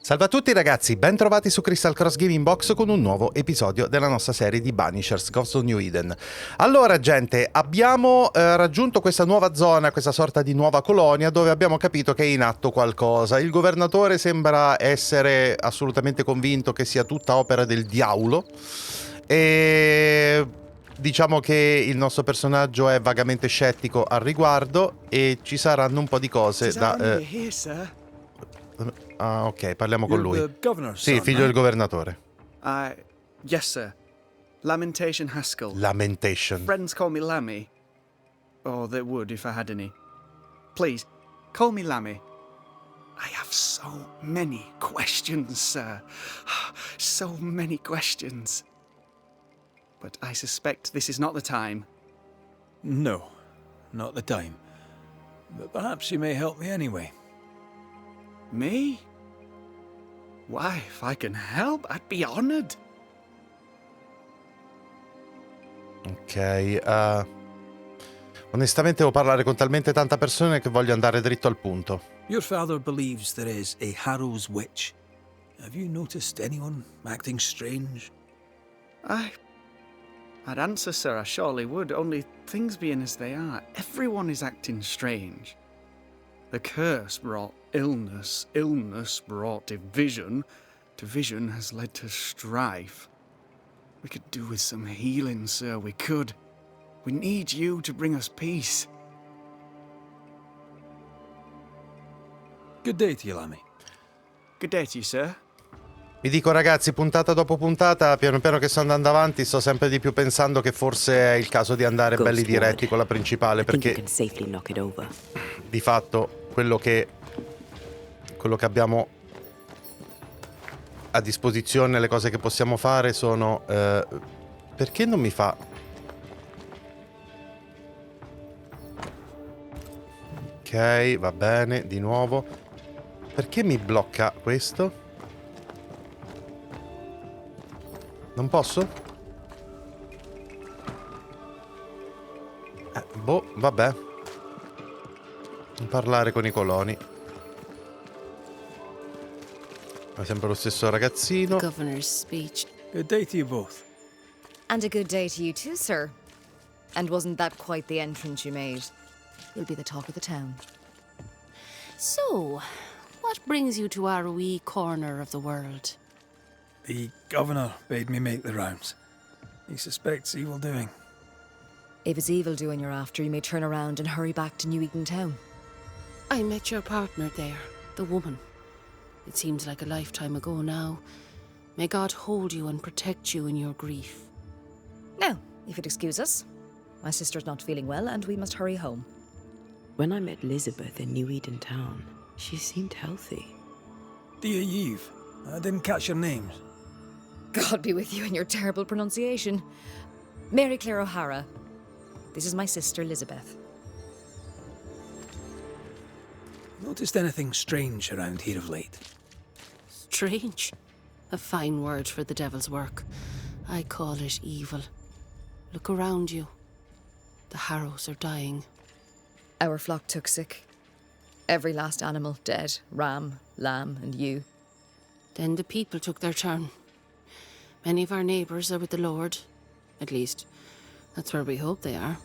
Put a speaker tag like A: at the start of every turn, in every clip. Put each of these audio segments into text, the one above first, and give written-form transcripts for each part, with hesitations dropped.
A: Salve a tutti ragazzi, ben trovati su Crystal Cross Gaming Box con un nuovo episodio della nostra serie di Banishers, Ghost of New Eden. Allora gente, abbiamo raggiunto questa nuova zona, questa sorta di nuova colonia dove abbiamo capito che è in atto qualcosa. Il governatore sembra essere assolutamente convinto che sia tutta opera del diavolo e diciamo che il nostro personaggio è vagamente scettico al riguardo e ci saranno un po' di cose da... Ah, ok, parliamo con lui. Sì, figlio del governatore.
B: Yes, sir. Lamentation Haskell.
A: Lamentation.
B: Friends call me Lammy. Or they would if I had any. Please, call me Lammy. I have so many questions, sir. So many questions. But I suspect this is not the time.
C: No, not the time. But perhaps you may help me anyway.
B: Me? Why, if I can help, I'd be honored.
A: Ok, onestamente devo parlare con talmente tanta persone che voglio andare dritto al punto.
C: Your father believes there is a Harrow's witch. Have you noticed anyone acting strange?
B: I'd answer, sir, I surely would, only things being as they are, everyone is acting strange. The curse brought illness, illness brought division, division has led to strife. We could do with some healing, sir, we could. We need you to bring us peace.
C: Good day to you, Lammy.
B: Good day to you, sir.
A: Vi dico ragazzi, puntata dopo puntata, piano piano che sto andando avanti, sto sempre di più pensando che forse è il caso di andare belli diretti con la principale, perché di fatto quello che abbiamo a disposizione, le cose che possiamo fare sono... perché non mi fa... Ok, va bene, di nuovo. Perché mi blocca questo? Non posso? Boh, vabbè. Non parlare con i coloni. È sempre lo stesso ragazzino.
D: Governor's speech.
C: Good day to you both.
D: And a good day to you too, sir. And wasn't that quite the entrance you made? You'll be the talk of the town. So, what brings you to our wee corner of the world?
C: The governor bade me make the rounds. He suspects evil doing.
D: If it's evil doing you're after, you may turn around and hurry back to New Eden town.
E: I met your partner there, the woman. It seems like a lifetime ago now. May God hold you and protect you in your grief.
D: Now, if you'd excuse us, my sister's not feeling well and we must hurry home.
F: When I met Elizabeth in New Eden town, she seemed healthy.
C: Dear Eve, I didn't catch your names.
D: God be with you and your terrible pronunciation. Mary Claire O'Hara. This is my sister, Elizabeth.
C: Noticed anything strange around here of late?
E: Strange. A fine word for the devil's work. I call it evil. Look around you. The Harrows are dying.
D: Our flock took sick. Every last animal dead. Ram, lamb, and ewe.
E: Then the people took their turn. Many of our neighbours are with the Lord. At least, that's where we hope they are.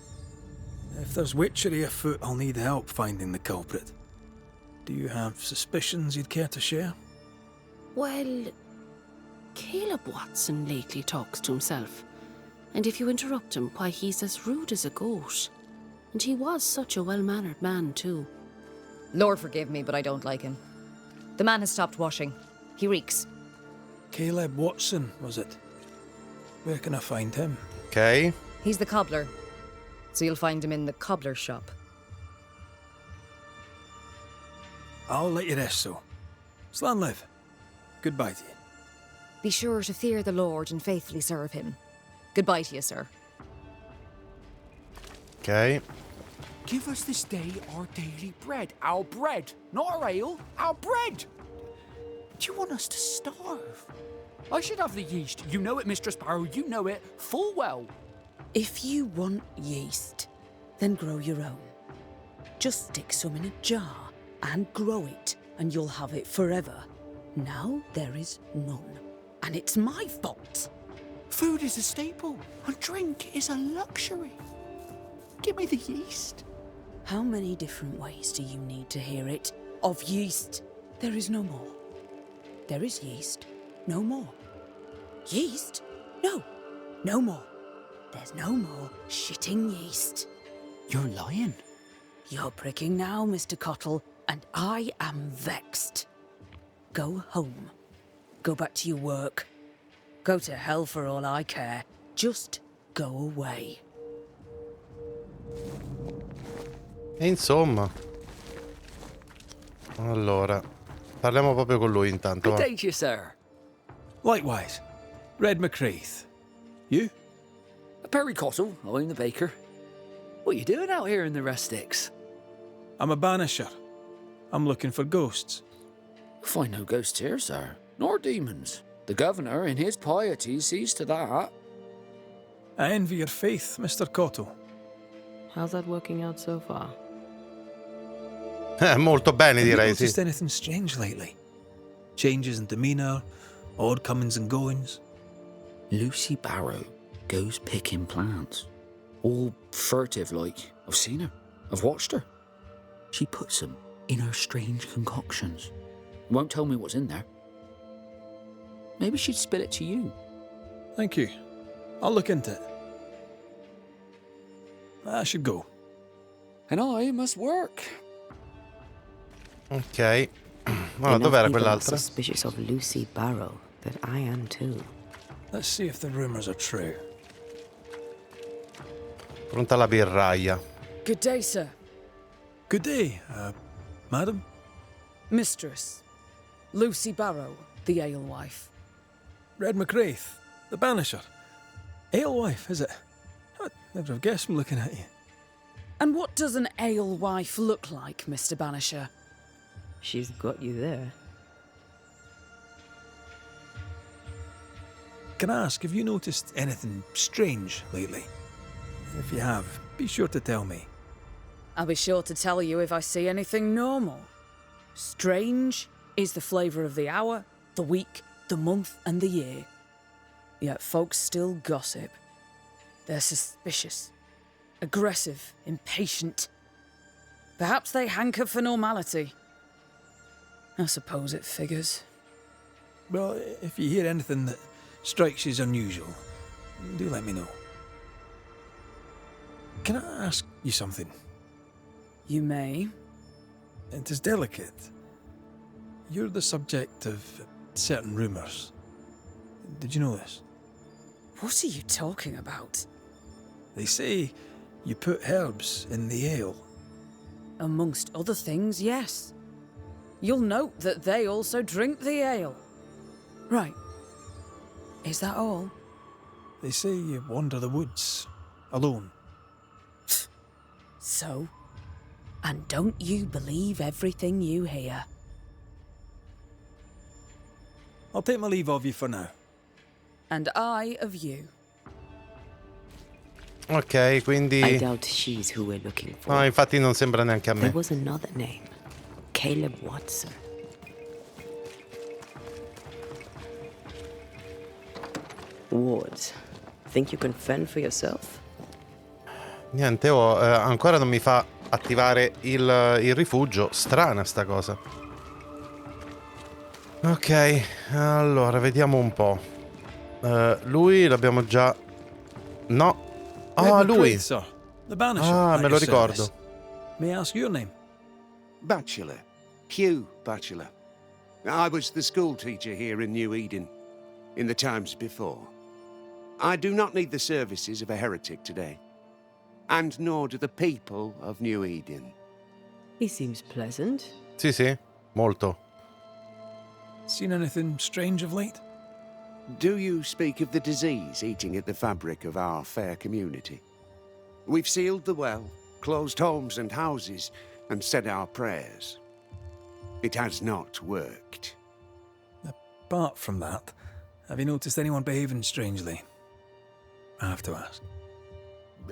C: If there's witchery afoot, I'll need help finding the culprit. Do you have suspicions you'd care to share?
E: Well, Caleb Watson lately talks to himself. And if you interrupt him, why, he's as rude as a goat. And he was such a well-mannered man, too.
D: Lord forgive me, but I don't like him. The man has stopped washing. He reeks.
C: Caleb Watson, was it? Where can I find him?
A: Ok.
D: He's the cobbler. So you'll find him in the cobbler's shop.
C: I'll let you rest, so. Slan live. Goodbye to you.
D: Be sure to fear the Lord and faithfully serve him. Goodbye to you, sir.
A: Ok.
G: Give us this day our daily bread. Our bread, not our ale, our bread. Do you want us to starve? I should have the yeast. You know it, Mistress Barrow, you know it full well.
F: If you want yeast, then grow your own. Just stick some in a jar and grow it, and you'll have it forever.
H: Now there is none. And it's my fault.
G: Food is a staple, and drink is a luxury. Give me the yeast.
H: How many different ways do you need to hear it? Of yeast, there is no more. There is yeast, no more. Yeast? No, no more. There's no more shitting yeast.
G: You're lying.
H: You're pricking now, Mr. Cottle, and I am vexed. Go home. Go back to your work. Go to hell for all I care. Just go away.
A: E insomma. Allora, parliamo proprio con lui intanto.
I: Good
A: Va.
I: day to you, sir.
C: Likewise. Red McCreath. You?
I: Perry Cottle, I'm the baker. What you doing out here in the rustics?
C: I'm a banisher. I'm looking for ghosts.
I: Find no ghosts here, sir, nor demons. The governor, in his piety, sees to that.
C: I envy your faith, Mr. Cottle.
F: How's that working out so far?
A: Molto bene,
C: Have you
A: direi, sì.
C: noticed anything strange lately? Changes in demeanour, odd comings and goings?
G: Lucy Barrow goes picking plants. All furtive like. I've seen her. I've watched her. She puts them in her strange concoctions. Won't tell me what's in there. Maybe she'd spill it to you.
C: Thank you. I'll look into it. I should go.
I: And I must work.
A: Ok. Allora,
F: Enough
A: dov'era
F: people are
A: quell'altra?
F: suspicious of Lucy Barrow that I am too.
C: Let's see if the rumours are true.
A: Pronta la birraia.
H: Good day, sir.
C: Good day, madam.
H: Mistress. Lucy Barrow, the alewife.
C: Red McCreath, the banisher. Alewife, is it? I'd never have guessed from looking at you.
H: And what does an alewife look like, Mr. Banisher?
F: She's got you there.
C: Can I ask, have you noticed anything strange lately? If you have, be sure to tell me.
H: I'll be sure to tell you if I see anything normal. Strange is the flavour of the hour, the week, the month, and the year. Yet folks still gossip. They're suspicious, aggressive, impatient. Perhaps they hanker for normality. I suppose it figures.
C: Well, if you hear anything that strikes you as unusual, do let me know. Can I ask you something?
H: You may.
C: It is delicate. You're the subject of certain rumours. Did you know this?
H: What are you talking about?
C: They say you put herbs in the ale.
H: Amongst other things, yes. You'll note that they also drink the ale. Right. Is that all?
C: They say you wander the woods, alone.
H: So? And don't you believe everything you hear?
C: I'll take my leave of you for now.
H: And I of you.
A: Ok, quindi...
F: I doubt she's who we're looking for.
A: No, infatti non sembra neanche a
F: There
A: me.
F: was another name. Caleb Watson. Wards, think you can fend for yourself?
A: Niente, ancora non mi fa attivare il rifugio. Strana sta cosa. Ok, allora, vediamo un po'. Lui l'abbiamo già... No. Ah,
C: Red
A: lui.
C: McCreath, sir. The banisher.
A: Ah,
C: at
A: me lo
C: your
A: ricordo.
C: service. May I ask your name?
J: Bachelor. Hugh Bachelor. I was the school teacher here in New Eden, in the times before. I do not need the services of a heretic today, and nor do the people of New Eden.
F: He seems pleasant.
A: Sì, sì, molto.
C: Seen anything strange of late?
J: Do you speak of the disease eating at the fabric of our fair community? We've sealed the well, closed homes and houses, and said our prayers. It has not worked.
C: Apart from that, have you noticed anyone behaving strangely? I have to ask.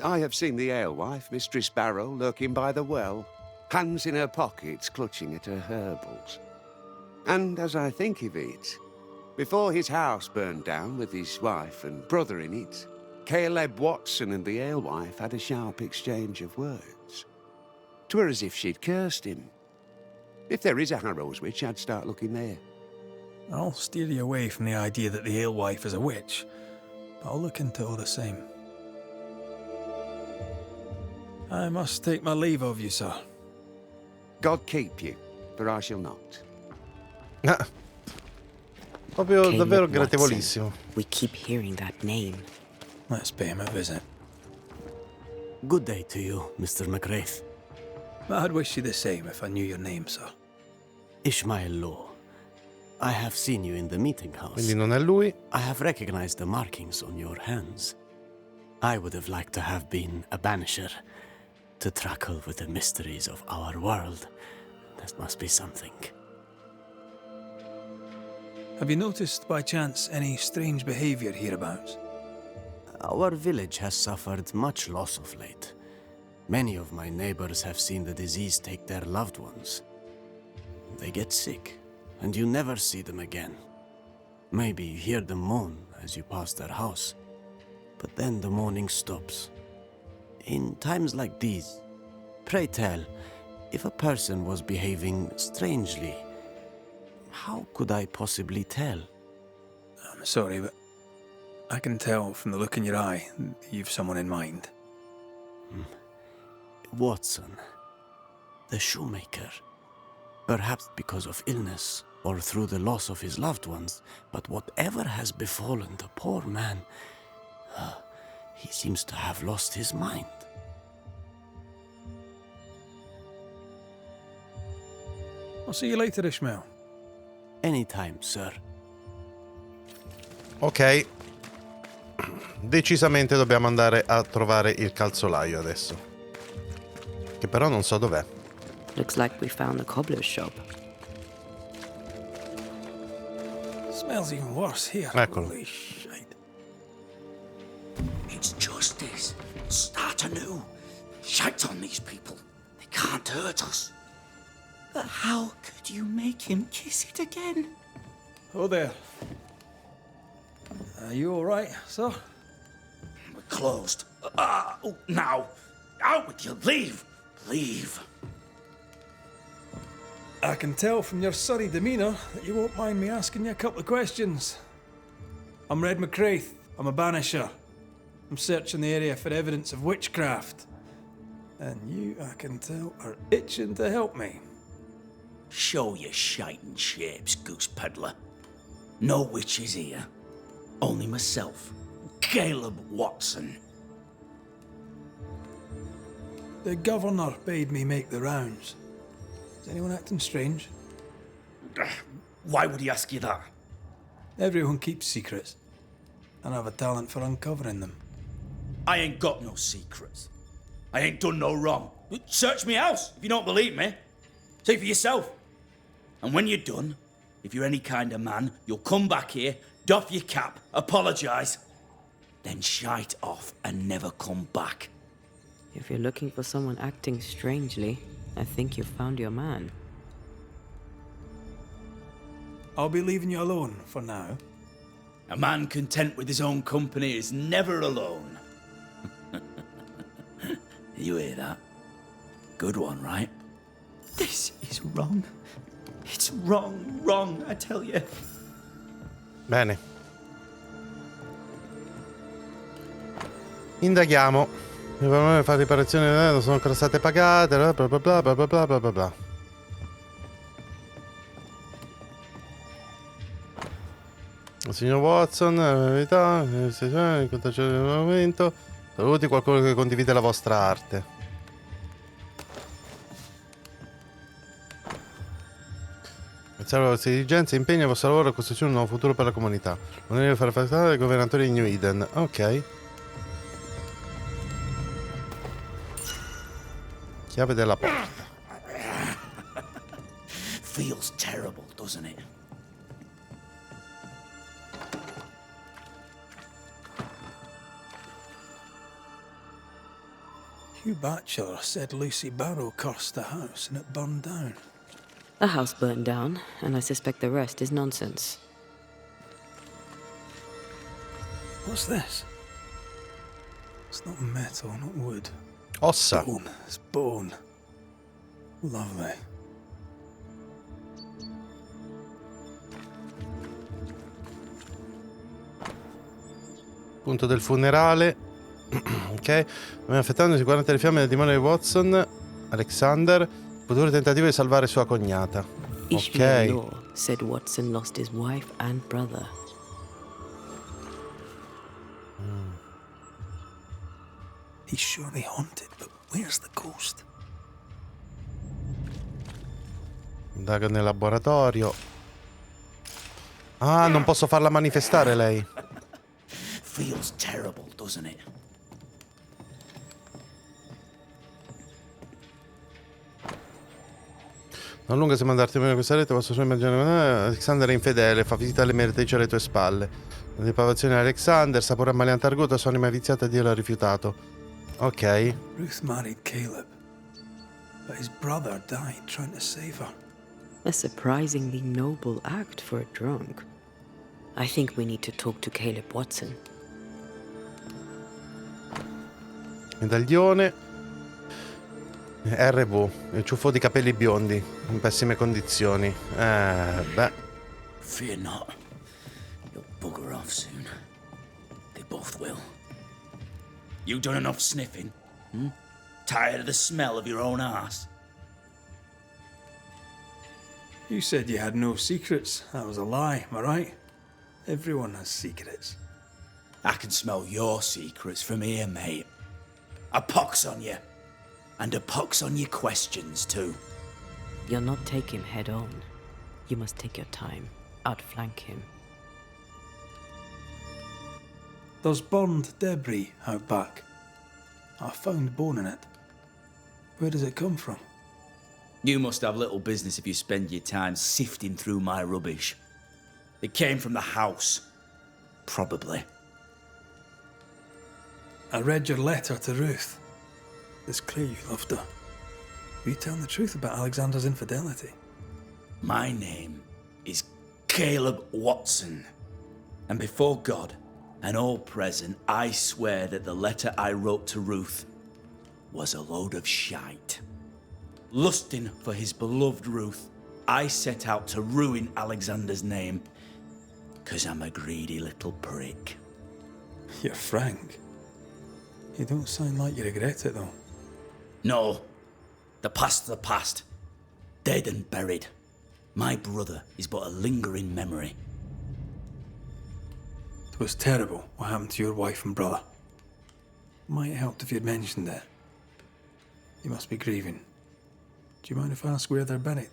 J: I have seen the alewife, Mistress Barrow, lurking by the well, hands in her pockets, clutching at her herbals. And as I think of it, before his house burned down with his wife and brother in it, Caleb Watson and the alewife had a sharp exchange of words. 'Twere as if she'd cursed him. If there is a Harrow's witch, I'd start looking there.
C: I'll steer you away from the idea that the alewife is a witch, but I'll look into it all the same. I must take my leave of you, sir.
J: God keep you, for I shall not.
A: Proprio
F: Caleb
A: davvero
F: Watson.
A: gradevolissimo.
F: We keep hearing that name.
C: Let's pay him a visit.
K: Good day to you, Mr. McGrath.
C: I'd wish you the same if I knew your name, sir.
K: Ishmael Law. I have seen you in the meeting house.
A: Quindi non è lui.
K: I have recognized the markings on your hands. I would have liked to have been a banisher, to truckle with the mysteries of our world. That must be something.
C: Have you noticed, by chance, any strange behavior hereabouts?
K: Our village has suffered much loss of late. Many of my neighbors have seen the disease take their loved ones. They get sick, and you never see them again. Maybe you hear them moan as you pass their house, but then the moaning stops. In times like these, pray tell, if a person was behaving strangely, how could I possibly tell?
C: I'm sorry, but I can tell from the look in your eye that you've someone in mind.
K: Watson, the shoemaker. Perhaps because of illness or through the loss of his loved ones, but whatever has befallen the poor man, he seems to have lost his mind.
C: I'll see you later, Ishmael.
K: Anytime, sir.
A: Ok. Decisamente dobbiamo andare a trovare il calzolaio adesso. Che però non so dov'è.
F: Looks like we found the cobbler's shop.
C: Smells even worse here.
A: Eccolo.
C: Holy shite.
G: It's justice. Start anew. Shite on these people. They can't hurt us. But how could you make him kiss it again?
C: Oh there. Are you all right, sir?
G: We're closed. Now. Out with you. Leave. Leave.
C: I can tell from your surly demeanour that you won't mind me asking you a couple of questions. I'm Red McCraith. I'm a banisher. I'm searching the area for evidence of witchcraft. And you, I can tell, are itching to help me.
G: Show your shiting shapes, goose peddler. No witches here. Only myself, Caleb Watson.
C: The governor bade me make the rounds. Is anyone acting strange?
G: Why would he ask you that?
C: Everyone keeps secrets, and I have a talent for uncovering them.
G: I ain't got no secrets. I ain't done no wrong. Search me house if you don't believe me. See for yourself. And when you're done, if you're any kind of man, you'll come back here, doff your cap, apologise, then shite off and never come back.
F: If you're looking for someone acting strangely, I think you've found your man.
C: I'll be leaving you alone for now.
G: A man content with his own company is never alone. You hear that? Good one, right? This is wrong. It's wrong, I tell you.
A: Bene. Indaghiamo. Le persone fate riparazioni non sono ancora state pagate, bla bla bla bla bla bla bla bla bla. Il signor Watson, la verità, il contagio del momento. Saluti qualcuno che condivide la vostra arte. Grazie alla vostra diligenza e impegno, il vostro lavoro a costruzione di un nuovo futuro per la comunità. Non deve fare facilitare il governatore di New Eden. Ok. Chiave della porta.
G: Feels terrible, doesn't it?
C: Hugh Batchelor said Lucy Barrow cursed the house and it burned down.
F: A house burned down, and I suspect the rest is nonsense.
C: What's this? It's not metal, not wood.
A: Ossa.
C: Bone. It's bone. Lovely.
A: Punto del funerale. Ok. Affettandosi 40 le fiamme del demone di Watson, Alexander, futuro tentativo di salvare sua cognata.
F: Ishmael
A: Ok.
F: Law said Watson lost his wife and brother.
C: He's surely haunted, but where's the ghost?
A: Indaga nel laboratorio. Ah, non posso farla manifestare lei.
L: Feels terrible, doesn't it?
A: Non lunga se mandarti bene questa rete, posso solo immaginare. Alexander è infedele, fa visita alle meretrici alle tue spalle. La depravazione di Alexander, sapore ammaliante arguto, sua anima viziata Dio l'ha rifiutato. Ok.
C: Ruth married Caleb, but his brother died trying to save her.
F: A surprisingly noble act for a drunk. I think we need to talk to Caleb Watson.
A: Medaglione. RV, il ciuffo di capelli biondi, in pessime condizioni. Beh.
L: Fear not. You'll bugger off soon. They both will. You done enough sniffing? Hmm? Tired of the smell of your own ass?
C: You said you had no secrets. That was a lie, am I right? Everyone has secrets.
L: I can smell your secrets from here, mate. A pox on you. And a pox on your questions, too.
F: You'll not take him head on. You must take your time. Outflank him.
C: There's burned debris out back. I found bone in it. Where does it come from?
L: You must have little business if you spend your time sifting through my rubbish. It came from the house. Probably.
C: I read your letter to Ruth. It's clear you loved her. Were you telling the truth about Alexander's infidelity?
L: My name is Caleb Watson. And before God and all present, I swear that the letter I wrote to Ruth was a load of shite. Lusting for his beloved Ruth, I set out to ruin Alexander's name, 'cause I'm a greedy little prick.
C: You're frank. You don't sound like you regret it, though.
L: No. The past's the past. Dead and buried. My brother is but a lingering memory.
C: It was terrible what happened to your wife and brother. Might have helped if you'd mentioned it. You must be grieving. Do you mind if I ask where they're buried?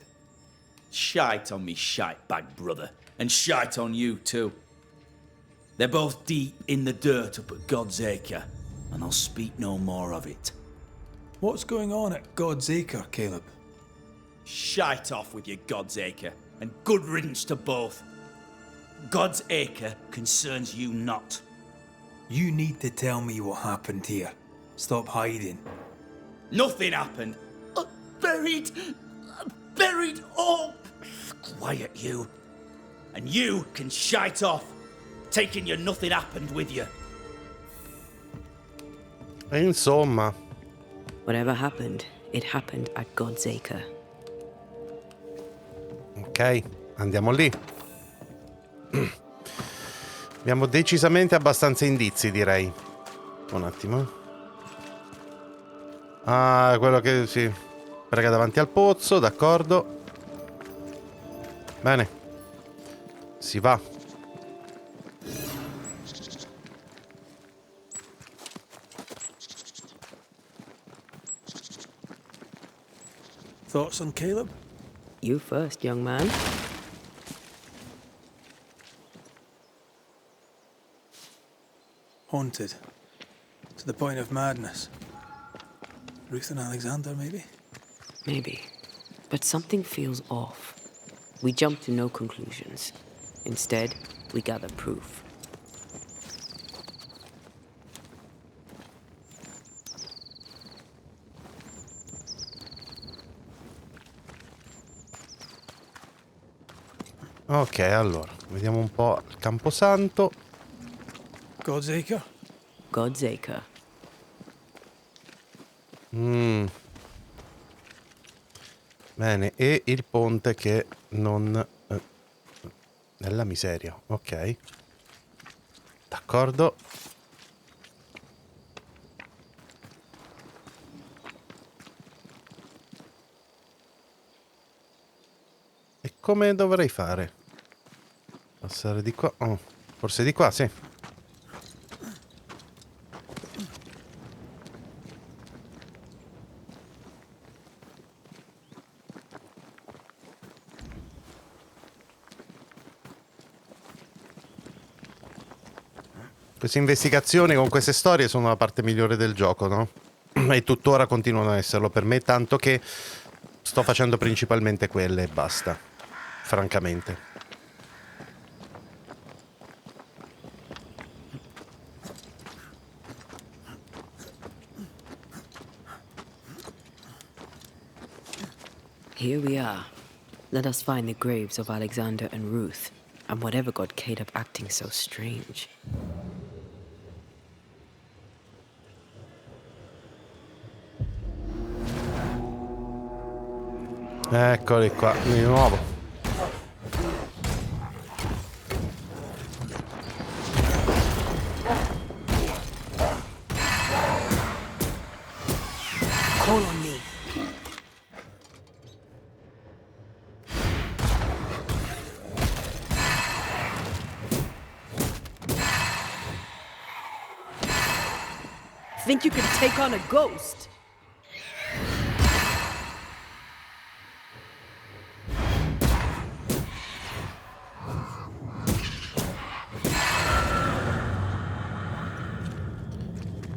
L: Shite on me shite bag brother. And shite on you too. They're both deep in the dirt up at God's Acre. And I'll speak no more of it.
C: What's going on at God's Acre, Caleb?
L: Shite off with your God's Acre, and good riddance to both. God's Acre concerns you not.
C: You need to tell me what happened here. Stop hiding.
L: Nothing happened. Buried. Oh, quiet you. And you can shite off, taking your nothing happened with you.
A: E insomma.
F: Whatever happened, it happened at God's Acre.
A: Ok, andiamo lì. Abbiamo decisamente abbastanza indizi, direi. Un attimo. Ah, quello che si prega davanti al pozzo, d'accordo. Bene. Si va.
C: Thoughts on Caleb?
F: You first, young man.
C: Haunted. To the point of madness. Ruth and Alexander, maybe?
F: Maybe. But something feels off. We jump to no conclusions. Instead, we gather proof.
A: Ok, allora, vediamo un po' il camposanto.
C: Godsacre?
F: Godsacre.
A: Bene, e il ponte che non... nella miseria, ok. D'accordo. E come dovrei fare? Passare di qua? Oh, forse di qua, sì. Queste investigazioni con queste storie sono la parte migliore del gioco, no? E tuttora continuano a esserlo per me, tanto che sto facendo principalmente quelle e basta, francamente.
F: Here we are. Let us find the graves of Alexander and Ruth, and whatever got Caleb acting so strange.
A: Eccoli qua, di nuovo.
F: Call on me. Think you could take on a ghost?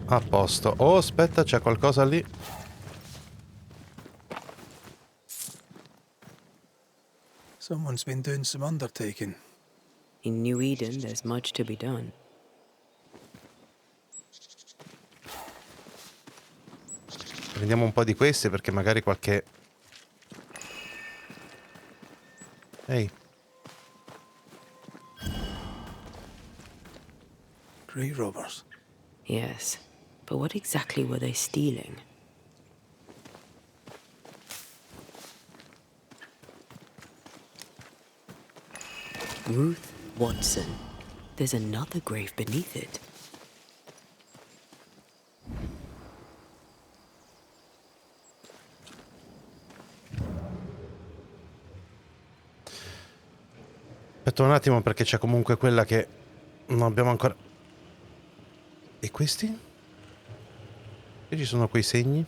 A: A posto. Oh, aspetta, c'è qualcosa lì.
C: Someone's been doing some undertaking.
F: In New Eden, there's much to be done.
A: Prendiamo un po' di queste perché magari qualche... Ehi.
C: Grey robbers.
F: Yes, but what exactly were they stealing? Ruth Watson. There's another grave beneath it.
A: Aspetta un attimo perché c'è comunque quella che non abbiamo ancora... E questi? Qui ci sono quei segni?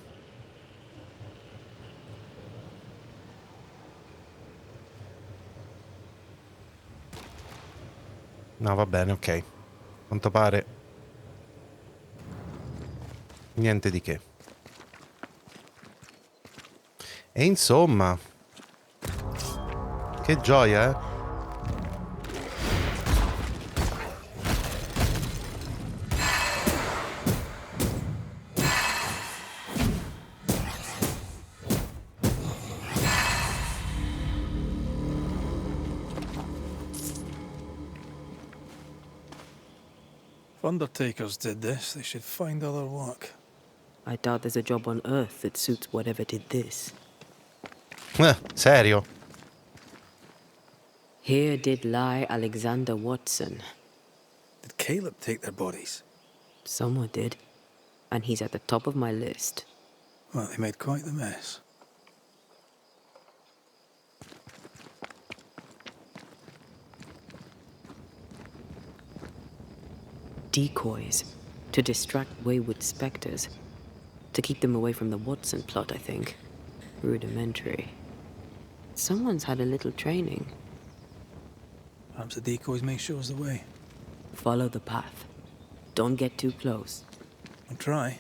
A: No, va bene, ok. Quanto pare... niente di che. E insomma... Che gioia, eh?
C: If undertakers did this, they should find other work.
F: I doubt there's a job on Earth that suits whatever did this.
A: Serio?
F: Here did lie Alexander Watson.
C: Did Caleb take their bodies?
F: Someone did. And he's at the top of my list.
C: Well, they made quite the mess.
F: Decoys. To distract wayward specters. To keep them away from the Watson plot, I think. Rudimentary. Someone's had a little training.
C: Perhaps the decoys may show us the way.
F: Follow the path. Don't get too close.
C: I'll try.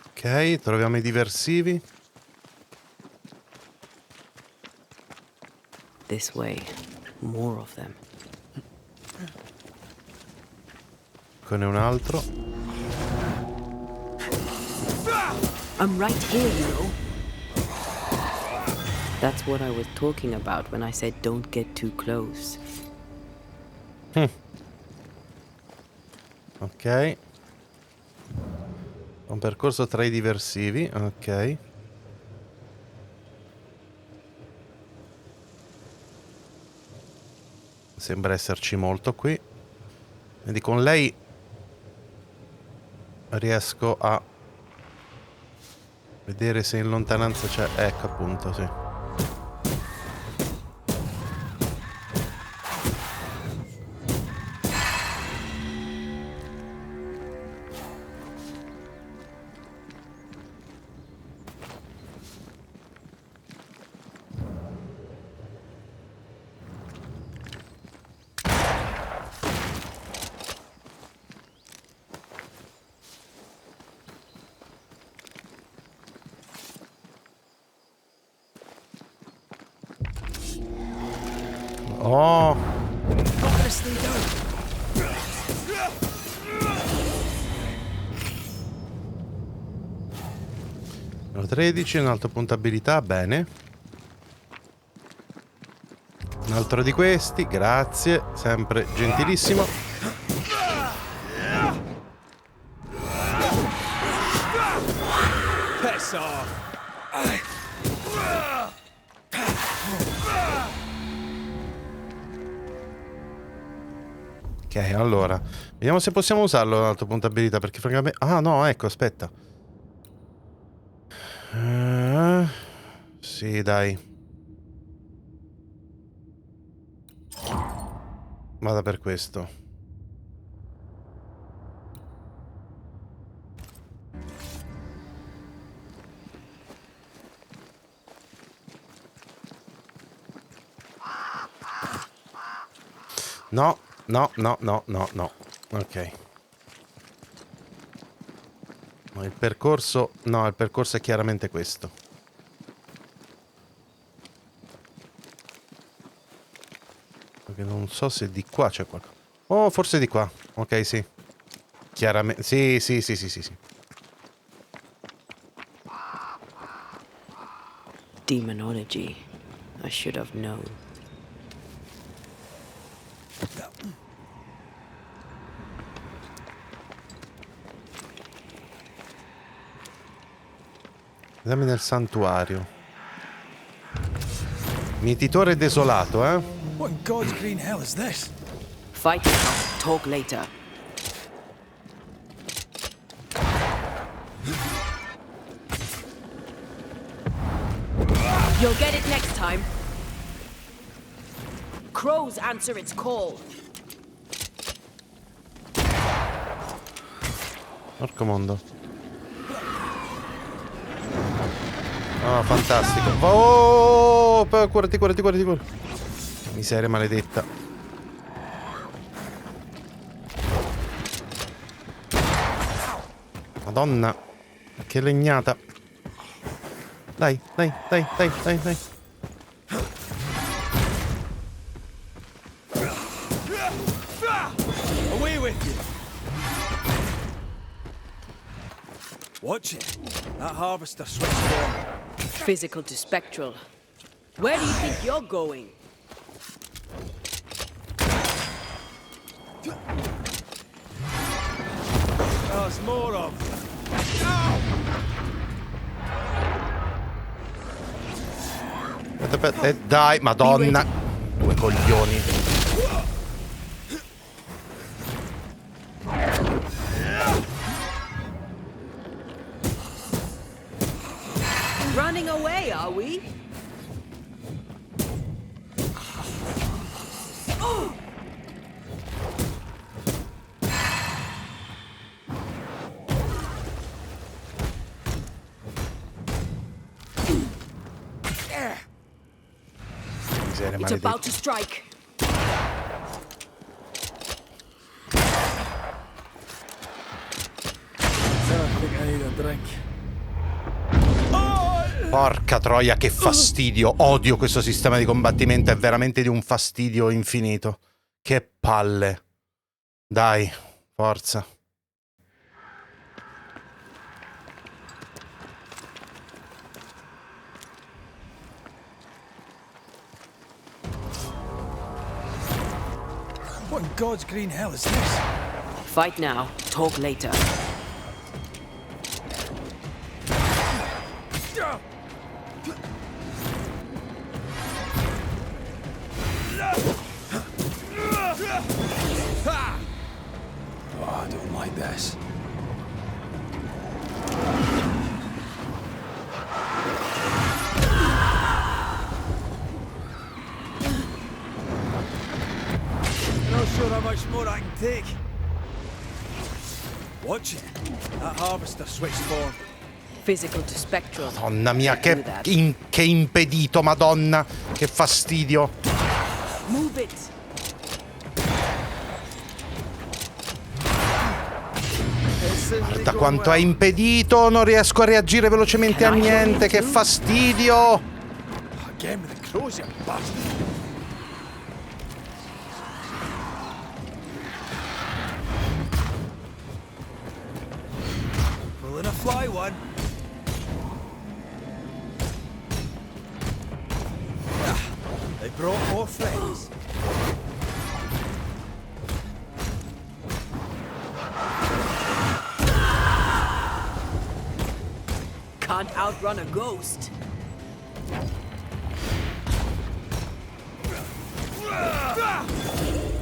A: Ok, troviamo i diversivi.
F: This way. More of them.
A: Con un altro.
E: I'm right here, you know.
F: That's what I was talking about when I said don't get too close.
A: Ok. Un percorso tra i diversivi, ok. Sembra esserci molto qui. Quindi con lei riesco a vedere se in lontananza c'è... Ecco appunto, sì. Oh! Numero 13, un altro punto abilità, bene. Un altro di questi, grazie, sempre gentilissimo. Ok, allora, vediamo se possiamo usarlo l'altro punto abilità, perché francamente... Ah, no, ecco, aspetta. Sì, dai. Vada per questo. No, no, no, no, no, no. Ok. No, il percorso... No, il percorso è chiaramente questo. Perché non so se di qua c'è qualcosa. Oh, forse di qua. Ok, sì. Chiaramente... Sì, sì, sì, sì, sì, sì.
F: Demonology. I should have known.
A: Esame del santuario. Mietitore desolato, eh?
C: What in God's green hell is this?
E: Fight now, talk later. You'll get it next time. Crows answer its call.
A: Porco mondo. Oh, fantastico. Oh, curati, curati, curati, curati. Miseria maledetta. Madonna. Che legnata. Dai, dai, dai, dai, dai, dai.
C: Away with you! Watch it. That harvester switched on.
E: Physical to spectral. Where do you think you're going?
C: There's more of
A: Aspetta, dai, madonna. Due coglioni.
E: Running away, are we?
A: Miseria
E: It's about to
A: maledetta.
E: strike.
C: I think I need a drink.
A: Porca troia, che fastidio. Odio questo sistema di combattimento, è veramente di un fastidio infinito. Che palle. Dai, forza.
C: What in God's green hell is this?
F: Fight now, talk later.
C: Oh, I don't like this. Not sure how much more I can take. Watch it. That harvester switched form.
H: Physical to spectral.
A: Madonna mia, che impedito, madonna, che fastidio.
H: Move it.
A: Guarda quanto è impedito, non riesco a reagire velocemente a niente, che fastidio.
C: Again with the crows, you bastard. Pulling a fly one. They brought more friends.
F: Can't outrun a ghost.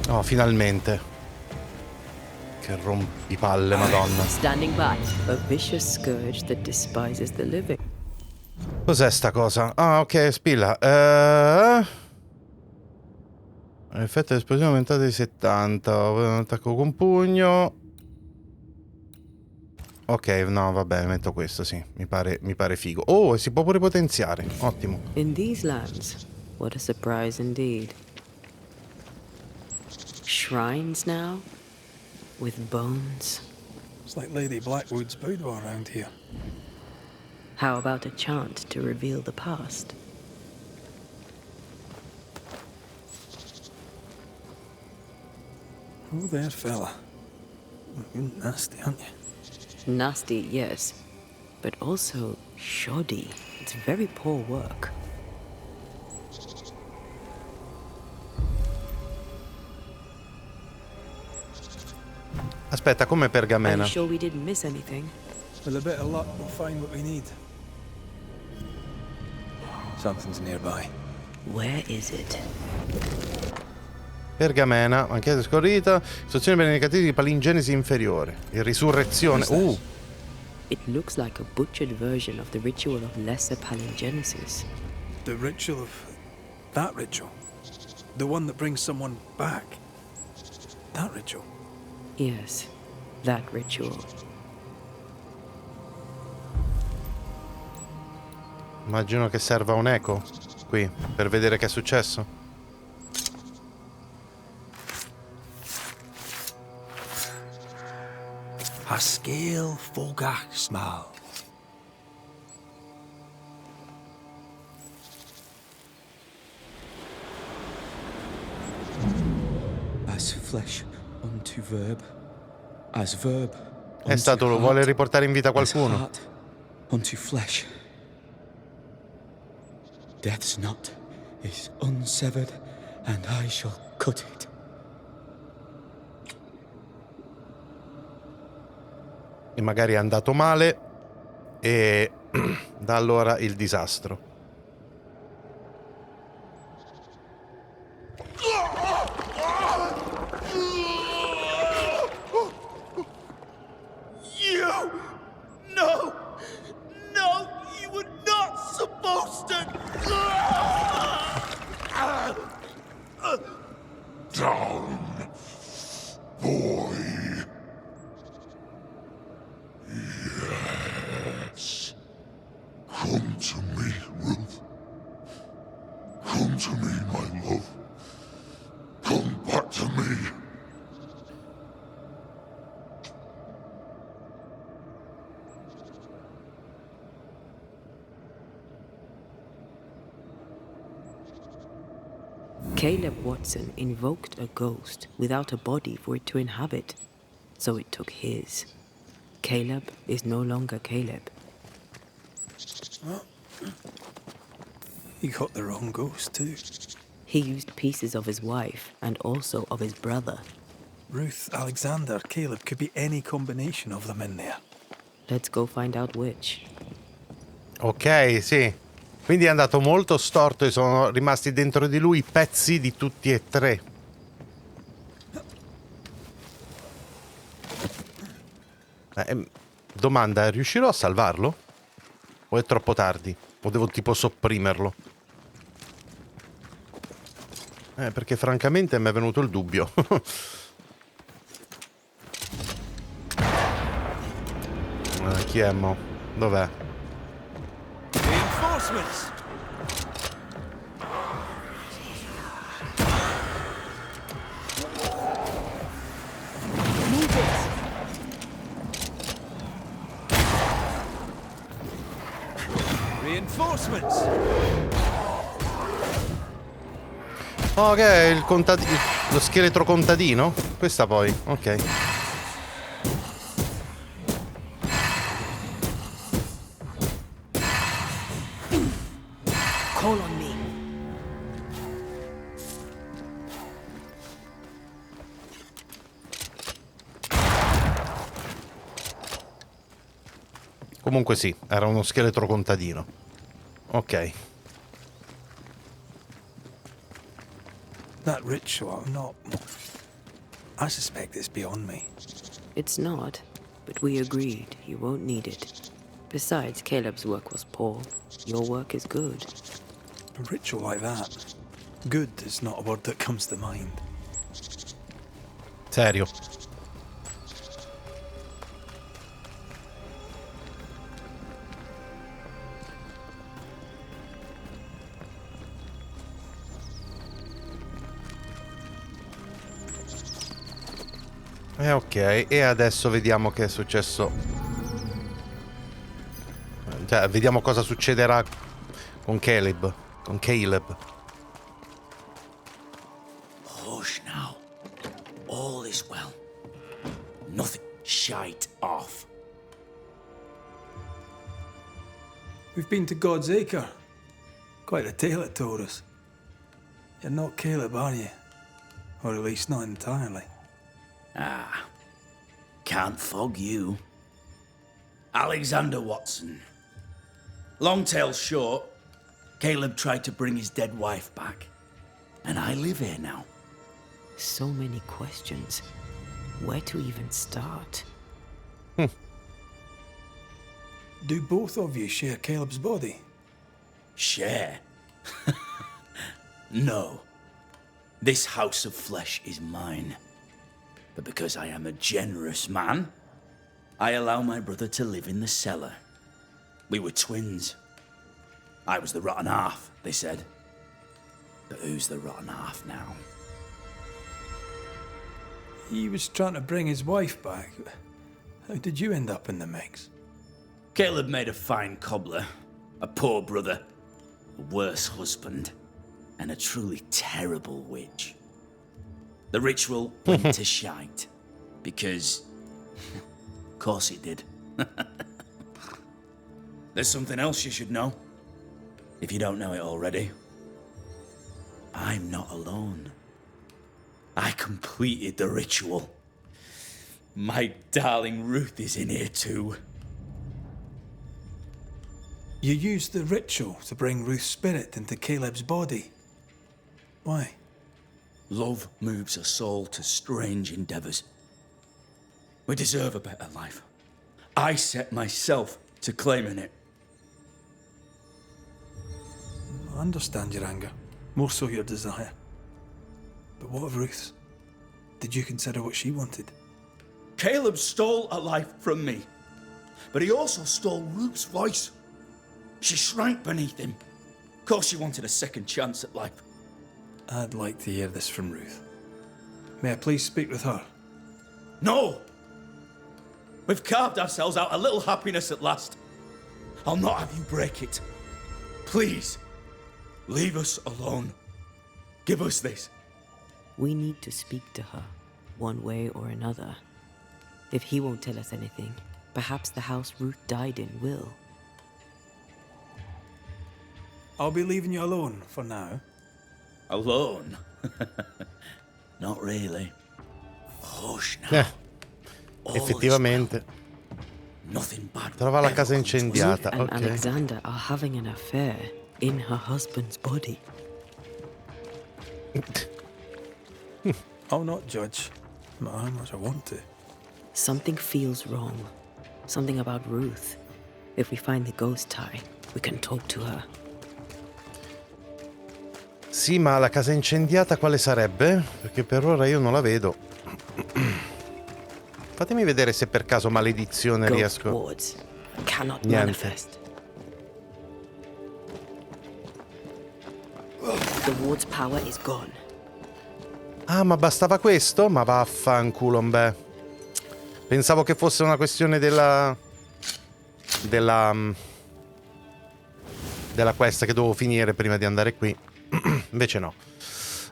A: Oh, finalmente. Che rompipalle, madonna.
F: Standing by. A vicious scourge that despises the living.
A: Cos'è sta cosa? Ah, ok, spilla. L'effetto dell'esplosione è aumentato di 70. Un attacco con pugno. Ok, no, vabbè, metto questo, sì. Mi pare figo. Oh, e si può pure potenziare. Ottimo.
F: In these lands, what a surprise indeed. Shrines now, with bones.
C: It's like Lady Blackwood's boudoir around here.
F: How about a chant to reveal the past?
C: Oh there, fella. You're nasty, aren't you?
F: Nasty, yes, but also shoddy. It's very poor work.
A: Aspetta, come pergamena?
F: Are you sure we didn't miss anything?
C: With a bit of luck, we'll find what we need. Something's nearby.
F: Where is it?
A: Pergamena, anche scorrita. Istruzioni per i negativi di palingenesi inferiore. E risurrezione.
F: It looks like a butchered version of the ritual of lesser palingenesis.
C: The ritual of... that ritual? The one that brings someone back? That ritual?
F: Yes, that ritual.
A: Immagino che serva un eco qui per vedere che è successo.
L: A scale fogach small. As flesh unto verb, as verb
A: È stato, lo vuole riportare in vita qualcuno.
L: Unto flesh. Death's knot is unsevered, and I shall cut it.
A: E magari è andato male e da allora il disastro.
M: Down, boy. Yes. Come to me, Ruth. Come to me, my love. Come back to me.
F: Caleb Watson invoked a ghost without a body for it to inhabit, so it took his. Caleb is no longer Caleb.
C: Oh. You got the wrong ghost, too.
F: He used pieces of his wife and also of his brother.
C: Ruth, Alexander, Caleb, could be any combination of them in there.
F: Let's go find out which.
A: Ok, sì. Quindi è andato molto storto e sono rimasti dentro di lui pezzi di tutti e tre. Domanda, riuscirò a salvarlo? O è troppo tardi? O devo tipo sopprimerlo? Perché francamente mi è venuto il dubbio. Chi è mo? Dov'è?
C: Reinforcements! Reinforcements!
A: Ok, il lo scheletro contadino? Questa poi, ok.
F: Call on me.
A: Comunque sì, era uno scheletro contadino. Ok.
C: That ritual, I suspect it's beyond me.
F: It's not, but we agreed you won't need it. Besides, Caleb's work was poor. Your work is good.
C: A ritual like that, good is not a word that comes to mind.
A: Serio. Ok, e adesso vediamo che è successo. Cioè, vediamo cosa succederà con Caleb. Con Caleb.
L: Hush now. All is well. Nothing shite off.
C: We've been to God's Acre. Quite a tale it told us. You're not Caleb, are you? Or at least not entirely.
L: Ah, can't fog you. Alexander Watson. Long tale short, Caleb tried to bring his dead wife back. And I live here now.
F: So many questions. Where to even start?
C: Do both of you share Caleb's body?
L: Share? No. This house of flesh is mine. But because I am a generous man, I allow my brother to live in the cellar. We were twins. I was the rotten half, they said. But who's the rotten half now?
C: He was trying to bring his wife back. How did you end up in the mix?
L: Caleb made a fine cobbler, a poor brother, a worse husband, and a truly terrible witch. The ritual went to shite, because, of course it did. There's something else you should know, if you don't know it already. I'm not alone. I completed the ritual. My darling Ruth is in here too.
C: You used the ritual to bring Ruth's spirit into Caleb's body. Why?
L: Love moves a soul to strange endeavors. We deserve a better life. I set myself to claiming it.
C: I understand your anger, more so your desire. But what of Ruth's? Did you consider what she wanted?
L: Caleb stole a life from me, but he also stole Ruth's voice. She shrank beneath him. Of course she wanted a second chance at life.
C: I'd like to hear this from Ruth. May I please speak with her?
L: No! We've carved ourselves out a little happiness at last. I'll not have you break it. Please, leave us alone. Give us this.
F: We need to speak to her, one way or another. If he won't tell us anything, perhaps the house Ruth died in will.
C: I'll be leaving you alone for now.
L: Alone? Not really. Hush now.
A: Effettivamente.
L: Nothing bad.
A: Trova la casa incendiata.
F: Ruth and
A: Ok.
F: Alexander are having an affair in her husband's body.
C: I'll not judge, no matter how much I want to.
F: Something feels wrong. Something about Ruth. If we find the ghost tie, we can talk to her.
A: Sì, ma la casa incendiata quale sarebbe? Perché per ora io non la vedo. Fatemi vedere se per caso maledizione
F: Ghost
A: riesco.
F: wards cannot
A: Niente.
F: manifest. The ward's power is gone.
A: Ah, ma bastava questo? Ma vaffanculo, beh. Pensavo che fosse una questione della quest che dovevo finire prima di andare qui. Invece no.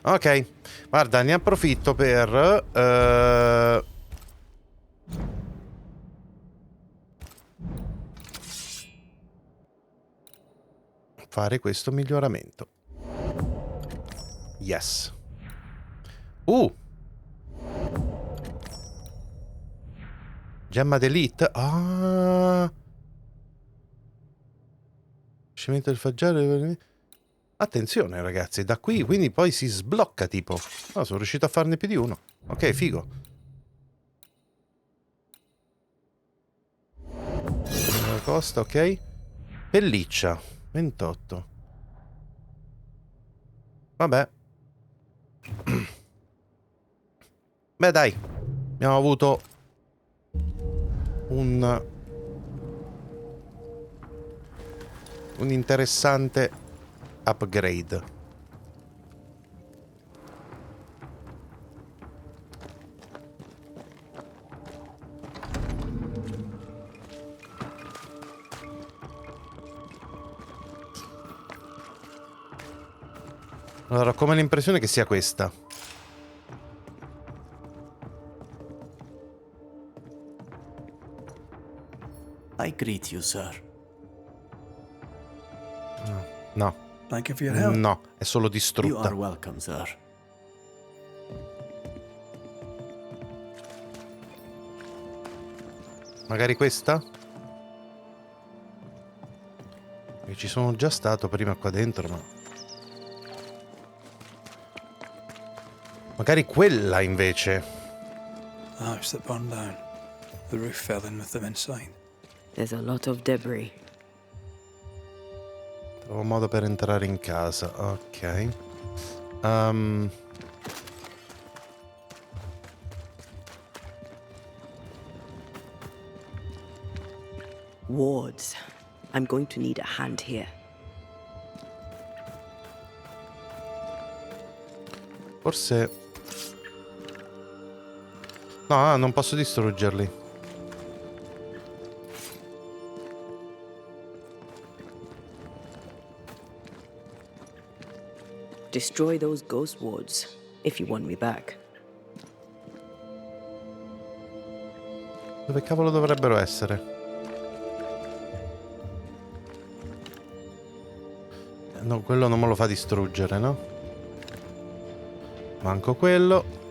A: Ok, guarda, ne approfitto per fare questo miglioramento. Yes. Gemma d'Elite. Ah. Sciamento del fagiano. Attenzione ragazzi, da qui quindi poi si sblocca tipo. Ah, sono riuscito a farne più di uno. Ok, figo. Costa, ok. Pelliccia 28. Vabbè. Beh dai, abbiamo avuto un interessante upgrade. Allora, ho come l'impressione che sia questa.
K: I greet you, sir.
A: No.
C: Thank you for your help.
A: No, è solo
K: You
A: distrutta.
K: are welcome, sir.
A: Magari questa? Io ci sono già stato prima qua dentro, ma... Magari quella invece.
C: The house that burned down. The roof fell in with them inside.
F: There's a lot of debris.
A: Trovo un modo per entrare in casa. Ok.
F: Wards. I'm going to need a hand here.
A: Forse... No, non posso distruggerli.
F: Destroy those ghost wards if you want me back.
A: Dove cavolo dovrebbero essere? No, quello non me lo fa distruggere, no? Manco quello.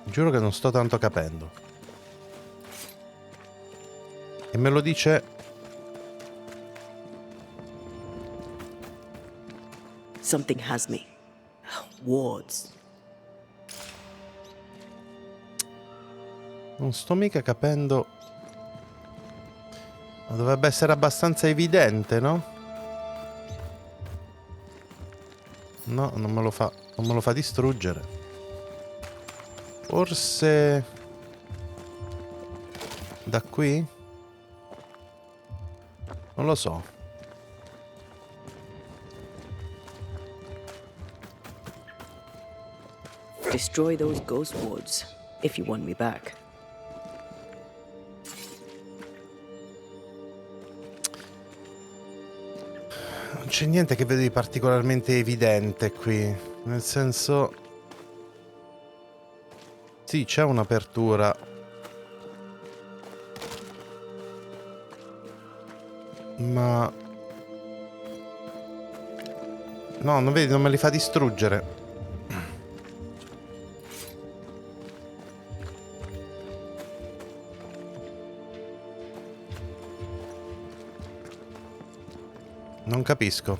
A: Giuro che non sto tanto capendo. E me lo dice...
F: Something has me. Wards.
A: Non sto mica capendo... Ma dovrebbe essere abbastanza evidente, no? No, non me lo fa distruggere. Forse... Da qui? Non lo so.
F: Destroy those ghost wards if you want me back.
A: c'è niente che vedo di particolarmente evidente qui. Nel senso... Sì, c'è un'apertura. Ma... No, non vedi, non me li fa distruggere. Non capisco.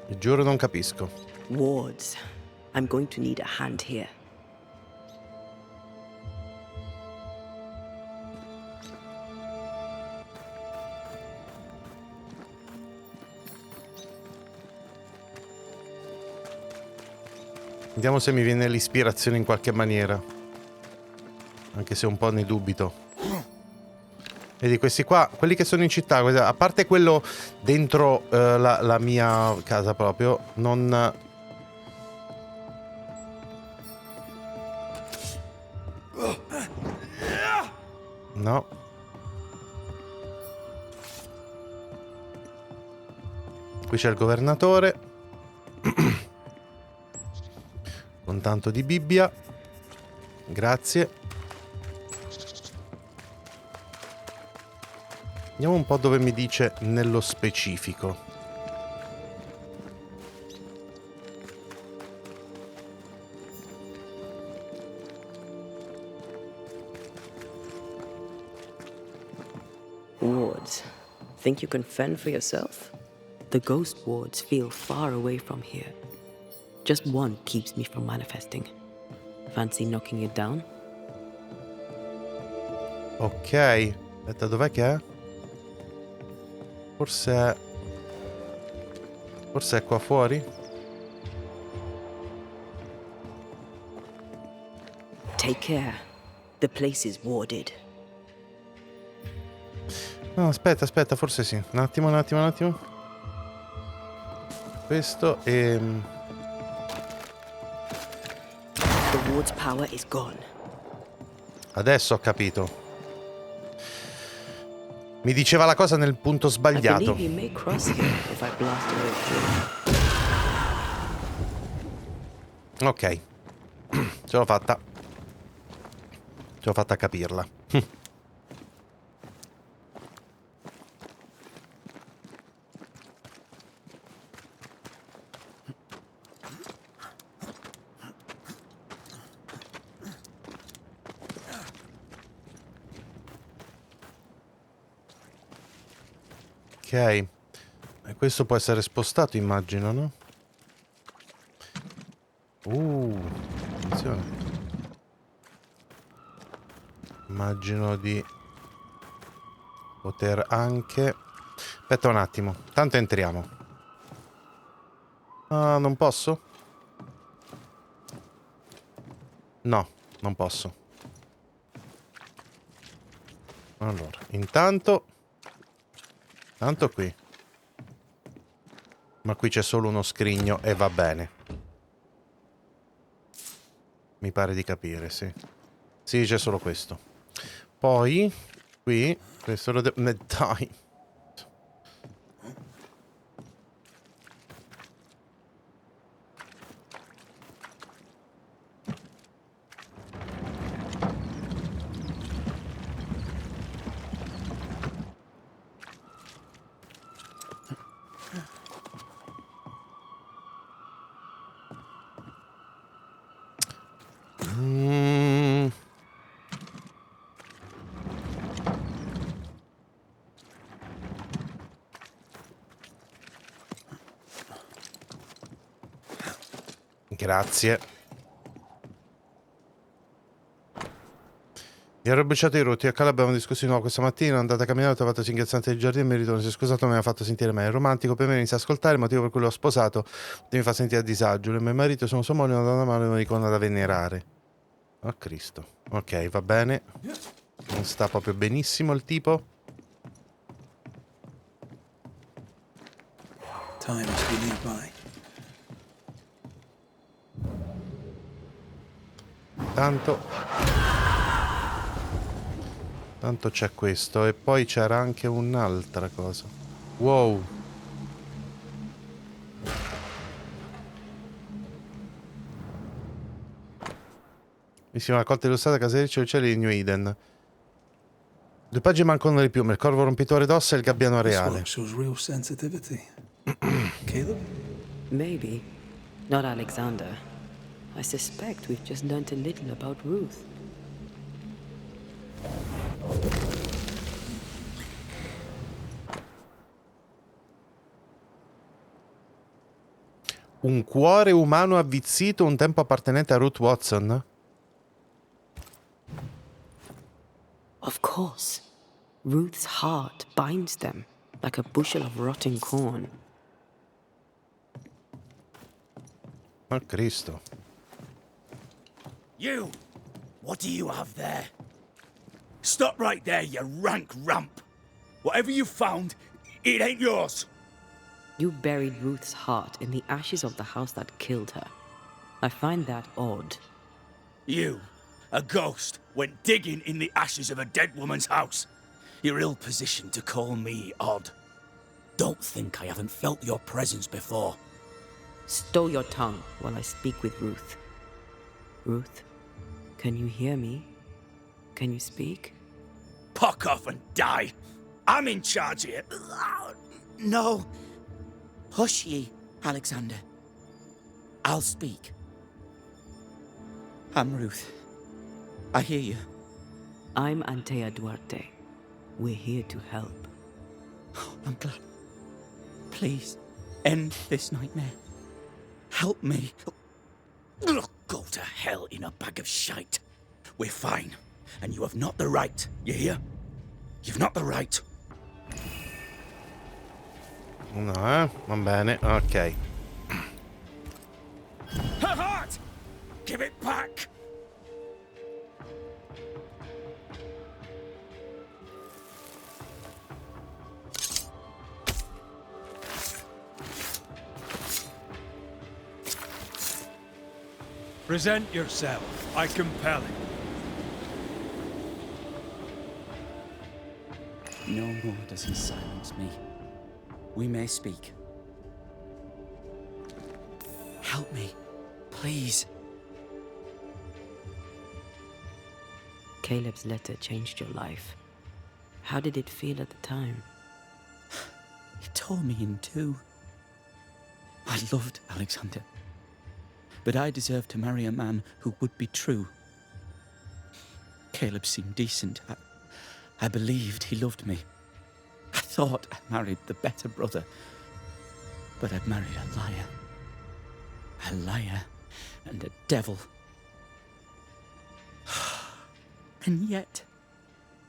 A: Vi giuro non capisco.
F: Wards, I'm going to need a hand here.
A: Vediamo se mi viene l'ispirazione in qualche maniera. Anche se un po' ne dubito. Vedi, questi qua, quelli che sono in città, a parte quello dentro la mia casa proprio, non... No. Qui c'è il governatore. Con tanto di Bibbia. Grazie. Vediamo un po' dove mi dice nello specifico.
F: Wards, think you can fend for yourself? The ghost wards feel far away from here. Just one keeps me from manifesting. Fancy knocking it down?
A: Ok. Aspetta, dov'è che è? Forse è qua fuori?
F: Take care. The place is warded.
A: No, aspetta, forse sì. Un attimo. Questo e...
F: The ward's power is gone.
A: Adesso ho capito. Mi diceva la cosa nel punto sbagliato. Ok. Ce l'ho fatta. Ce l'ho fatta a capirla. Ok. E questo può essere spostato, immagino, no? Attenzione. Immagino di poter anche... Aspetta un attimo. Tanto entriamo. Ah, non posso? No, non posso. Allora, intanto... Tanto qui. Ma qui c'è solo uno scrigno e va bene. Mi pare di capire, sì. Sì, c'è solo questo. Poi, qui, questo lo devo... Dai. Grazie. Mi ero bruciato i rotti. A Cala abbiamo discusso di nuovo questa mattina. Andata a camminare, ho trovato singhiazzante del giardino. Mi ritorno. Si è scusato, mi ha fatto sentire male. Romantico per me, inizia a ascoltare. Il motivo per cui l'ho sposato mi fa sentire a disagio. Il mio marito sono sua moglie, una donna male, un'icona da venerare. Oh Cristo. Ok, va bene. Non sta proprio benissimo il tipo.
C: Time must be nearby.
A: Tanto c'è questo. E poi c'era anche un'altra cosa. Wow. Missima raccolta illustrata casereccia uccelli di New Eden. 2 pagine mancano di più, il corvo rompitore d'ossa e il gabbiano reale.
C: Shows real sensitivity. Caleb?
F: Maybe. Not Alexander. I suspect we've just learnt a little about Ruth.
A: Un cuore umano avvizzito un tempo appartenente a Ruth Watson?
F: Of course. Ruth's heart binds them like a bushel of rotting corn.
A: Oh Cristo.
L: You! What do you have there? Stop right there, you rank rump! Whatever you found, it ain't yours!
F: You buried Ruth's heart in the ashes of the house that killed her. I find that odd.
L: You, a ghost, went digging in the ashes of a dead woman's house. You're ill-positioned to call me odd. Don't think I haven't felt your presence before.
F: Stow your tongue while I speak with Ruth. Ruth, can you hear me? Can you speak?
L: Puck off and die! I'm in charge here.
G: No. Hush ye, Alexander. I'll speak. I'm Ruth. I hear you.
F: I'm Antea Duarte. We're here to help.
G: Oh, I'm glad. Please, end this nightmare. Help me.
L: Go to hell in a bag of shite. We're fine, and you have not the right, you hear? You've not the right.
A: No, va bene, ok.
L: Her heart! Give it back!
C: Present yourself. I compel it.
G: No more does he silence me. We may speak. Help me, please.
F: Caleb's letter changed your life. How did it feel at the time?
G: It tore me in two. I loved Alexander. But I deserved to marry a man who would be true. Caleb seemed decent. I believed he loved me. I thought I married the better brother. But I'd married a liar. A liar and a devil. And yet,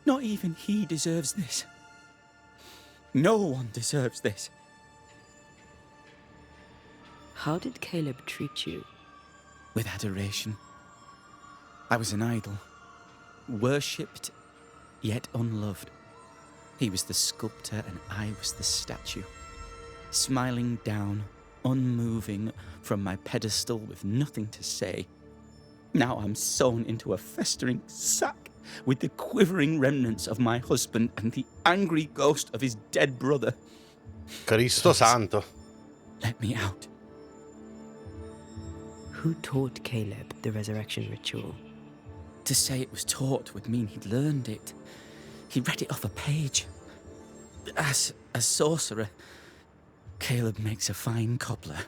G: not even he deserves this. No one deserves this.
F: How did Caleb treat you?
G: With adoration. I was an idol, worshipped, yet unloved. He was the sculptor and I was the statue, smiling down, unmoving from my pedestal with nothing to say. Now I'm sewn into a festering sack with the quivering remnants of my husband and the angry ghost of his dead brother.
A: Cristo santo.
G: Let me out.
F: Who taught Caleb the resurrection ritual?
G: To say it was taught would mean he'd learned it. He read it off a page. As a sorcerer, Caleb makes a fine cobbler.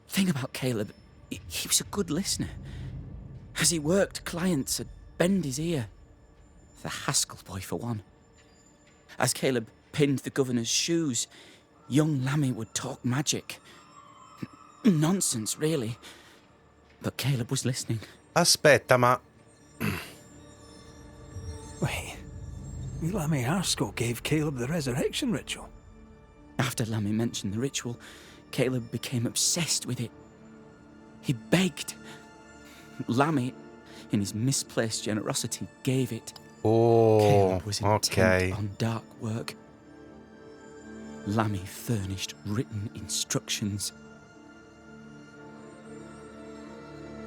G: Thing about Caleb, he was a good listener. As he worked, clients would bend his ear. The Haskell boy, for one. As Caleb pinned the governor's shoes, young Lammy would talk magic. Nonsense, really. But Caleb was listening.
A: Aspetta, ma...
C: Wait. Lammy Haskell gave Caleb the resurrection ritual.
G: After Lammy mentioned the ritual, Caleb became obsessed with it. He begged. Lammy, in his misplaced generosity, gave it.
A: Oh,
G: Caleb was intent
A: okay.
G: on dark work. Lammy furnished written instructions.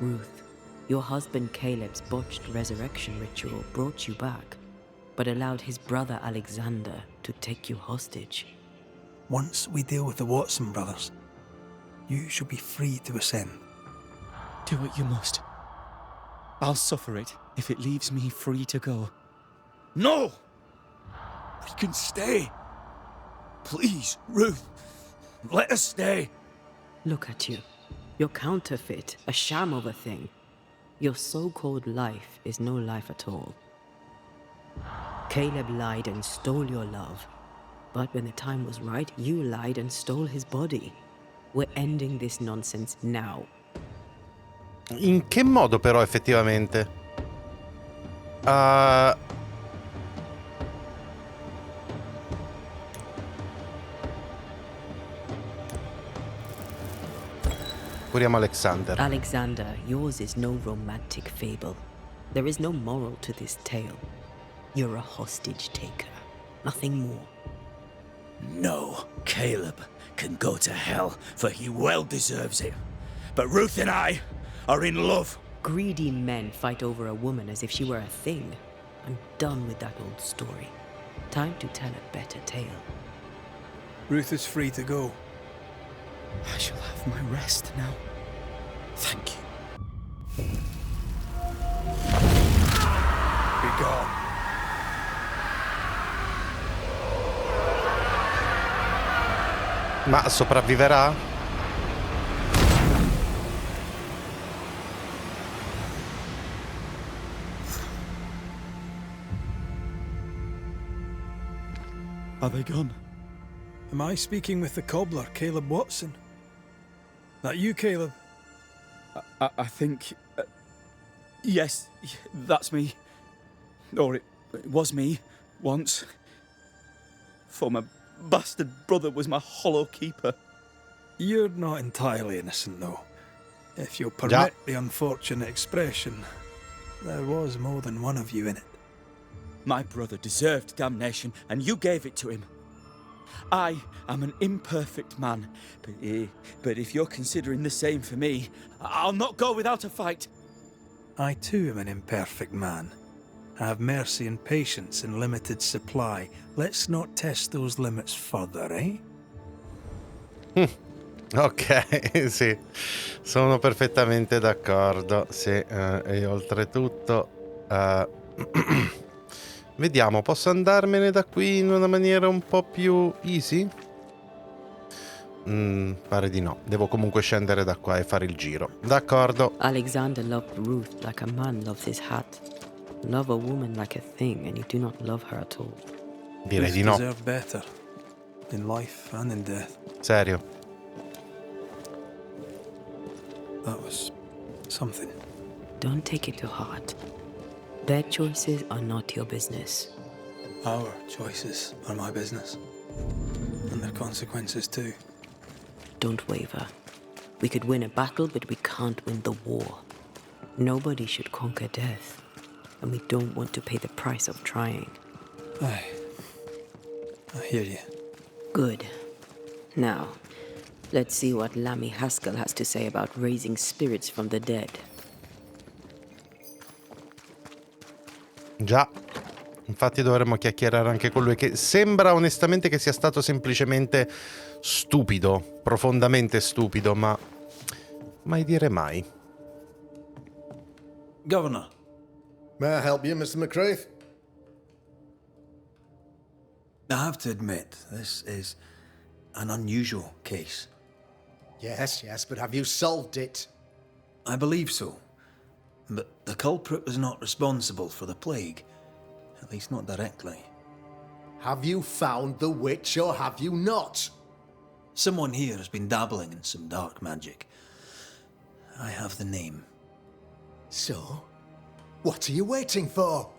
F: Ruth, your husband Caleb's botched resurrection ritual brought you back, but allowed his brother Alexander to take you hostage.
C: Once we deal with the Watson brothers, you shall be free to ascend.
G: Do what you must. I'll suffer it if it leaves me free to go. No! We can stay. Please, Ruth, let us stay.
F: Look at you. You're counterfeit, a sham of a thing. Your so-called life is no life at all. Caleb lied and stole your love. But when the time was right, you lied and stole his body. We're ending this nonsense now.
A: In che modo però effettivamente? Curiamo Alexander.
F: Alexander, yours is no romantic fable. There is no moral to this tale. You're a hostage taker. Nothing more.
L: No, Caleb can go to hell, for he well deserves it. But Ruth and I are in love.
F: Greedy men fight over a woman as if she were a thing. I'm done with that old story. Time to tell a better tale.
C: Ruth is free to go.
G: I shall have my rest now. Thank you.
C: Be gone.
A: Ma sopravviverà?
G: Are they gone?
C: Am I speaking with the cobbler, Caleb Watson? That you, Caleb?
G: I think... yes, that's me. Or it was me, once. For my bastard brother was my hollow keeper.
C: You're not entirely innocent, though. If you'll permit the unfortunate expression, there was more than one of you in it.
G: My brother deserved damnation, and you gave it to him. I am an imperfect man, but if you're considering the same for me, I'll not go without a fight.
C: I too am an imperfect man. I have mercy and patience in limited supply. Let's not test those limits further, eh?
A: Ok, sì, sono perfettamente d'accordo. Sì, e oltretutto... Vediamo, posso andarmene da qui in una maniera un po' più easy? Pare di no. Devo comunque scendere da qua e fare il giro. D'accordo.
F: Alexander loved Ruth like a man loves his hat. Love a woman like a thing and you do not love her at all.
A: Direi di no.
C: Deserve better. In life and in death.
A: Serio.
C: That was something.
F: Don't take it to heart. Their choices are not your business.
C: Our choices are my business. And their consequences too.
F: Don't waver. We could win a battle, but we can't win the war. Nobody should conquer death. And we don't want to pay the price of trying.
C: I hear you.
F: Good. Now, let's see what Lammy Haskell has to say about raising spirits from the dead.
A: Già, infatti dovremmo chiacchierare anche con lui, che sembra onestamente che sia stato semplicemente stupido, profondamente stupido, ma mai dire mai.
C: Governor.
N: May I help you, Mr. McCraith?
C: I have to admit, this is an unusual case.
N: Yes, but have you solved it?
C: I believe so. But the culprit was not responsible for the plague. At least not directly.
N: Have you found the witch or have you not?
C: Someone here has been dabbling in some dark magic. I have the name.
N: So? What are you waiting for?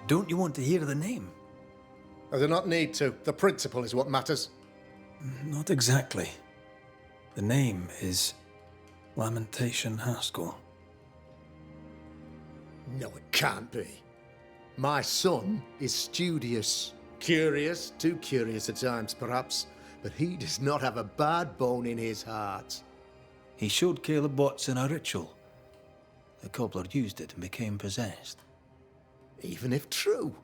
C: Don't you want to hear the name?
N: I do not need to. The principle is what matters.
C: Not exactly. The name is Lamentation Haskell.
N: No, it can't be. My son is studious. Curious, too curious at times perhaps, but he does not have a bad bone in his heart.
C: He showed Caleb Watson a ritual. The cobbler used it and became possessed.
N: Even if true,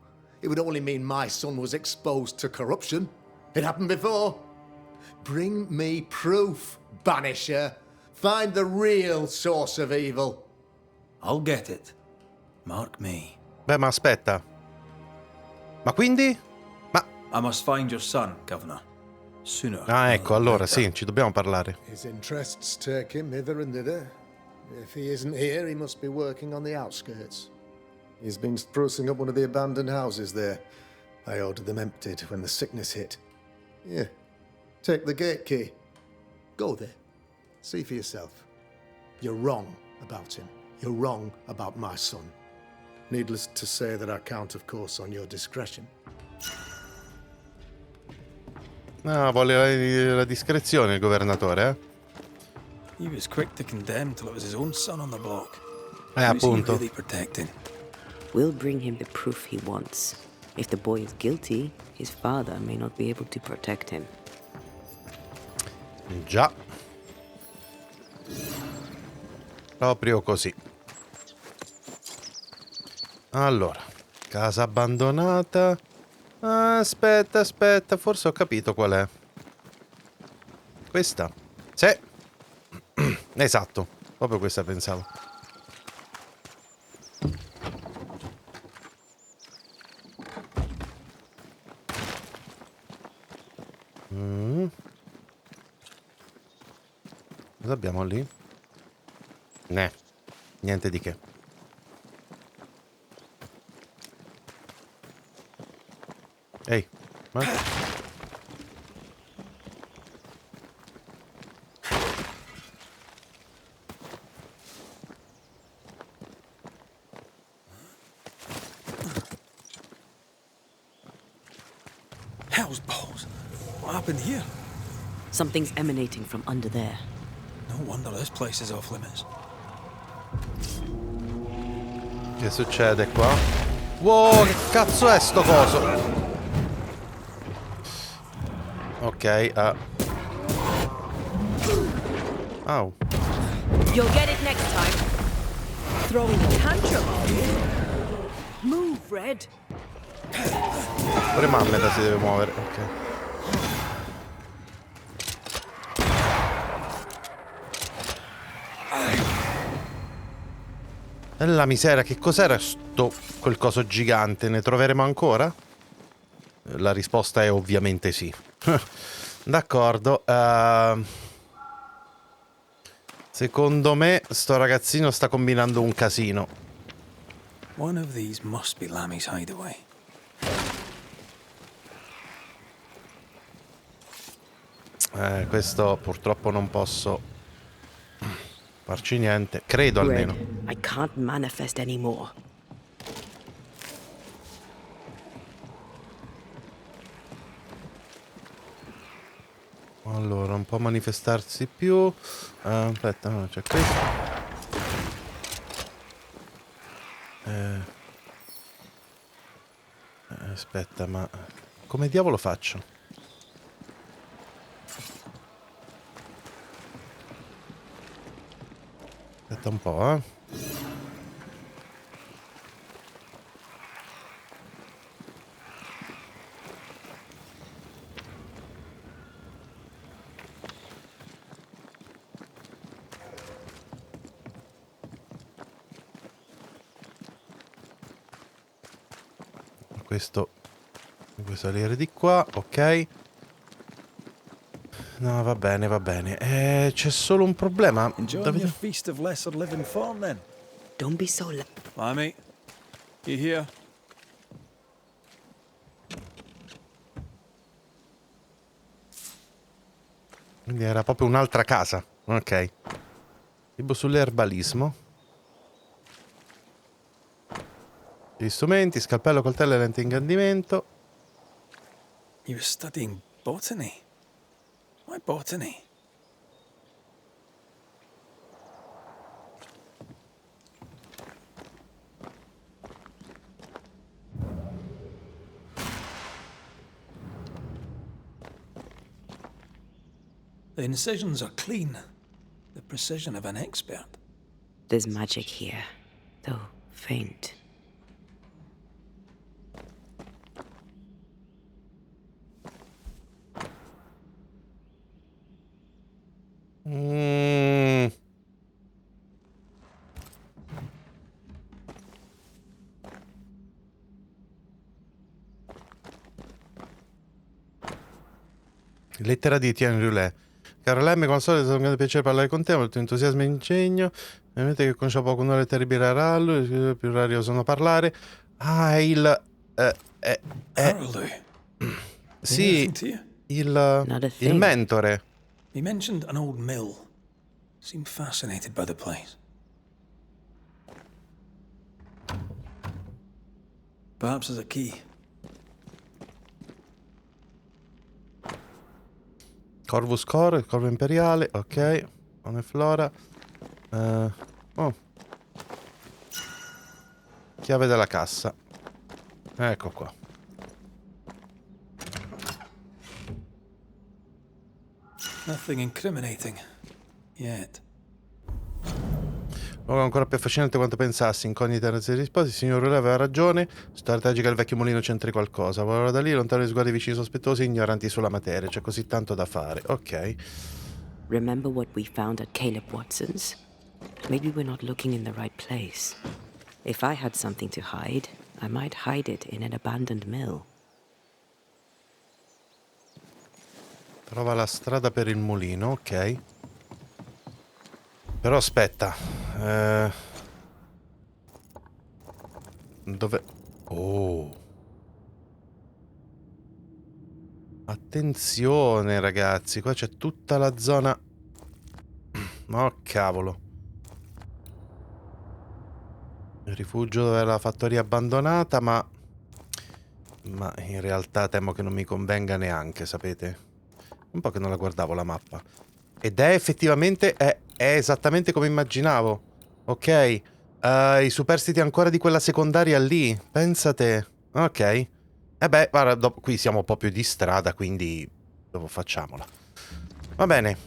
N: it would only mean my son was exposed to corruption. It happened before. Bring me proof, Banisher. Find the real source of evil.
C: I'll get it. Mark me.
A: Beh, ma aspetta. Ma quindi? Ma...
C: I must find your son, Governor. Sooner.
A: Ah, ecco, allora sì, ci dobbiamo parlare.
N: His interests take him hither and thither. If he isn't here, he must be working on the outskirts. He's been sprucing up one of the abandoned houses there. I ordered them emptied when the sickness hit. Here, take the gate key. Go there. See for yourself. You're wrong about him. You're wrong about my son. Needless to say that I count, of course, on your discretion.
A: Ah, vuole la discrezione il governatore, eh?
C: He was quick to condemn till it was his own son on the block.
A: Appunto.
C: Really protecting?
F: We'll bring him the proof he wants. If the boy is guilty, his father may not be able to protect him.
A: Già. Proprio così. Allora, casa abbandonata. Ah, aspetta, forse ho capito qual è. Questa? Sì. Esatto, proprio questa pensavo. Cosa abbiamo lì? Niente di che. Ehi, ma...
C: Hell's balls. What happened here?
F: Something's emanating from under there.
C: No wonder this place is off limits.
A: Che succede qua? Wow, che cazzo è sto coso? Ok, Au.
O: You'll get it next time. Throwing a tantrum, are you? Move, Red.
A: Pure Mammeta si deve muovere, ok. E la miseria, che cos'era quel coso gigante? Ne troveremo ancora? La risposta è ovviamente sì. D'accordo. Secondo me sto ragazzino sta combinando un casino.
C: One of these must be Lammy's hideaway.
A: Questo purtroppo non posso farci niente. Credo almeno.
F: I can't manifest anymore.
A: Allora, non può manifestarsi più. Aspetta, no, c'è questo. Aspetta, ma come diavolo faccio? Aspetta un po', Questo puoi salire di qua, ok. No, va bene, va bene. C'è solo un problema.
C: Enjoying your feast of lesser living fawn, then?
F: Don't be so
C: Lammy, you here?
A: Quindi era proprio un'altra casa. Ok. Tipo sull'erbalismo. Gli strumenti, scalpello, coltello e lente ingrandimento.
C: You were studying botany. Why botany? The incisions are clean. The precision of an expert.
F: There's magic here, though faint.
A: Lettera di Etienne Roulet. Caro Lemme, come al solito è stato un grande piacere parlare con te, molto entusiasmo e ingegno. Ovviamente che conosciamo poco un'ora terribile a Rallo, più rari osano parlare. Ah, è il... Sì, il mentore.
C: He mentioned an old mill. Seemed fascinated by the place. Perhaps there's a key.
A: Corvus Core, il corvo imperiale, ok. Non è flora. Oh. Chiave della cassa. Ecco qua.
C: Nothing incriminating. Yet.
A: Ancora più affascinante quanto pensassi. Incognita e risposte. Il signor Roulet aveva ragione. Strategica il vecchio mulino c'entri qualcosa. Voleva da lì, lontano gli sguardi vicini sospettosi, ignoranti sulla materia. C'è così tanto da fare. Ok.
F: Remember what we found at Caleb Watson's? Maybe we're not looking in the right place. If I had something to hide, I might hide it in an abandoned mill.
A: Trova la strada per il mulino, ok. Però aspetta. Dove... Oh. Attenzione ragazzi, qua c'è tutta la zona... Oh cavolo. Il rifugio dove è la fattoria abbandonata, ma in realtà temo che non mi convenga neanche, sapete? Un po' che non la guardavo la mappa. Ed è effettivamente... È esattamente come immaginavo. Ok. I superstiti ancora di quella secondaria lì. Pensate. Ok. E beh, guarda, qui siamo un po' più di strada, quindi dopo facciamola. Va bene.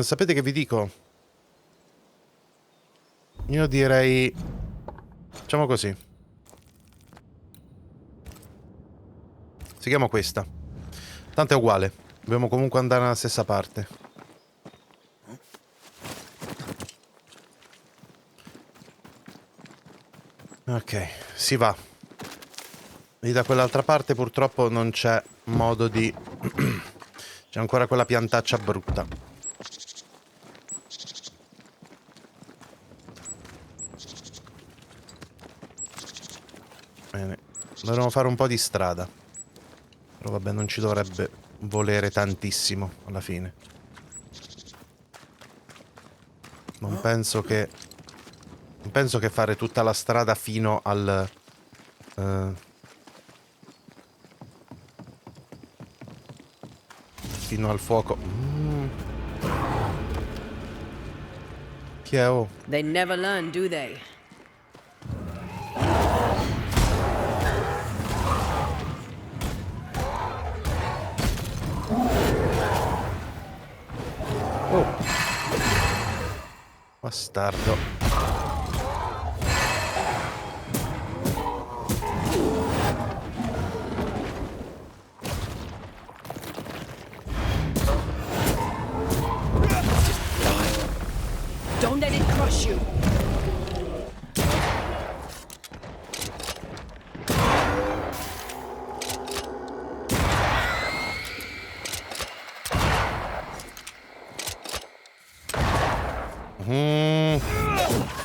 A: Sapete che vi dico? Io direi... Facciamo così. Seguiamo questa. Tanto è uguale. Dobbiamo comunque andare nella stessa parte. Ok, si va. Lì da quell'altra parte purtroppo non c'è modo di... C'è ancora quella piantaccia brutta. Bene. Dovremmo fare un po' di strada. Però vabbè, non ci dovrebbe volere tantissimo alla fine. Non penso che fare tutta la strada fino al fino al fuoco. Chi è? Oh?
O: They never learn, do they?
A: Bastardo.
O: Don't let it crush you.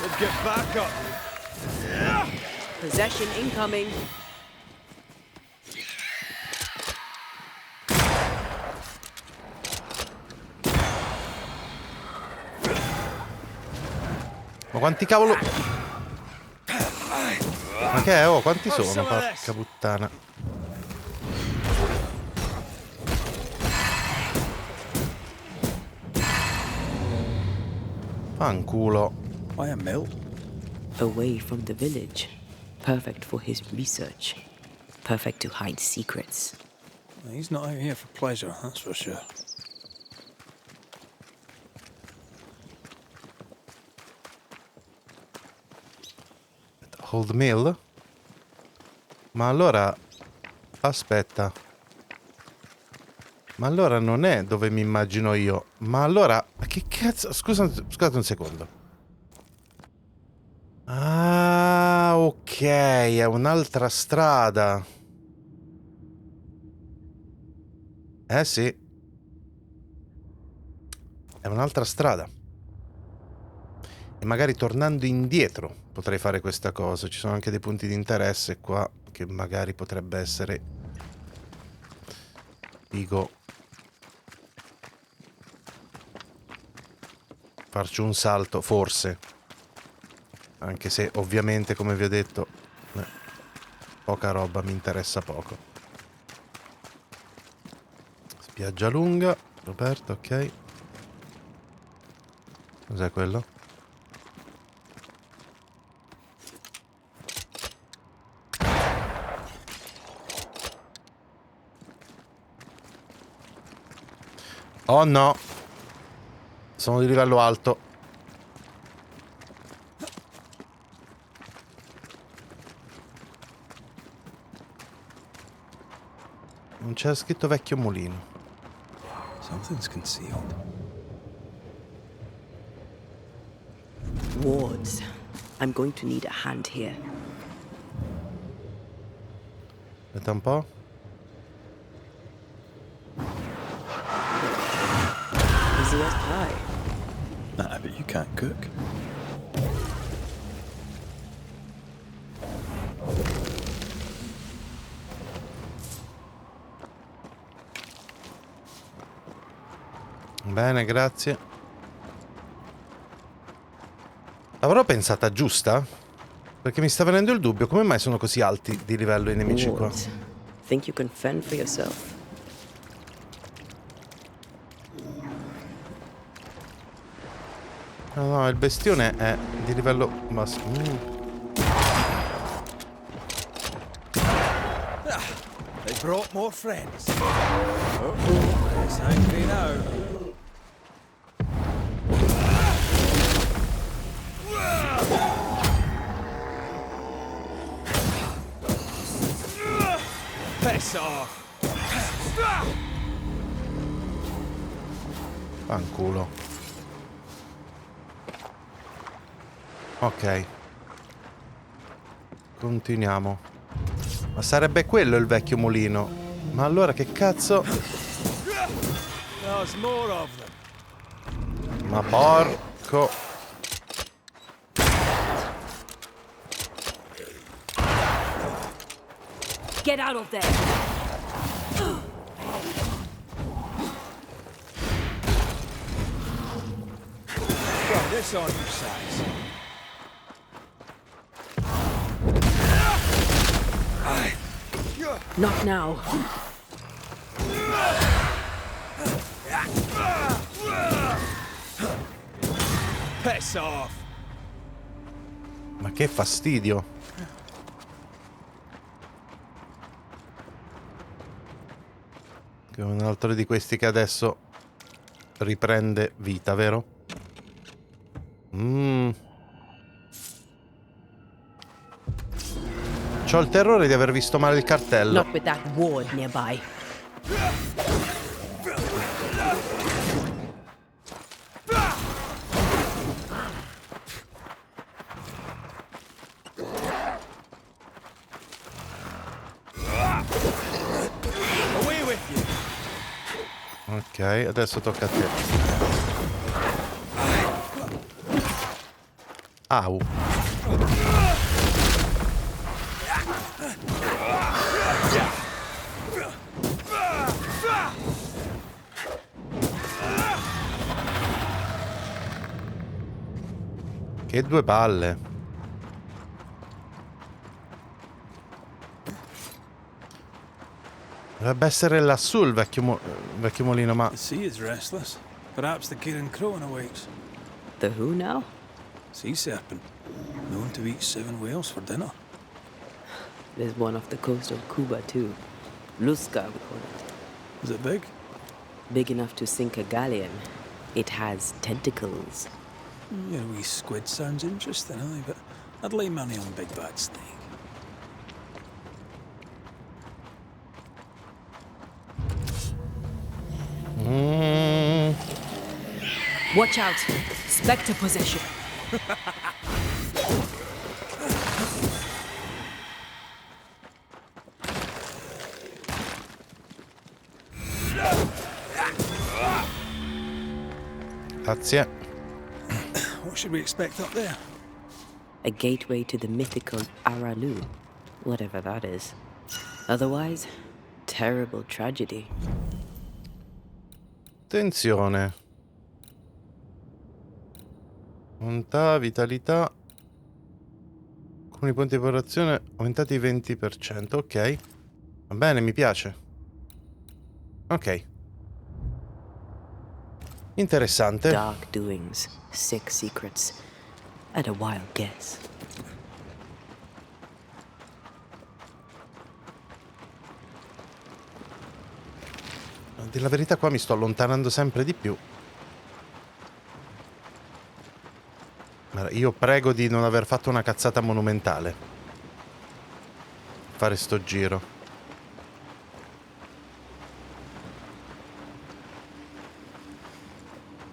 C: Let's get back up.
O: Possession incoming.
A: Ma quanti cavolo... Ma che è? Oh, quanti sono? Porca puttana. Fanculo.
C: Why a mill?
F: Away from the village. Perfect for his research. Perfect to hide secrets.
C: He's not out here for pleasure, that's for sure.
A: Old Mill? Ma allora... Aspetta. Ma allora non è dove mi immagino io. Ma allora... Che cazzo... Scusate un secondo. Ah, ok. È un'altra strada. Eh sì. È un'altra strada. E magari tornando indietro potrei fare questa cosa. Ci sono anche dei punti di interesse qua che magari potrebbe essere figo farci un salto, forse. Anche se ovviamente, come vi ho detto, poca roba, mi interessa poco. Spiaggia lunga, Roberto, ok. Cos'è quello? Oh no! Sono di livello alto. Non c'è scritto vecchio mulino.
C: Something's concealed.
F: Wards. I'm going to need a hand here.
A: Aspetta un po'.
F: Easy as pie.
C: Nah, but you can't cook.
A: Bene, grazie. L'avrò pensata giusta? Perché mi sta venendo il dubbio, come mai sono così alti di livello i nemici qua?
F: Wards. Think you can fend for yourself?
A: No, no, il bestione è di livello basso.
C: They brought more friends. Uh-oh, it's angry now. Piss off.
A: Fanculo. Ok. Continuiamo. Ma sarebbe quello il vecchio mulino. Ma allora che cazzo?
C: There's more of them.
A: Ma porco.
O: Get out of there!
C: Got this on your size.
F: Not now.
C: Piss off.
A: Ma che fastidio. Che un altro di questi che adesso riprende vita, vero? C'ho il terrore di aver visto male il cartello.
F: Not with that ward nearby.
C: Away with you.
A: Ok, adesso tocca a te. Au. Che due palle. Dovrebbe essere lassù il vecchio mulino, ma...
C: The sea is restless. Perhaps the Kirin Crone awaits.
F: The who now?
C: Sea serpent. Known to eat 7 whales for dinner.
F: There's one off the coast of Cuba too. Luska, we call it.
C: Is it big?
F: Big enough to sink a galleon. It has tentacles.
C: Yeah, wee squid sounds interesting, aye, but I'd lay money on big bad snake.
O: Watch out! Spectre possession.
A: Grazie.
C: What should we expect up there?
F: A gateway to the mythical Aralu, whatever that is. Otherwise, terrible tragedy.
A: Attenzione. Bontà, vitalità. Alcuni punti di popolazione aumentati 20%. Ok. Va bene, mi piace. Ok. Interessante.
F: Dark doings, sick secrets, and a wild guess.
A: A dire la verità, qua mi sto allontanando sempre di più. Io prego di non aver fatto una cazzata monumentale. Fare sto giro.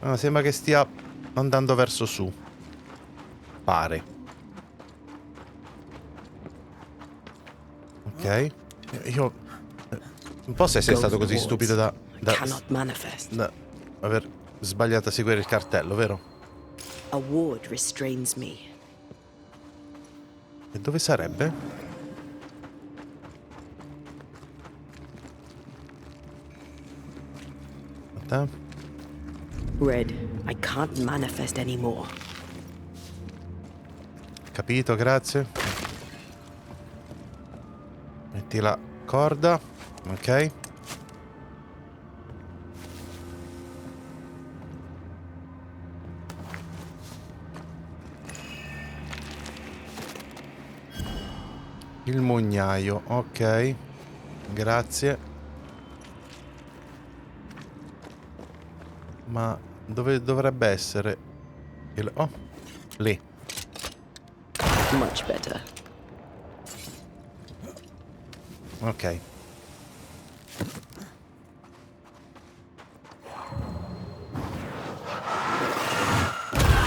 A: No, sembra che stia andando verso su. Pare. Ok. Io... Un po' se sei stato così stupido da aver sbagliato a seguire il cartello, vero?
F: A ward restrains me.
A: E dove sarebbe? Aspetta.
F: Red, I can't manifest anymore.
A: Capito, grazie. Metti la corda. Ok. Il mugnaio, ok. Grazie. Ma dove dovrebbe essere il... Oh, lì.
F: Much better.
A: Ok.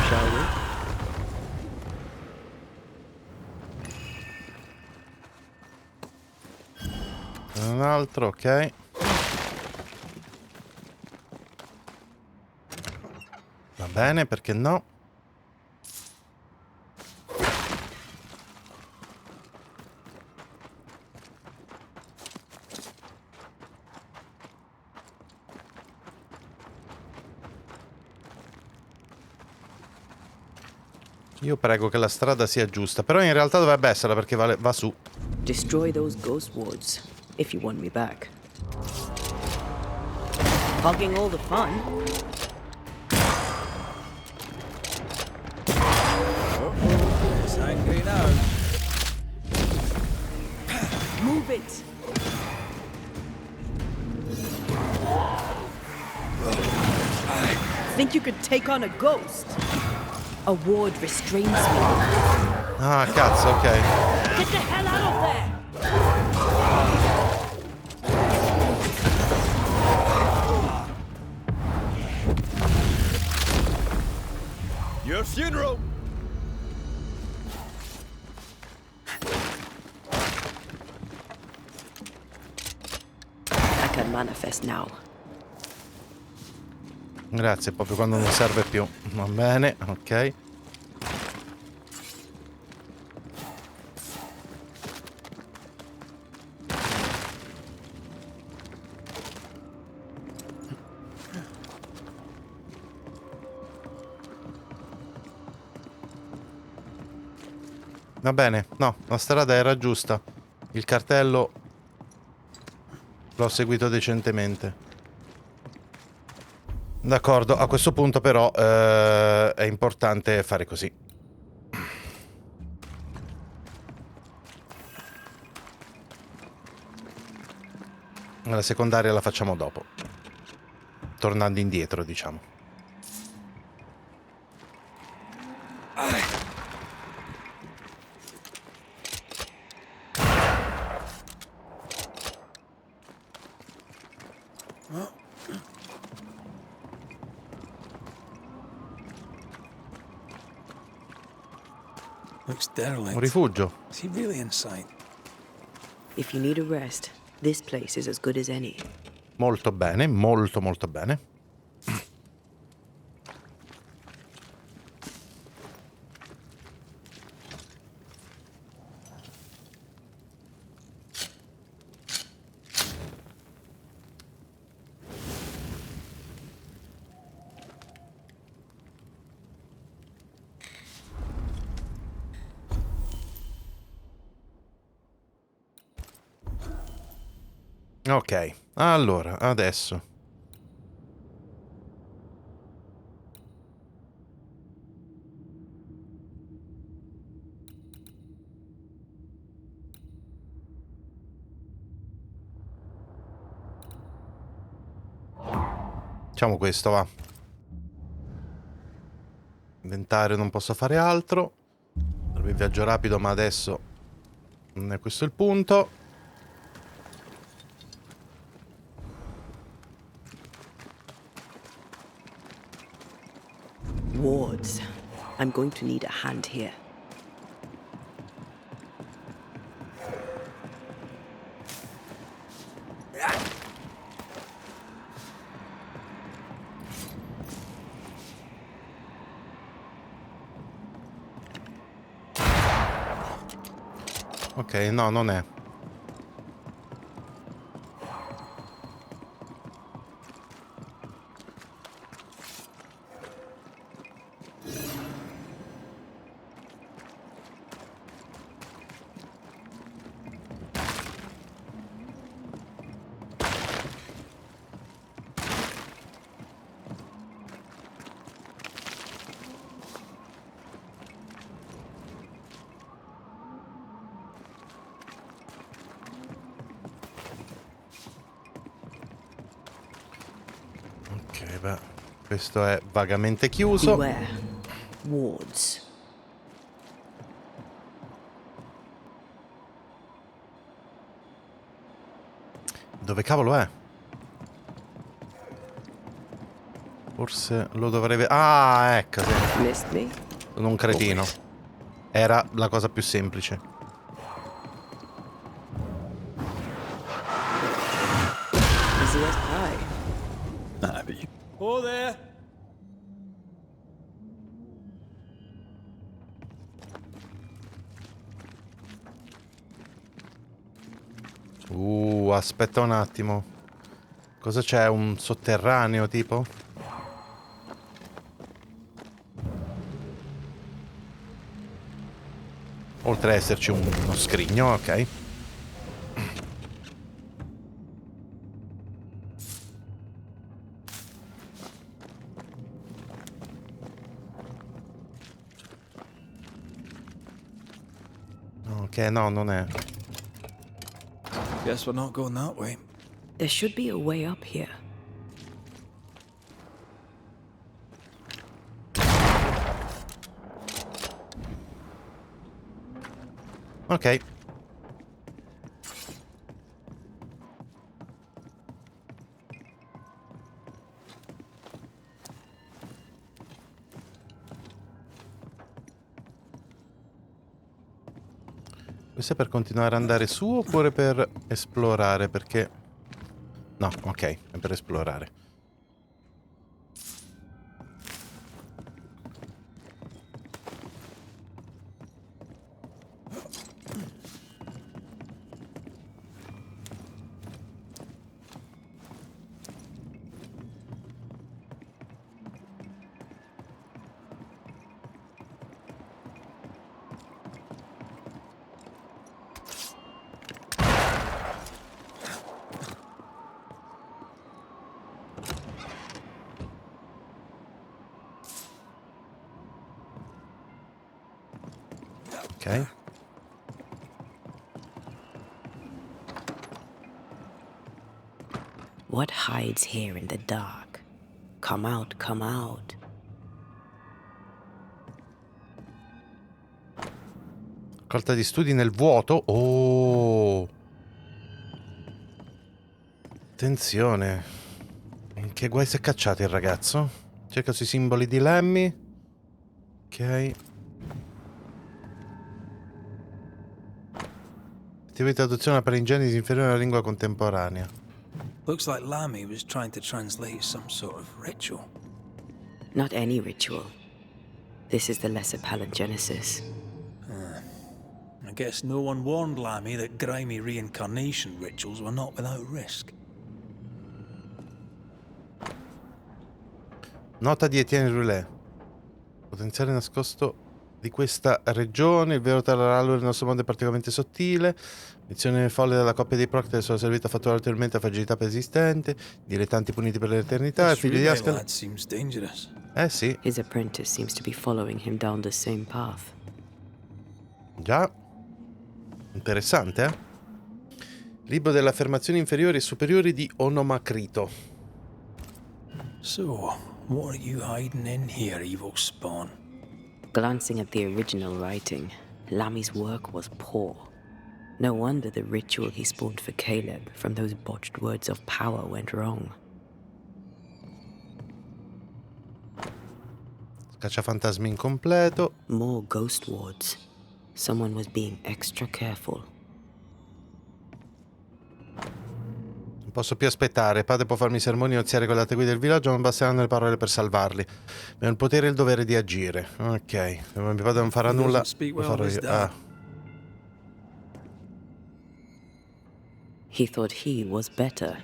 F: Shall we?
A: Un altro, ok. Va bene, perché no? Io prego che la strada sia giusta, però in realtà dovrebbe esserla perché va su.
F: Destroy those ghost wards if you want me back. Hogging all the fun.
C: It's angry now.
O: Move it! Think you could take on a ghost?
F: A ward restrains me.
A: Ah, cazzo, ok.
O: Get the hell out of there!
P: Your funeral!
F: I can manifest now.
A: Grazie, proprio quando non serve più. Va bene, ok. Va bene, no, la strada era giusta. Il cartello l'ho seguito decentemente. D'accordo, a questo punto però è importante fare così. La secondaria la facciamo dopo. Tornando indietro, diciamo.
C: Looks derelict.
A: Un rifugio.
C: Is he really in sight?
F: If you need a rest, this place is as good as any.
A: Molto bene, molto molto bene. Ok, allora, adesso. Facciamo questo, va. Inventario non posso fare altro. Serve il viaggio rapido, ma adesso non è questo il punto.
F: Wards. I'm going to need a hand here.
A: Ok, no, non è. Ok, beh, questo è vagamente chiuso.
F: Beware. Wards.
A: Dove cavolo è? Forse lo dovrebbe... Ah, ecco, sì.
F: Missed me?
A: Sono un cretino. Era la cosa più semplice.
F: Easy as pie.
C: Oh there!
A: Aspetta un attimo. Cosa c'è? Un sotterraneo, tipo? Oltre ad esserci uno scrigno, ok. Ok, no, non è.
C: Guess we're not going that way.
F: There should be a way up here.
A: Ok. Questo è per continuare ad andare su oppure per esplorare? Perché... No, ok, è per esplorare. Ok.
F: What hides here in the dark? Come out, come out.
A: Raccolta di studi nel vuoto. Oh! Attenzione. In che guai si è cacciato il ragazzo? Cerca sui simboli di Lemmy. Ok. Attività di traduzione per ingeniti inferiore alla lingua contemporanea.
C: Looks like Lammy was trying to translate some sort of ritual.
F: Not any ritual. This is the lesser palingenesis.
C: I guess no one warned Lammy that grimy reincarnation rituals were not without risk.
A: Nota di Etienne Roulet. Potenziale nascosto di questa regione. Il vero terrore del nostro mondo è particolarmente sottile. Missione folle della coppia dei Proctor sono servita a fatturare ulteriormente la fragilità persistente. Dilettanti puniti per l'eternità. Il figlio di Ascal. Sì.
F: His apprentice seems to be following him down the same path.
A: Già. Interessante, eh? Libro delle affermazioni inferiori e superiori di Onomacrito.
C: So, what are you hiding in here, evil spawn?
F: Glancing at the original writing, Lami's work was poor. No wonder the ritual he spawned for Caleb from those botched words of power went wrong.
A: Cacciafantasmi incompleto.
F: More ghost wards. Someone was being extra careful.
A: Non posso più aspettare. Padre può farmi sermoni e oziare con le altre guide del villaggio, non basteranno le parole per salvarli. Ma ho il potere e il dovere di agire. Ok. Mio padre non farà nulla, lo farò io. Ah.
F: He thought he was better.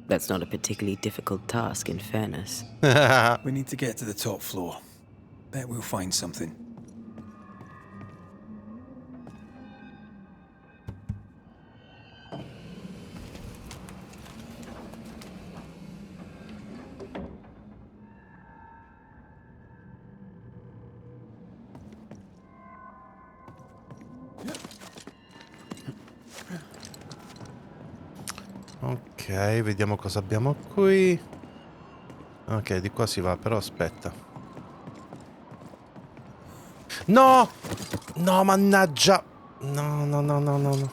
F: That's not a particularly difficult task, in fairness.
C: We need to get to the top floor. Bet we'll find something.
A: Ok, vediamo cosa abbiamo qui. Ok, di qua si va, però aspetta. No! No, mannaggia! No, no, no, no, no, no.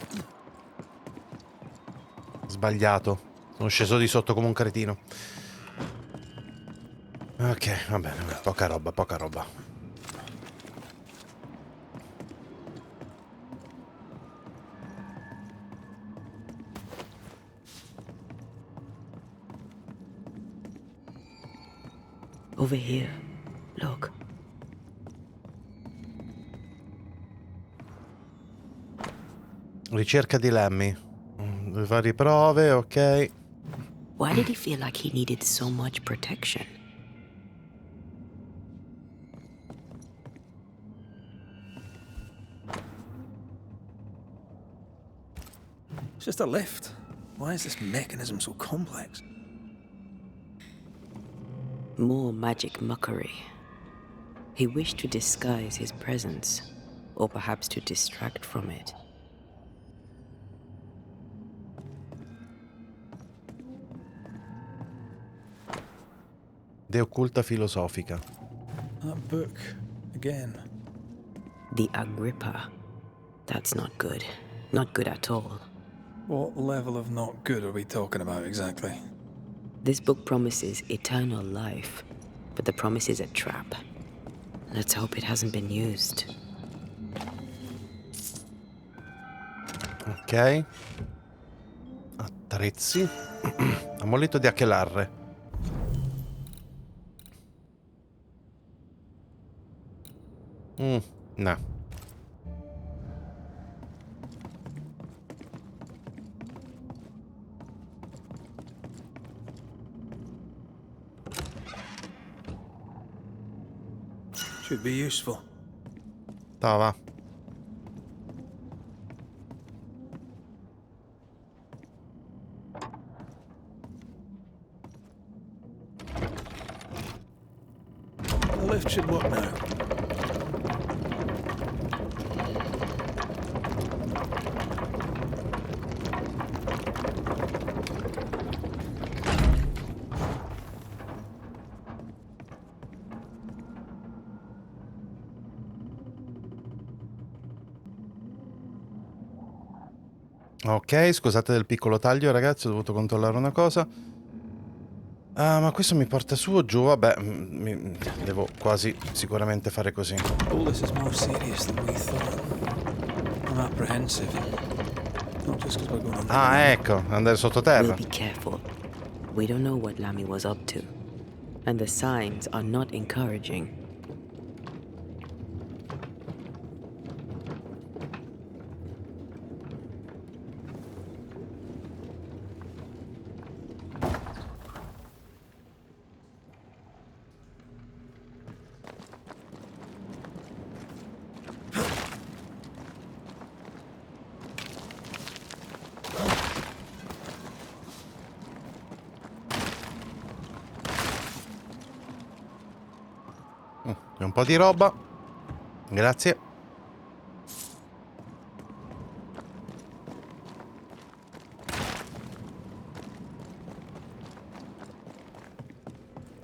A: Sbagliato. Sono sceso di sotto come un cretino. Ok, va bene, poca roba, poca roba.
F: Over here. Look.
A: Ricerca di Lemmy. Le varie prove, ok.
F: Why did he feel like he needed so much protection?
C: It's just a lift. Why is this mechanism so complex?
F: More magic muckery. He wished to disguise his presence, or perhaps to distract from it.
A: De occulta filosofica.
C: That book, again.
F: The Agrippa. That's not good. Not good at all.
C: What level of not good are we talking about exactly?
F: This book promises eternal life, but the promise is a trap. Let's hope it hasn't been used.
A: Ok. Attrezzi. Amuleto di Aquelarre. No.
C: Should be useful.
A: Va.
C: The lift should work now.
A: Ok, scusate del piccolo taglio, ragazzi, ho dovuto controllare una cosa. Ah, ma questo mi porta su o giù? Vabbè, devo quasi sicuramente fare così.
C: All this is more serious than we thought. I'm apprehensive. Not just because we're going on.
A: Ah, ecco, andare sottoterra.
F: We'll be careful. We don't know what Lami was up to, and the signs are not encouraging.
A: Un po' di roba. Grazie.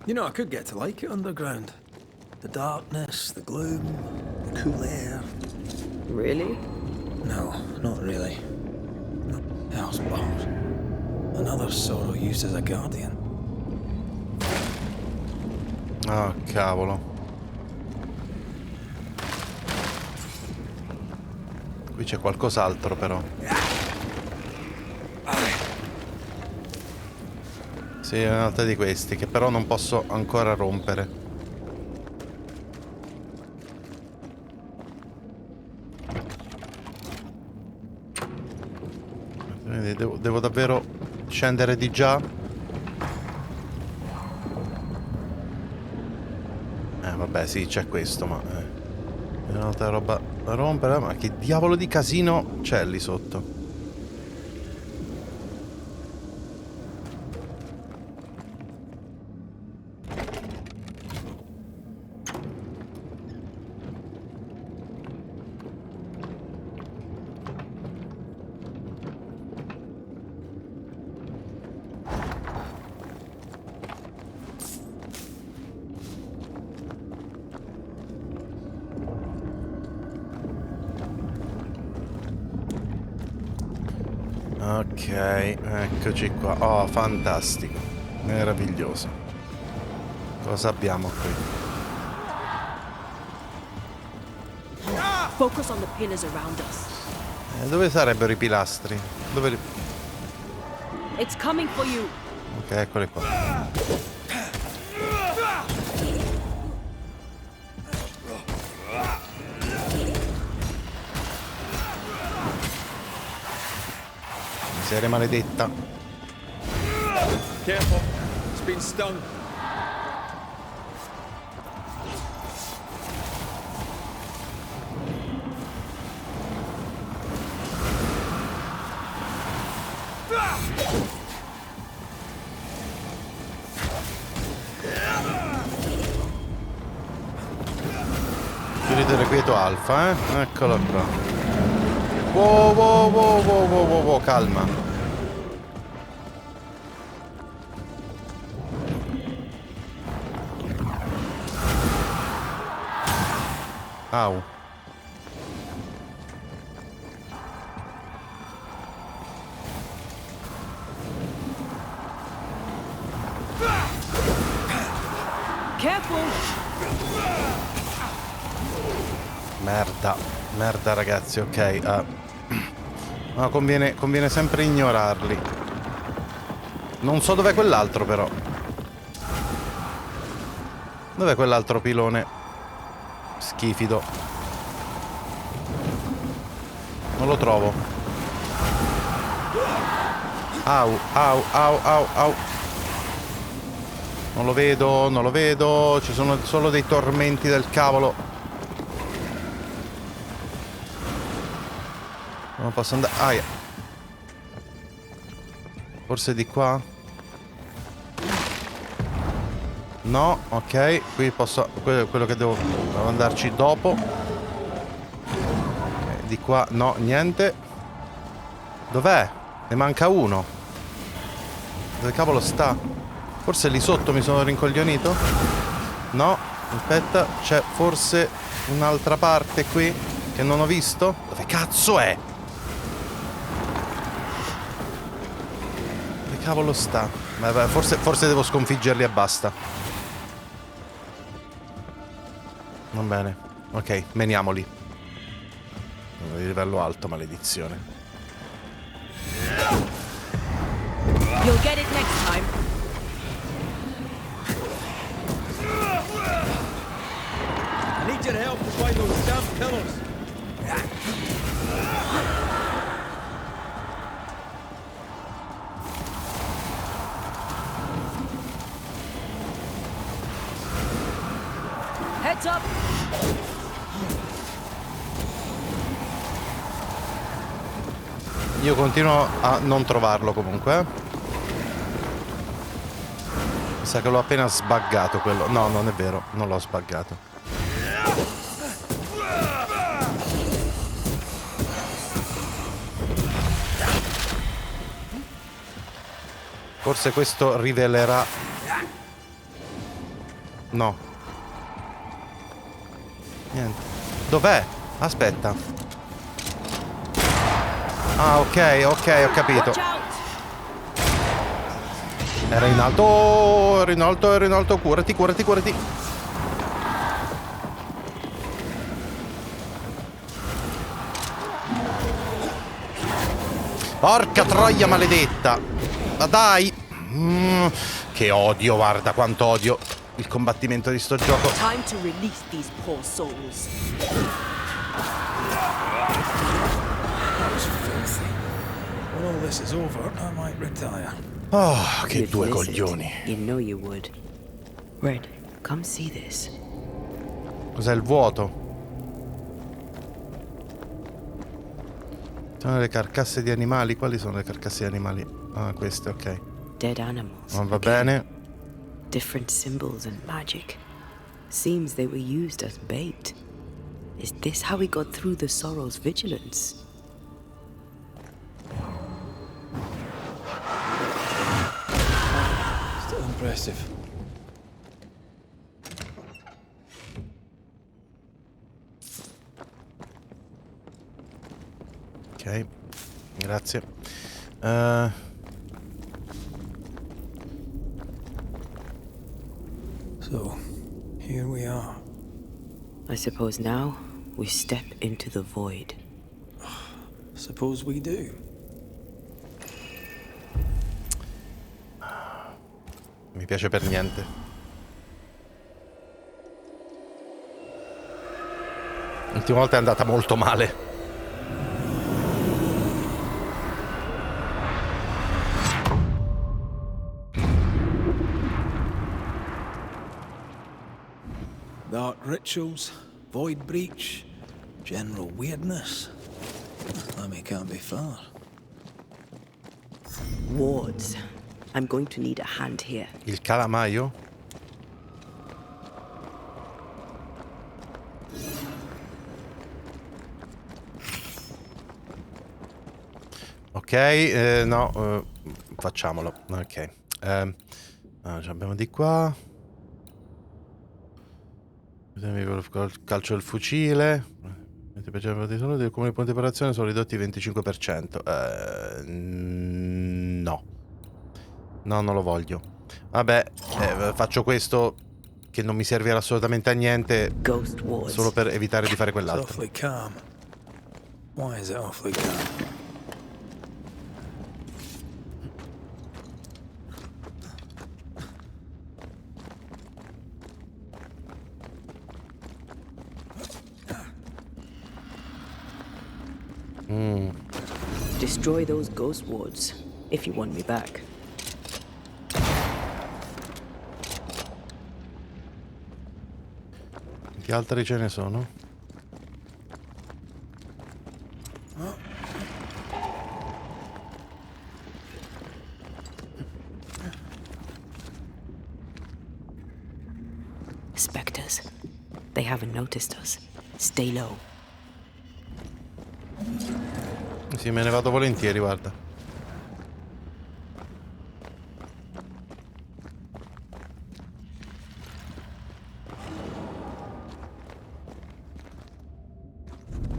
C: You know, I could get to like it underground. The darkness, the gloom, the cool air.
F: Really?
C: No, not really. House bombs. Another sorrow used as a guardian.
A: Ah, cavolo. Qui c'è qualcos'altro però. Sì, è un'altra di questi che però non posso ancora rompere. Devo davvero scendere di già? Vabbè, sì, c'è questo, ma è un'altra roba da rompere. Ma che diavolo di casino c'è lì sotto? Ok, eccoci qua. Oh, fantastico. Meraviglioso. Cosa abbiamo qui?
O: Focus on the pillars around us.
A: Dove sarebbero i pilastri? Dove...
O: It's coming for you.
A: Ok, eccoli qua. Miseria maledetta.
P: Careful. It's been stung.
A: Spirito requieto alfa, Eccolo qua. Wow, wow, wow, wow, wow, wow, wow, calma. Au.
O: Careful.
A: Merda ragazzi, ok. No, conviene sempre ignorarli. Non so dov'è quell'altro però. Dov'è quell'altro pilone? Schifido. Non lo trovo. Au, au, au, au, au. Non lo vedo, non lo vedo. Ci sono solo dei tormenti del cavolo. Non posso andare. Aia. Forse di qua? No, ok. Qui posso. Quello che devo andarci dopo. Okay, di qua no, niente. Dov'è? Ne manca uno. Dove cavolo sta? Forse lì sotto mi sono rincoglionito? No, aspetta, c'è forse un'altra parte qui che non ho visto? Dove cazzo è? Dove cavolo sta? Vabbè, forse devo sconfiggerli e basta. Va bene. Ok, meniamoli. Di livello alto, maledizione.
O: You'll get it next time.
P: I need your help to find those damn pillars.
O: Heads up.
A: Io continuo a non trovarlo comunque. Mi sa che l'ho appena sbaggato quello. No, non è vero, non l'ho sbaggato. Forse questo rivelerà... No. Niente. Dov'è? Aspetta. Ah, ok, ho capito. Era in alto, era in alto. Curati. Porca troia maledetta. Ma dai. Che odio, guarda quanto odio il combattimento di sto gioco.
O: Time to release these poor souls.
C: When all this is over, I might retire.
A: Oh, che due coglioni.
F: You know you would. Red, come see this.
A: Cos'è il vuoto? Sono le carcasse di animali. Quali sono le carcasse di animali? Ah, queste, ok.
F: Dead animals.
A: Non va bene.
F: Different symbols and magic. Seems they were used as bait. Is this how we got through the Sorrow's vigilance?
C: Still impressive.
A: Ok, grazie.
C: So, here we are.
F: I suppose now we step into the void.
C: Suppose we do.
A: Mi piace per niente. L'ultima volta è andata molto male.
C: Dark rituals, void breach, general weirdness. I mean, can't be far.
F: Wards. I'm going to need a hand here.
A: Il calamaio? Ok, no, facciamolo. Ok. Abbiamo di qua. Calcio del fucile. I comuni punti di operazione sono ridotti il 25%. No. No, non lo voglio. Vabbè, faccio questo che non mi servirà assolutamente a niente. Solo per evitare di fare quell'altro.
C: Why is it awfully calm?
F: Destroy those ghost wards if you want me back.
A: Che altri ce ne sono?
F: Spectres. They haven't noticed us. Stay low.
A: Sì, me ne vado volentieri, guarda.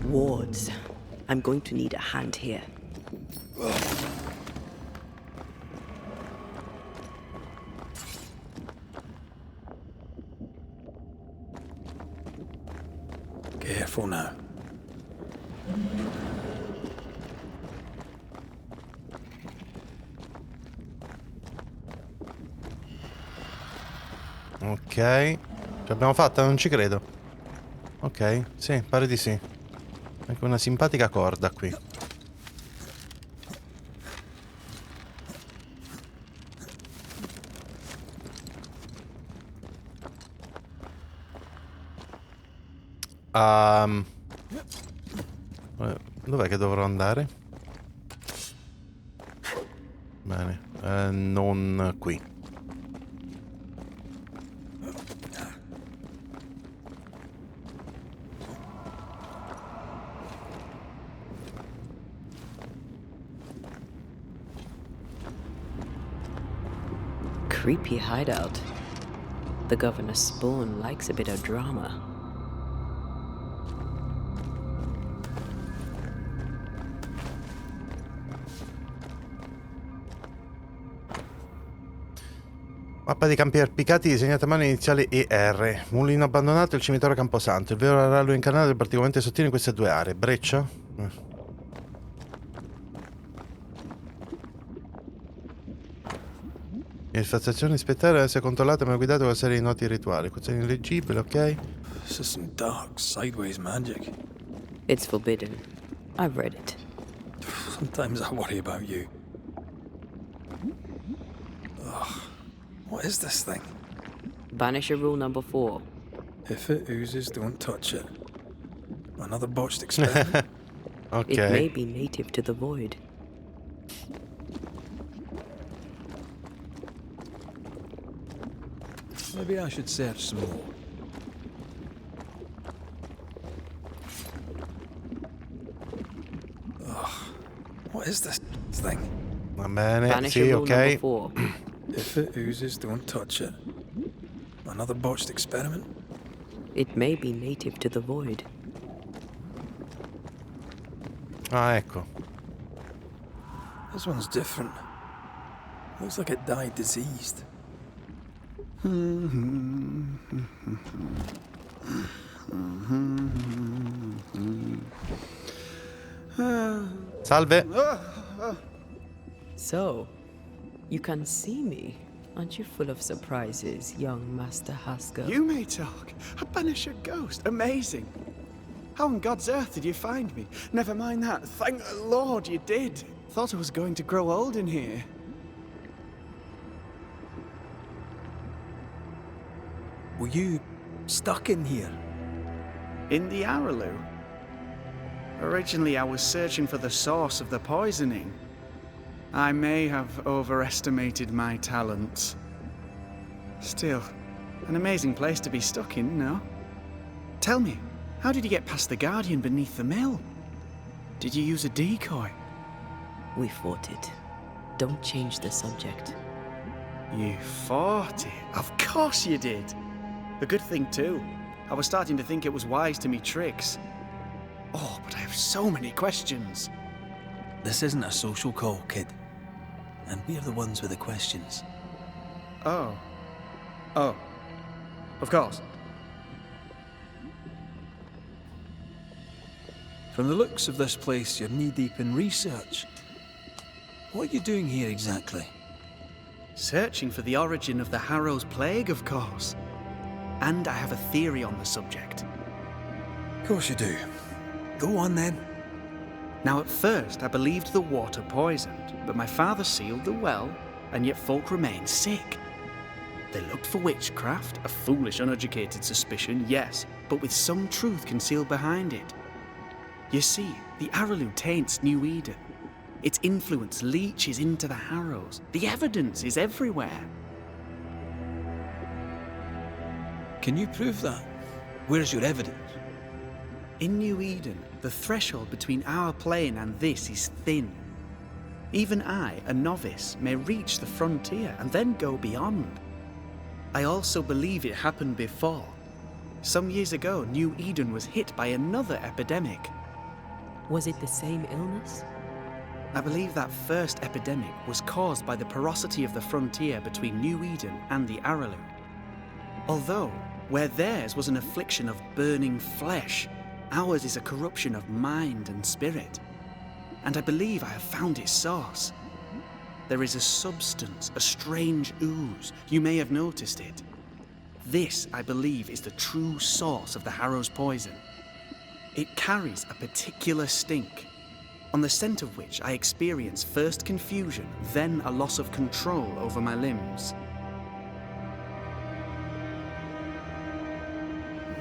F: Wards. I'm going to need a hand here.
C: Careful now.
A: Ok. Ce l'abbiamo fatta? Non ci credo. Ok, sì, pare di sì. Anche una simpatica corda qui. Dov'è che dovrò andare? Bene, non qui.
F: creepy hideout. The governor's spawn likes a bit of drama.
A: Mappa di campi arpicati disegnata a mano iniziale ER. Mulino abbandonato e il cimitero Camposanto. Il vero rallo incarnato è particolarmente sottile in queste due aree. Breccia? Infestazione ispettare deve essere controllata ma guidata con una serie di noti rituali. Equazioni illeggibili, ok?
C: This is some dark, sideways magic.
F: It's forbidden. I've read it.
C: Sometimes I worry about you. Ugh. What is this thing?
F: Banisher rule number 4.
C: If it oozes, don't touch it. Another botched experiment?
A: Okay.
F: It may be native to the void.
C: Maybe I should search some more. Ugh. What is this thing?
A: Va bene,
F: Banisher
A: sì,
F: rule
A: ok.
F: number 4.
C: If it oozes, don't touch it. Another botched experiment?
F: It may be native to the void.
A: Ah, ecco.
C: This one's different. Looks like it died diseased.
A: Salve.
F: So, you can see me. Aren't you full of surprises, young Master Haskell?
B: You may talk. A Banisher ghost. Amazing. How on God's earth did you find me? Never mind that. Thank the Lord you did. Thought I was going to grow old in here.
C: Were you stuck in here?
B: In the Araloo? Originally, I was searching for the source of the poisoning. I may have overestimated my talents. Still, an amazing place to be stuck in, no? Tell me, how did you get past the Guardian beneath the mill? Did you use a decoy?
F: We fought it. Don't change the subject.
B: You fought it? Of course you did. A good thing, too. I was starting to think it was wise to me tricks. Oh, but I have so many questions.
C: This isn't a social call, kid. And we're the ones with the questions.
B: Oh. Oh. Of course.
C: From the looks of this place, you're knee-deep in research. What are you doing here exactly?
B: Searching for the origin of the Harrow's Plague, of course. And I have a theory on the subject.
C: Of course you do. Go on then.
B: Now, at first, I believed the water poisoned, but my father sealed the well, and yet folk remained sick. They looked for witchcraft, a foolish, uneducated suspicion, yes, but with some truth concealed behind it. You see, the Araloo taints New Eden. Its influence leaches into the Harrows. The evidence is everywhere.
C: Can you prove that? Where's your evidence?
B: In New Eden, the threshold between our plane and this is thin. Even I, a novice, may reach the frontier and then go beyond. I also believe it happened before. Some years ago, New Eden was hit by another epidemic.
F: Was it the same illness?
B: I believe that first epidemic was caused by the porosity of the frontier between New Eden and the Araloo. Although, where theirs was an affliction of burning flesh, ours is a corruption of mind and spirit. And I believe I have found its source. There is a substance, a strange ooze. You may have noticed it. This, I believe, is the true source of the Harrow's poison. It carries a particular stink, on the scent of which I experience first confusion, then a loss of control over my limbs.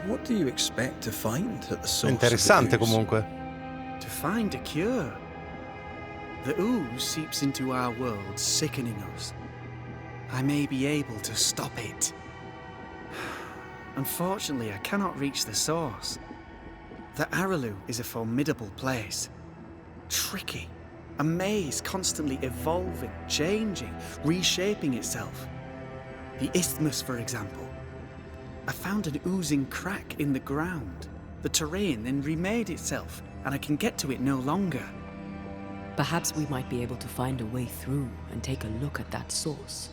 C: What do you expect to find at the source
A: Interessante
C: of the ooze?
A: comunque.
B: To find a cure. The ooze seeps into our world, sickening us. I may be able to stop it. Unfortunately, I cannot reach the source. The Araloo is a formidable place. Tricky. A maze constantly evolving, changing, reshaping itself. The isthmus, for example. I found an oozing crack in the ground. The terrain then remade itself, and I can get to it no longer.
F: Perhaps we might be able to find a way through and take a look at that source.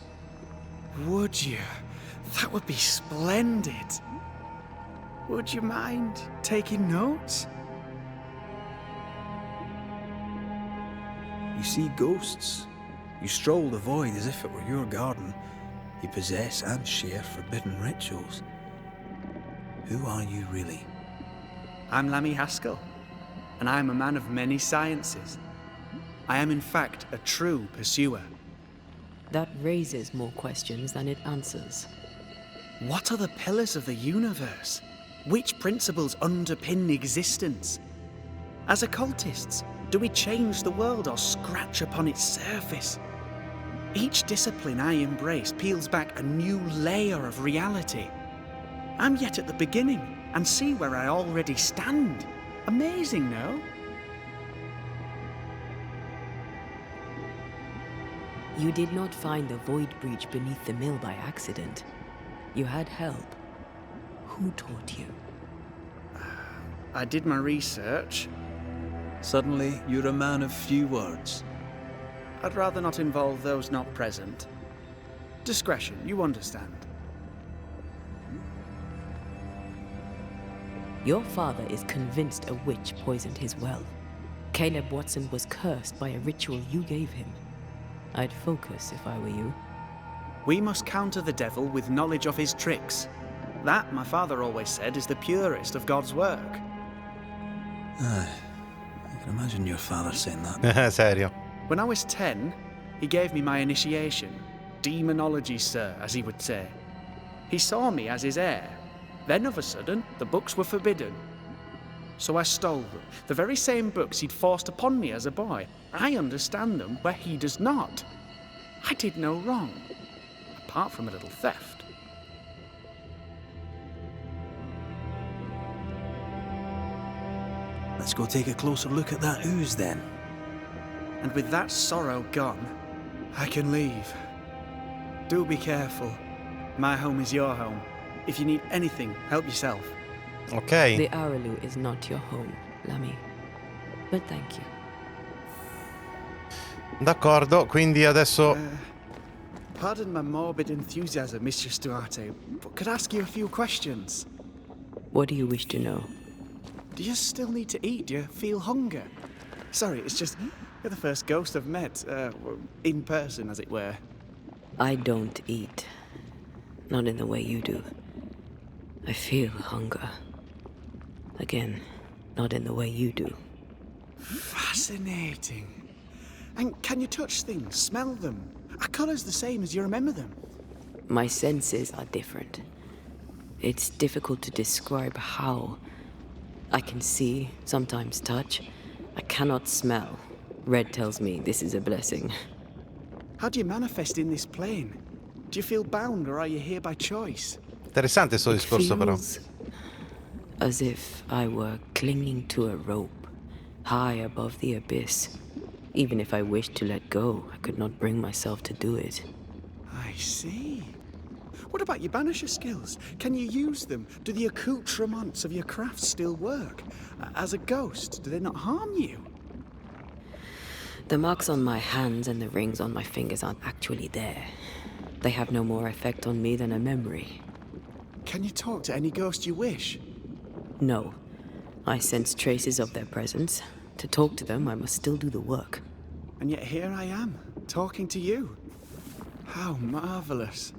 B: Would you? That would be splendid. Would you mind taking notes?
P: You see ghosts. You stroll the void as if it were your garden. You possess and share forbidden rituals. Who are you really?
B: I'm Lammy Haskell, and I am a man of many sciences. I am in fact a true pursuer.
F: That raises more questions than it answers.
B: What are the pillars of the universe? Which principles underpin existence? As occultists, do we change the world or scratch upon its surface? Each discipline I embrace peels back a new layer of reality. I'm yet at the beginning and see where I already stand. Amazing, no?
F: You did not find the void breach beneath the mill by accident. You had help. Who taught you?
B: I did my research.
P: Suddenly, you're a man of few words.
B: I'd rather not involve those not present. Discretion, you understand.
F: Your father is convinced a witch poisoned his well. Caleb Watson was cursed by a ritual you gave him. I'd focus if I were you.
B: We must counter the devil with knowledge of his tricks. That, my father always said, is the purest of God's work.
P: I can imagine your father saying that.
A: Serio.
B: When I was 10, he gave me my initiation. Demonology, sir, as he would say. He saw me as his heir. Then, of a sudden, the books were forbidden. So I stole them. The very same books he'd forced upon me as a boy. I understand them where he does not. I did no wrong, apart from a little theft.
P: Let's go take a closer look at that ooze then.
B: And with that sorrow gone, I can leave. Do be careful. My home is your home. If you need anything, help yourself.
A: Ok.
F: The Araloo is not your home, Lammy. But thank you.
A: D'accordo, quindi adesso...
B: Pardon my morbid enthusiasm, Mistress Duarte, but could I ask you a few questions?
F: What do you wish to know?
B: Do you still need to eat? Do you feel hunger? Sorry, it's just you're the first ghost I've met, in person, as it were.
F: I don't eat. Not in the way you do. I feel hunger. Again, not in the way you do.
B: Fascinating. And can you touch things, smell them? Are colours the same as you remember them?
F: My senses are different. It's difficult to describe how. I can see, sometimes touch. I cannot smell. Red tells me this is a blessing.
B: How do you manifest in this plane? Do you feel bound or are you here by choice?
A: Interessante sto discorso però.
F: As if I were clinging to a rope, high above the abyss. Even if I wished to let go, I could not bring myself to do it.
B: I see. What about your banisher skills? Can you use them? Do the accoutrements of your craft still work? As a ghost, do they not harm you?
F: The marks on my hands and the rings on my fingers aren't actually there. They have no more effect on me than a memory.
B: Can you talk to any ghost you wish?
F: No. I sense traces of their presence. To talk to them, I must still do the work.
B: And yet here I am, talking to you. How marvelous.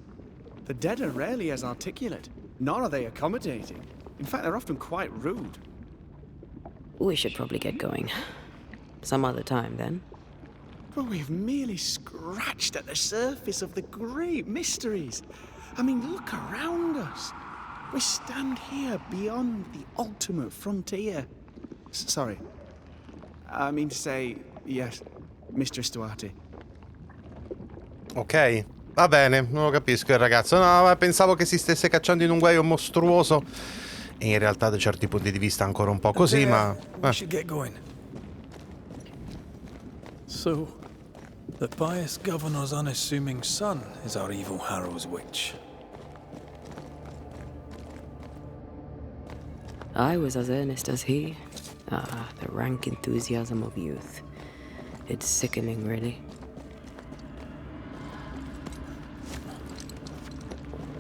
B: The dead are rarely as articulate, nor are they accommodating. In fact, they're often quite rude.
F: We should probably get going. Some other time, then.
B: But we've merely scratched at the surface of the great mysteries. I mean, look around us. We stand here beyond the ultimate frontier. Sorry. I mean to say, yes, Mistress Duarte.
A: Ok, va bene, non lo capisco il ragazzo. No, pensavo che si stesse cacciando in un guaio mostruoso. E in realtà da certi punti di vista ancora un po' così, ma...
C: We should get going. So, The pious governor's unassuming son is our evil Harrow's witch.
F: I was as earnest as he. Ah, the rank enthusiasm of youth. It's sickening, really.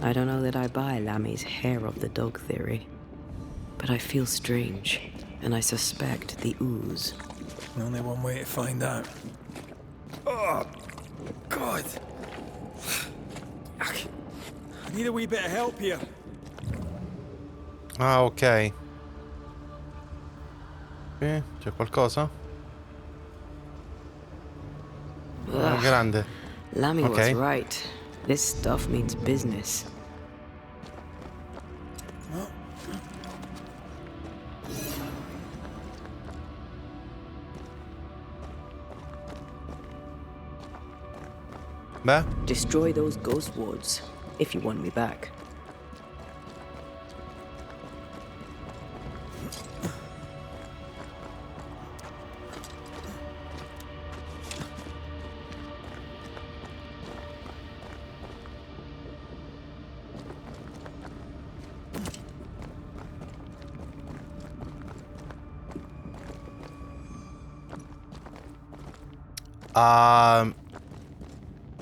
F: I don't know that I buy Lammy's hair of the dog theory, but I feel strange, and I suspect the ooze.
C: Only one way to find out. Oh, God. I need a wee bit of help here.
A: Ah, ok. Qui c'è qualcosa?
F: Ugh.
A: Grande.
F: Lammy was
A: Ok.
F: right. This stuff means business.
A: Beh?
F: Destroy those ghost wards, if you want me back.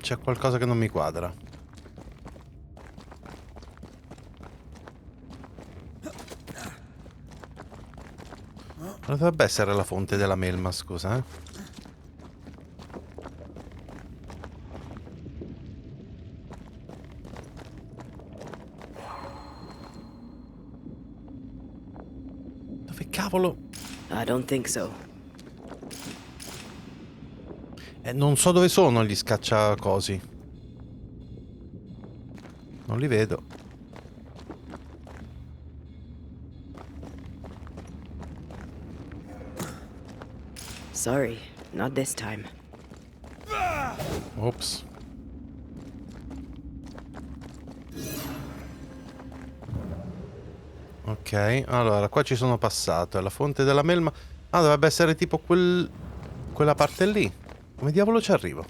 A: C'è qualcosa che non mi quadra. Dovrebbe essere la fonte della melma, scusa, eh. Dove cavolo?
F: I don't think so.
A: Non so dove sono gli scacciacosi. Non li vedo.
F: Sorry, not this time.
A: Ops. Ok, allora qua ci sono passato. È la fonte della melma. Ah, dovrebbe essere tipo quella parte lì. Come diavolo ci arrivo?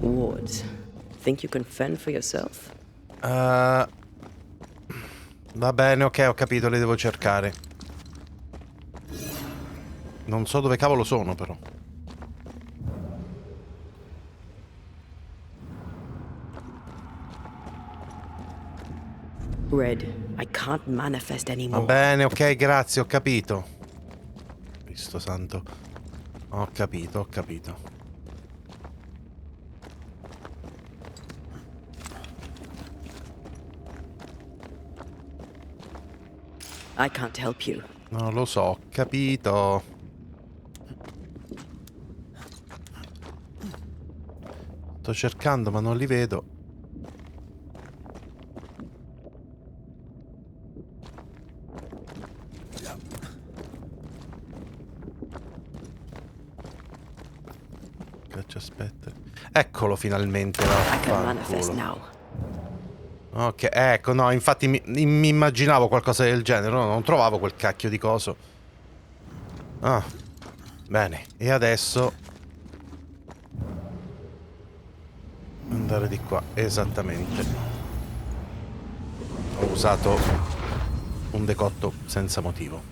F: Wards. Think you can fend for yourself?
A: Va bene, ok, ho capito, le devo cercare. Non so dove cavolo sono, però.
F: Red, I can't manifest anymore.
A: Va bene, ok, grazie, ho capito. Cristo santo. Ho capito, ho capito.
F: I can't help you.
A: No, lo so, ho capito. Sto cercando, ma non li vedo. Caccia, aspetta. Eccolo finalmente.
F: I can manifest now.
A: Ok, ecco, no, infatti mi immaginavo qualcosa del genere, no, non trovavo quel cacchio di coso. Ah, bene, e adesso andare di qua, esattamente. Ho usato un decotto senza motivo.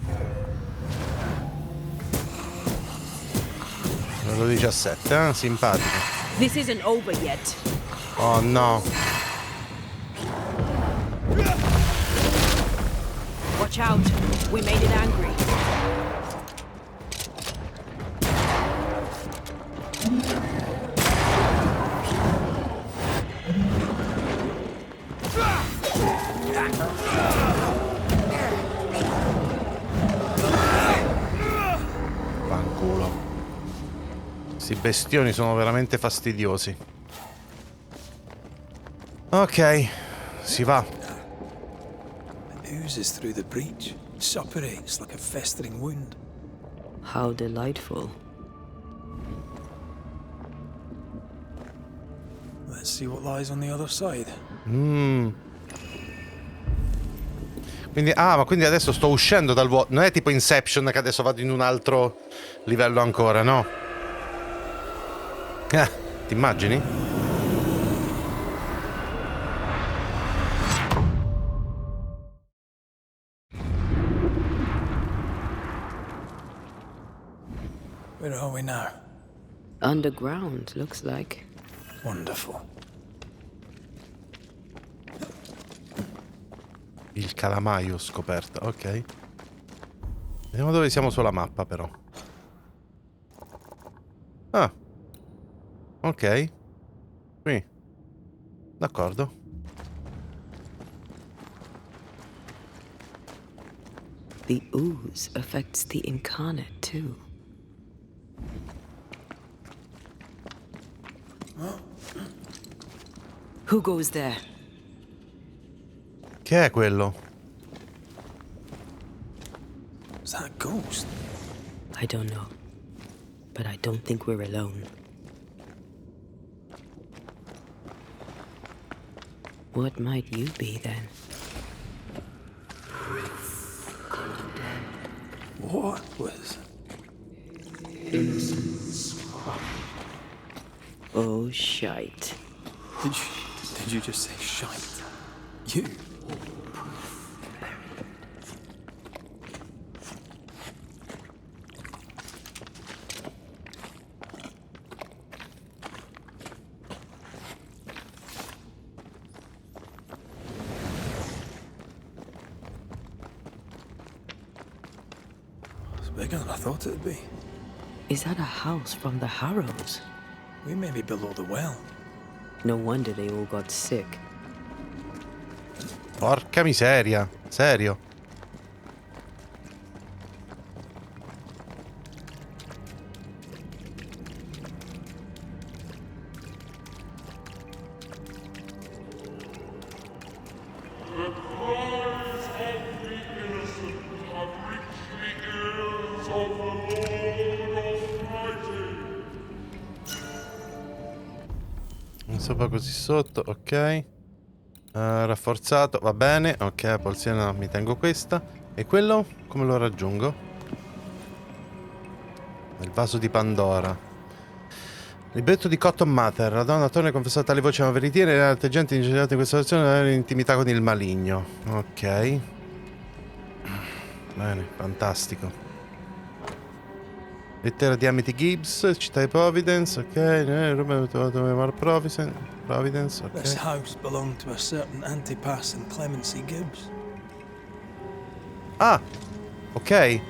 A: Numero 17, simpatico.
O: This isn't over yet.
A: Oh no.
O: Watch out. We made it angry.
A: Fanculo. Questi bestioni sono veramente fastidiosi. Ok, si va.
C: Oozes through the breach, suppurates like a festering wound.
F: How delightful.
C: Let's see what lies on the other side.
A: Quindi, ma quindi adesso sto uscendo dal vuoto. Non è tipo Inception che adesso vado in un altro livello ancora, no? Ti immagini?
C: Where are we now?
F: Underground, looks like.
C: Wonderful.
A: Il calamaio scoperto, ok. Vediamo dove siamo sulla mappa, però. Ah. Ok. Qui. D'accordo.
F: The ooze affects the incarnate, too. Who goes there?
A: Che è quello?
C: Is that a ghost?
F: I don't know. But I don't think we're alone. What might you be, then?
C: What was...
F: Oh, shite.
C: Did you just say shite? You? It's bigger than I thought it'd be.
F: Is that a house from the Harrows?
C: We may be below the well.
F: No wonder they all got sick.
A: Porca miseria, serio. Un sopra così sotto, ok. Rafforzato, va bene. Ok, la polsina mi tengo questa. E quello come lo raggiungo? Il vaso di Pandora. Libretto di Cotton Mather. La donna torna confessata alle voci veritiere e le altre gente ingegnate in questa situazione avere intimità con il maligno. Ok. Bene, fantastico. Lettera di Amity Gibbs, città di Providence, ok. Providence, ok.
C: This house belonged to a certain Antipas and Clemency Gibbs.
A: Ah, ok.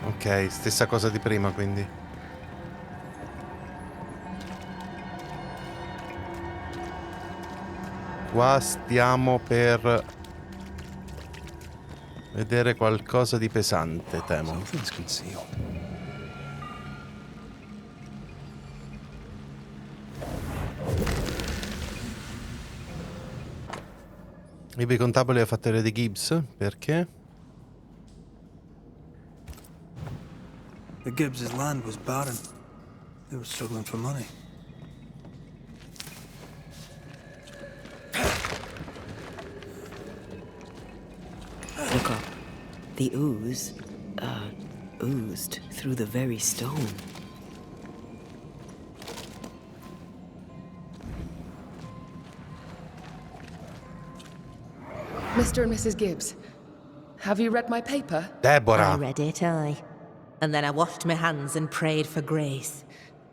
A: Ok, stessa cosa di prima, quindi. Qua stiamo per vedere qualcosa di pesante, temo. Libri contabili a fattoria di Gibbs, perché?
C: The Gibbs' land was barren. They were struggling for money.
F: Look up. The ooze, oozed through the very stone.
Q: Mr. and Mrs. Gibbs, have you read my paper?
A: Deborah.
R: I read it, aye. And then I washed my hands and prayed for grace.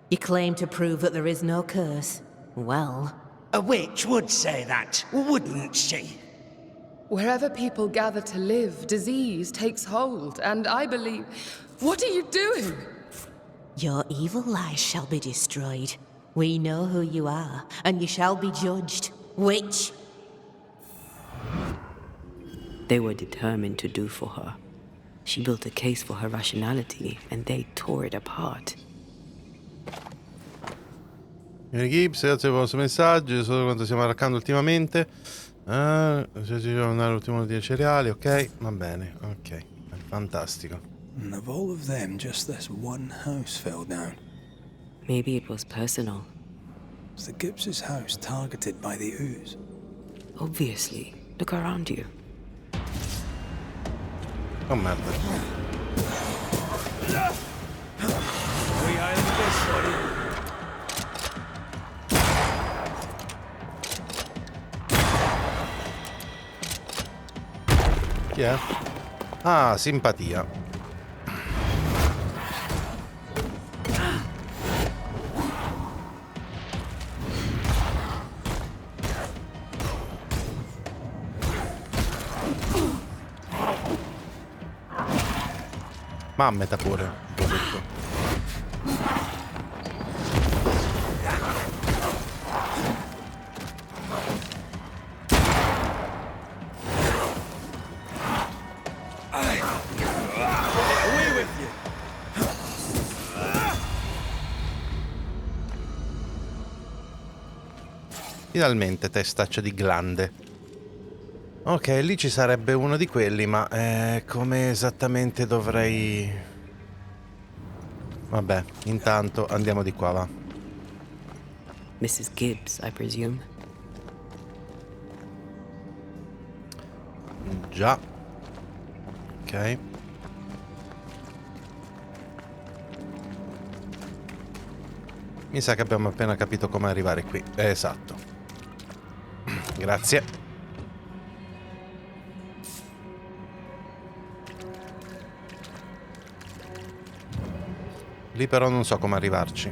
R: You claim to prove that there is no curse. Well...
J: A witch would say that, wouldn't she?
Q: Wherever people gather to live, disease takes hold, and I believe... What are you doing?
R: Your evil lies shall be destroyed. We know who you are, and you shall be judged. Witch!
F: They were determined to do for her. She built a case for her rationality, and they tore it apart.
A: Gibbs, grazie per il vostro messaggio, solo quanto stiamo arraccando ultimamente. Se ci devo andare l'ultimo dei cereali, ok, va bene, ok, fantastico.
C: And of all of them, just this one house fell down.
F: Maybe it was personal.
P: Was the Gibbs' house targeted by the ooze?
F: Obviously. Look around you.
A: Oh merda.
C: We island this, buddy.
A: Chi è? Ah, simpatia. Mammeta pure, un po' detto. Finalmente, testaccio di glande. Ok, lì ci sarebbe uno di quelli, ma come esattamente dovrei... Vabbè, intanto andiamo di qua, va.
F: Mrs. Gibbs, I presume.
A: Già. Ok. Mi sa che abbiamo appena capito come arrivare qui. Esatto. Grazie. Lì però non so come arrivarci.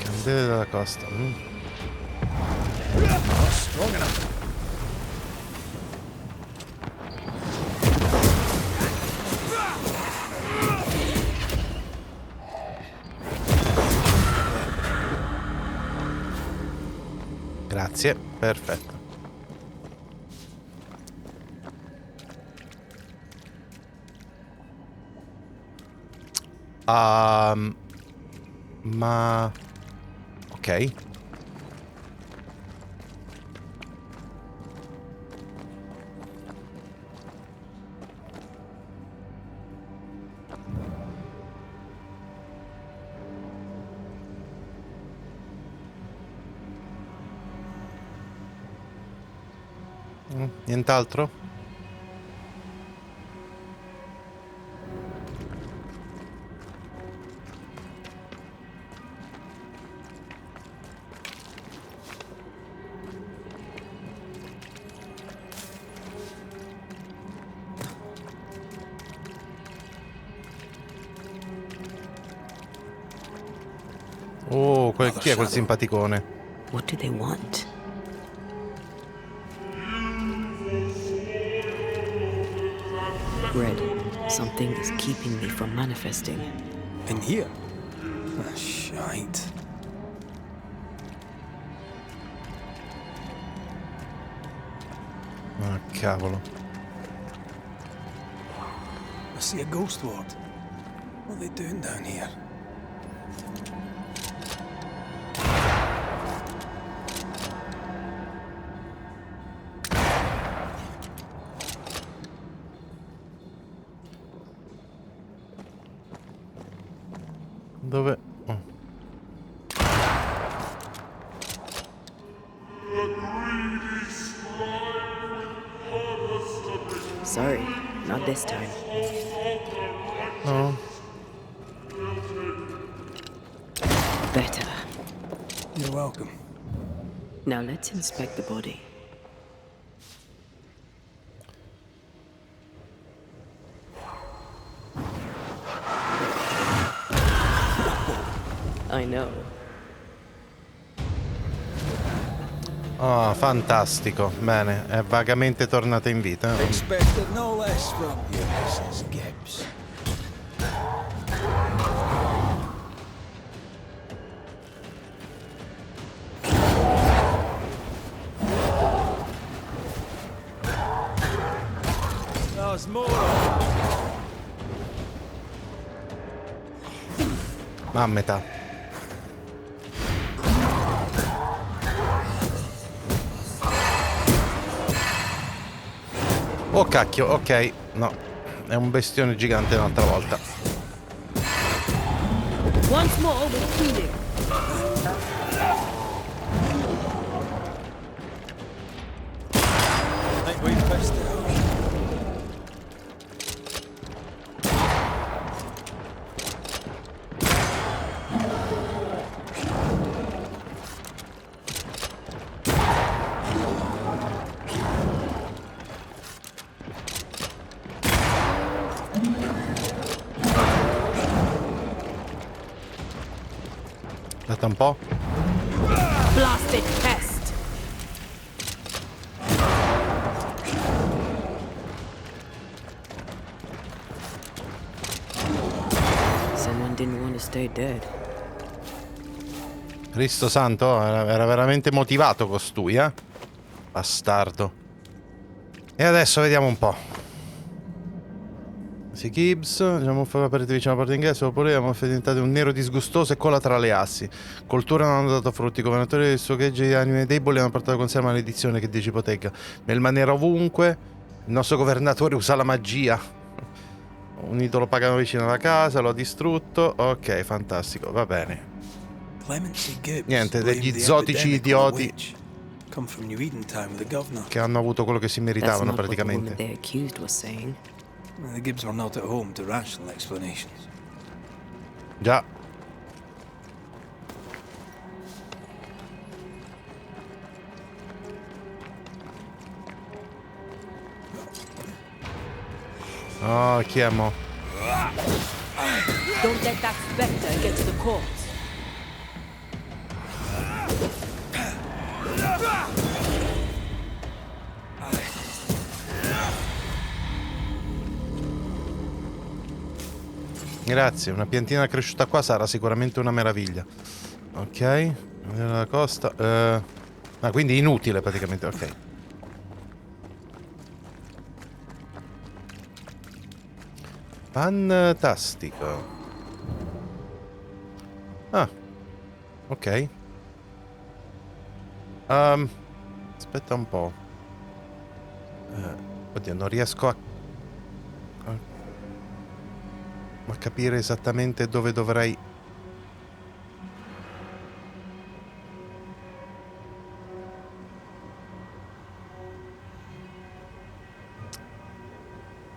A: Candele della costa.
C: Strong enough.
A: Grazie, perfetto. Ma... Ok. Nient'altro? Oh, chi è quel simpaticone?
F: What do they want? Red, something is keeping me from manifesting.
P: In here? Ah, shite.
A: Ah, cavolo.
P: I see a ghost ward. What are they doing down here?
A: Dove? Oh.
F: Sorry, not this time.
A: No.
F: Better.
P: You're welcome.
F: Now let's inspect the body. I know.
A: Oh, fantastico. Bene, è vagamente tornata in vita.
P: Expected no less from you, Mrs. Gibbs.
C: cause more.
A: Mammeta. Oh cacchio, ok. No, è un bestione gigante un'altra volta.
O: Once more with healing.
C: Lightweight questo.
A: Aspetta un po'.
O: Blasted pest.
F: Someone didn't want to stay dead.
A: Cristo santo, era veramente motivato costui, eh? Bastardo. E adesso vediamo un po'. Si Gibbs, diciamo fa la parete vicino alla porta d'ingresso, oppure abbiamo diventato un nero disgustoso e cola tra le assi. Coltura non hanno dato frutti, i governatori del suo gregge di anime deboli hanno portato con sé la maledizione che dice ipoteca. Nel maniera ovunque, il nostro governatore usa la magia. Un idolo pagano vicino alla casa, lo ha distrutto. Ok, fantastico, va bene. Niente, degli zotici idioti che hanno avuto quello che si meritavano praticamente.
P: The Gibbs were not at home to rational explanations.
A: Già. Oh, chi è mo?
O: Don't let that spectre get to the corpse.
A: Grazie, una piantina cresciuta qua sarà sicuramente una meraviglia. Ok, la costa. Ah, quindi inutile praticamente, ok. Fantastico. Ah, ok. Aspetta un po'. Oddio, non riesco a capire esattamente dove dovrei.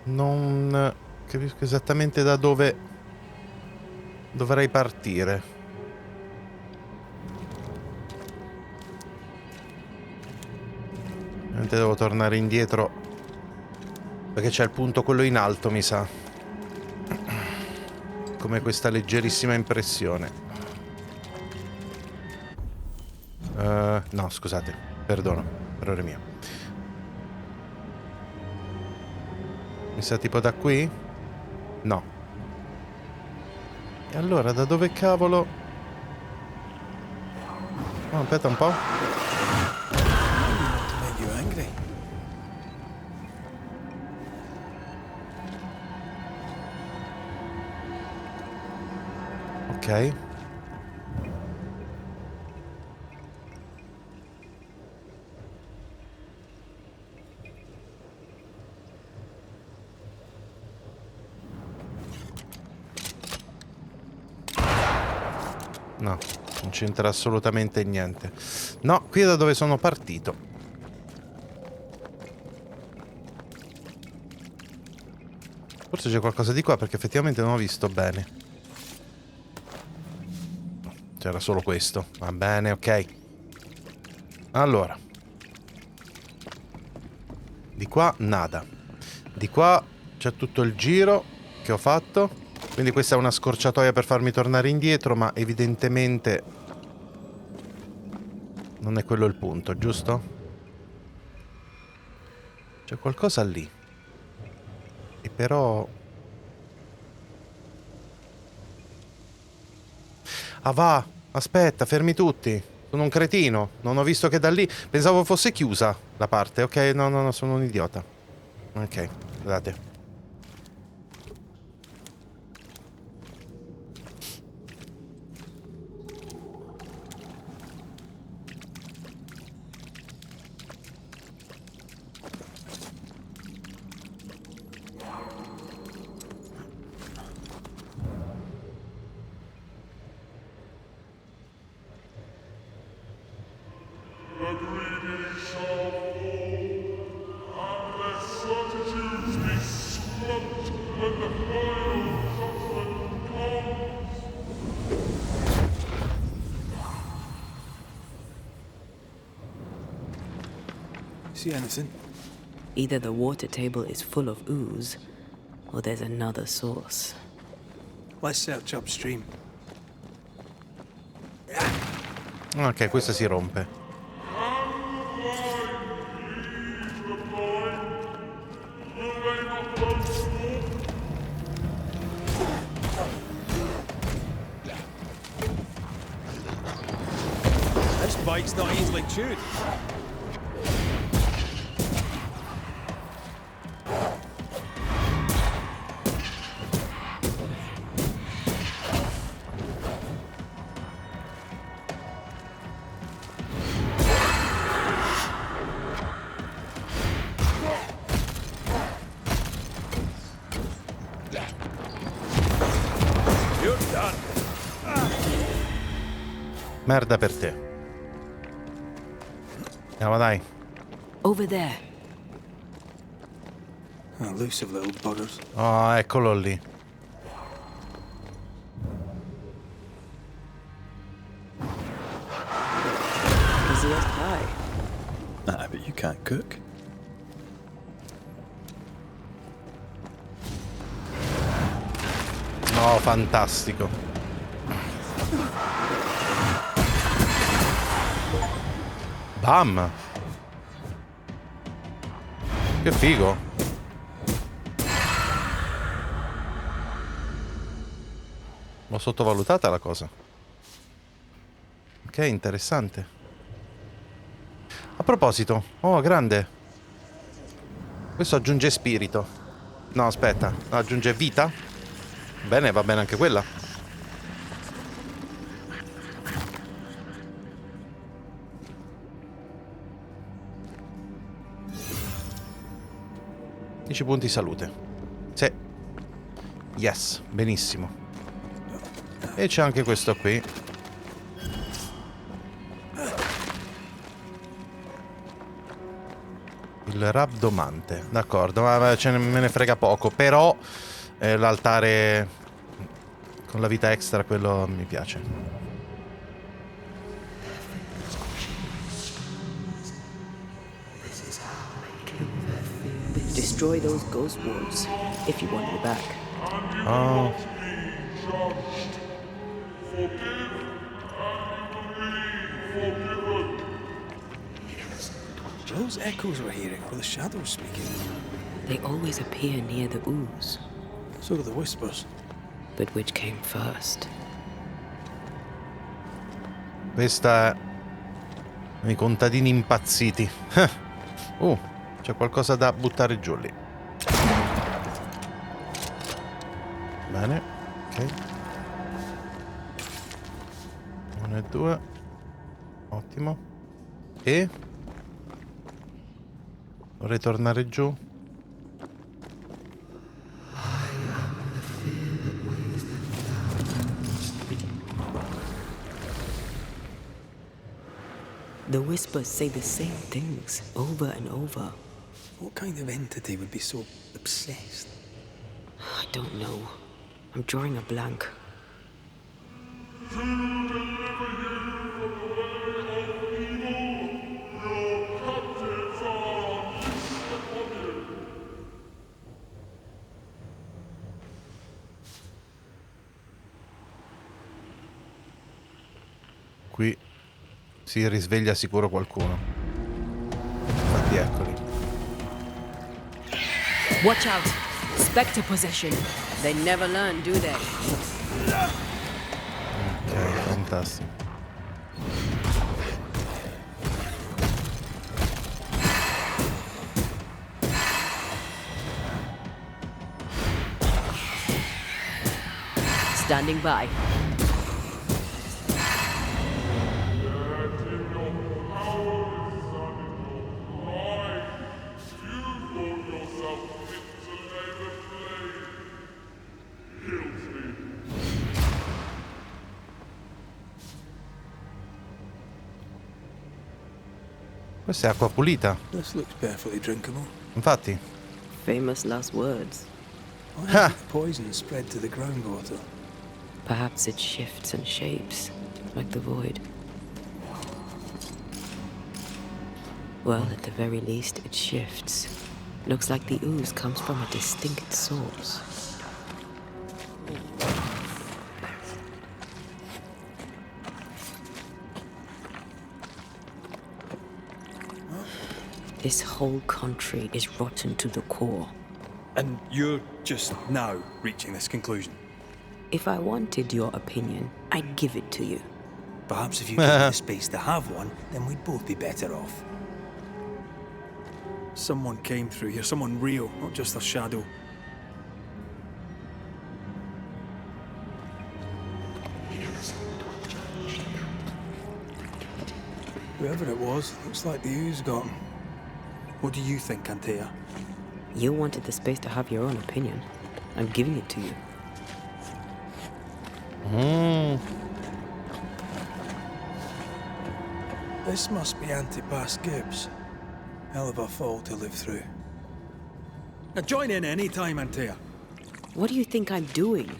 A: Non capisco esattamente da dove dovrei partire. Ovviamente devo tornare indietro perché c'è il punto quello in alto, mi sa. Come questa leggerissima impressione. No, scusate, perdono, errore mio. Mi sa tipo da qui? No. E allora da dove cavolo? Oh, aspetta un po'. Ok. No, non c'entra assolutamente niente. No, qui è da dove sono partito. Forse c'è qualcosa di qua perché effettivamente non ho visto bene. C'era solo questo. Va bene, ok. Allora. Di qua nada. Di qua c'è tutto il giro che ho fatto. Quindi questa è una scorciatoia per farmi tornare indietro, ma evidentemente non è quello il punto, giusto? C'è qualcosa lì. E però... Ah va, aspetta, fermi tutti. Sono un cretino, non ho visto che da lì... Pensavo fosse chiusa la parte, ok? No, sono un idiota. Ok, scusate.
P: See anything?
F: Either the water table is full of ooze, or there's another source.
P: Let's search upstream.
A: Ok, questa si rompe.
C: This bike's not easily chewed.
A: Merda per te. Andiamo, dai.
F: Over there.
P: Elusive little buggers.
A: Oh, eccolo lì.
F: Easy as pie.
P: Nah, but you can't cook.
A: Oh, fantastico. Bam! Che figo! L'ho sottovalutata la cosa. Ok, interessante. A proposito, oh, grande. Questo aggiunge spirito. No, aspetta, aggiunge vita. Bene, va bene anche quella. Punti salute. Sì. Yes, benissimo. E c'è anche questo qui. Il rabdomante. D'accordo, ma me ne frega poco. Però l'altare con la vita extra, quello mi piace.
F: Destroy those ghost wards if you want me back.
A: Oh.
P: Those echoes we're hearing are the shadows speaking.
F: They always appear near the ooze.
P: So do the whispers.
F: But which came first?
A: Questa è i contadini impazziti. C'è qualcosa da buttare giù lì. Bene, ok. 1 e 2. Ottimo. E vorrei tornare giù.
F: The whispers say the same things over and over.
P: What kind of entity would be so obsessed?
F: I don't know. I'm drawing a blank.
A: Qui si risveglia sicuro qualcuno. Infatti eccoli.
O: Watch out! Spectre possession. They never learn, do they?
A: Ok, fantastico.
O: Standing by.
A: Questa è acqua pulita.
P: This looks perfectly drinkable.
A: Infatti.
F: Famous last words.
C: Why has the poison spread to the groundwater?
F: Perhaps it shifts and shapes, like the void. Well, at the very least, it shifts. Looks like the ooze comes from a distinct source. This whole country is rotten to the core.
P: And you're just now reaching this conclusion?
F: If I wanted your opinion, I'd give it to you.
P: Perhaps if you give me the space to have one, then we'd both be better off. Someone came through here, someone real, not just a shadow. Whoever it was, looks like the ooze got him. What do you think, Antea?
F: You wanted the space to have your own opinion. I'm giving it to you.
C: This must be Antipas Gibbs. Hell of a fall to live through. Now join in any time, Antea.
F: What do you think I'm doing?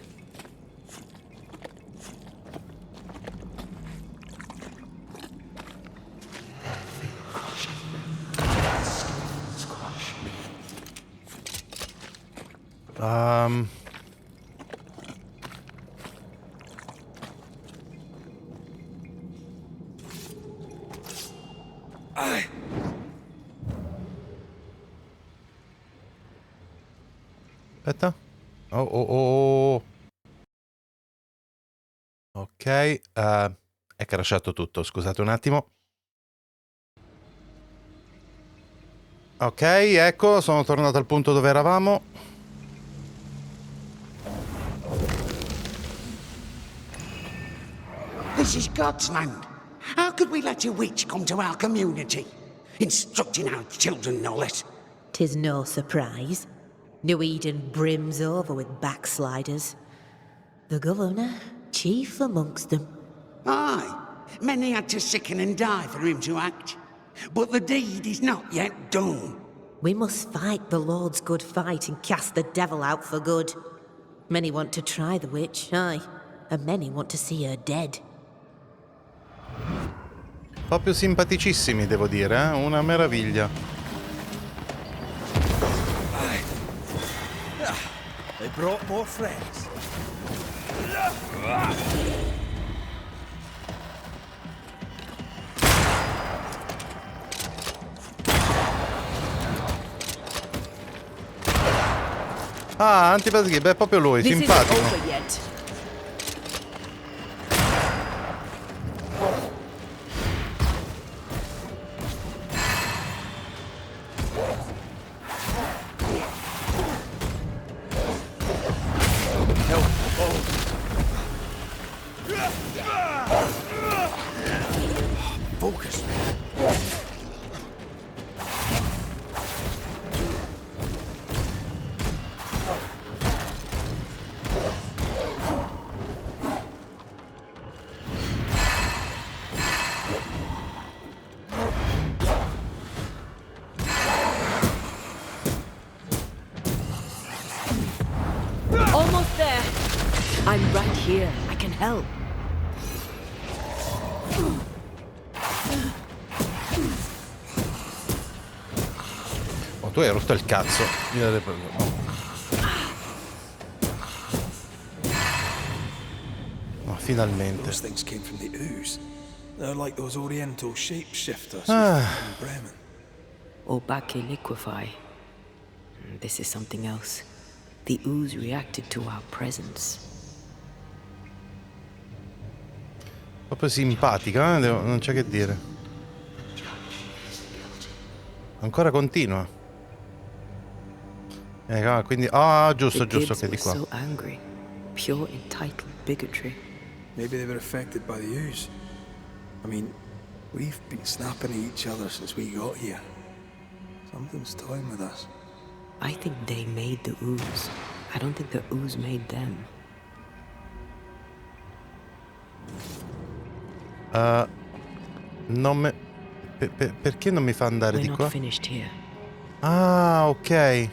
A: Aspetta. Oh. Ok, è crashato tutto, scusate un attimo. Ok, ecco, sono tornato al punto dove eravamo.
J: This is God's land. How could we let a witch come to our community? Instructing our children, no less.
R: 'Tis no surprise. New Eden brims over with backsliders. The governor, chief amongst them.
J: Aye, many had to sicken and die for him to act. But the deed is not yet done.
R: We must fight the Lord's good fight and cast the devil out for good. Many want to try the witch, aye, and many want to see her dead.
A: Proprio simpaticissimi, devo dire, eh? Una meraviglia.
P: They brought more friends.
A: Ah, Antipas Gibbs, è proprio lui, simpatico.
P: Focus.
F: Almost there. I'm right here. I can help.
A: Oh, tu hai rotto il cazzo. Oh, finalmente.
C: Those things came from the ooze. They're like those Oriental shapeshifters
A: Ah.
C: from Bremen.
F: Obake liquefy. This is something else. The ooze reacted to our presence.
A: Proprio simpatica, eh? Non c'è che dire. Ancora continua. Quindi... Ah, giusto, che di qua.
F: So angry. Pure entitled bigotry.
C: Maybe they were affected by the ooze. I mean, we've been snapping at each other since we got here. Something's toying with us.
F: I think they made the ooze. I don't think the ooze made them.
A: Non me... perché non mi fa andare di qua?
F: Finished here.
A: Ah, ok.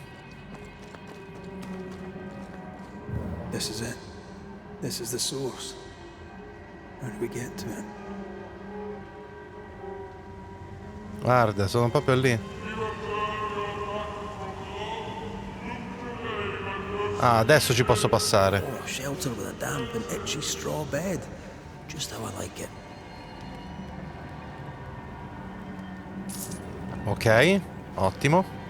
P: This is it. This is the source. How do we get to it?
A: Guarda, sono proprio lì. Ah, adesso ci posso passare.
P: Oh, shelter with a damp and itchy straw bed. Just how I like it.
A: Ok, ottimo.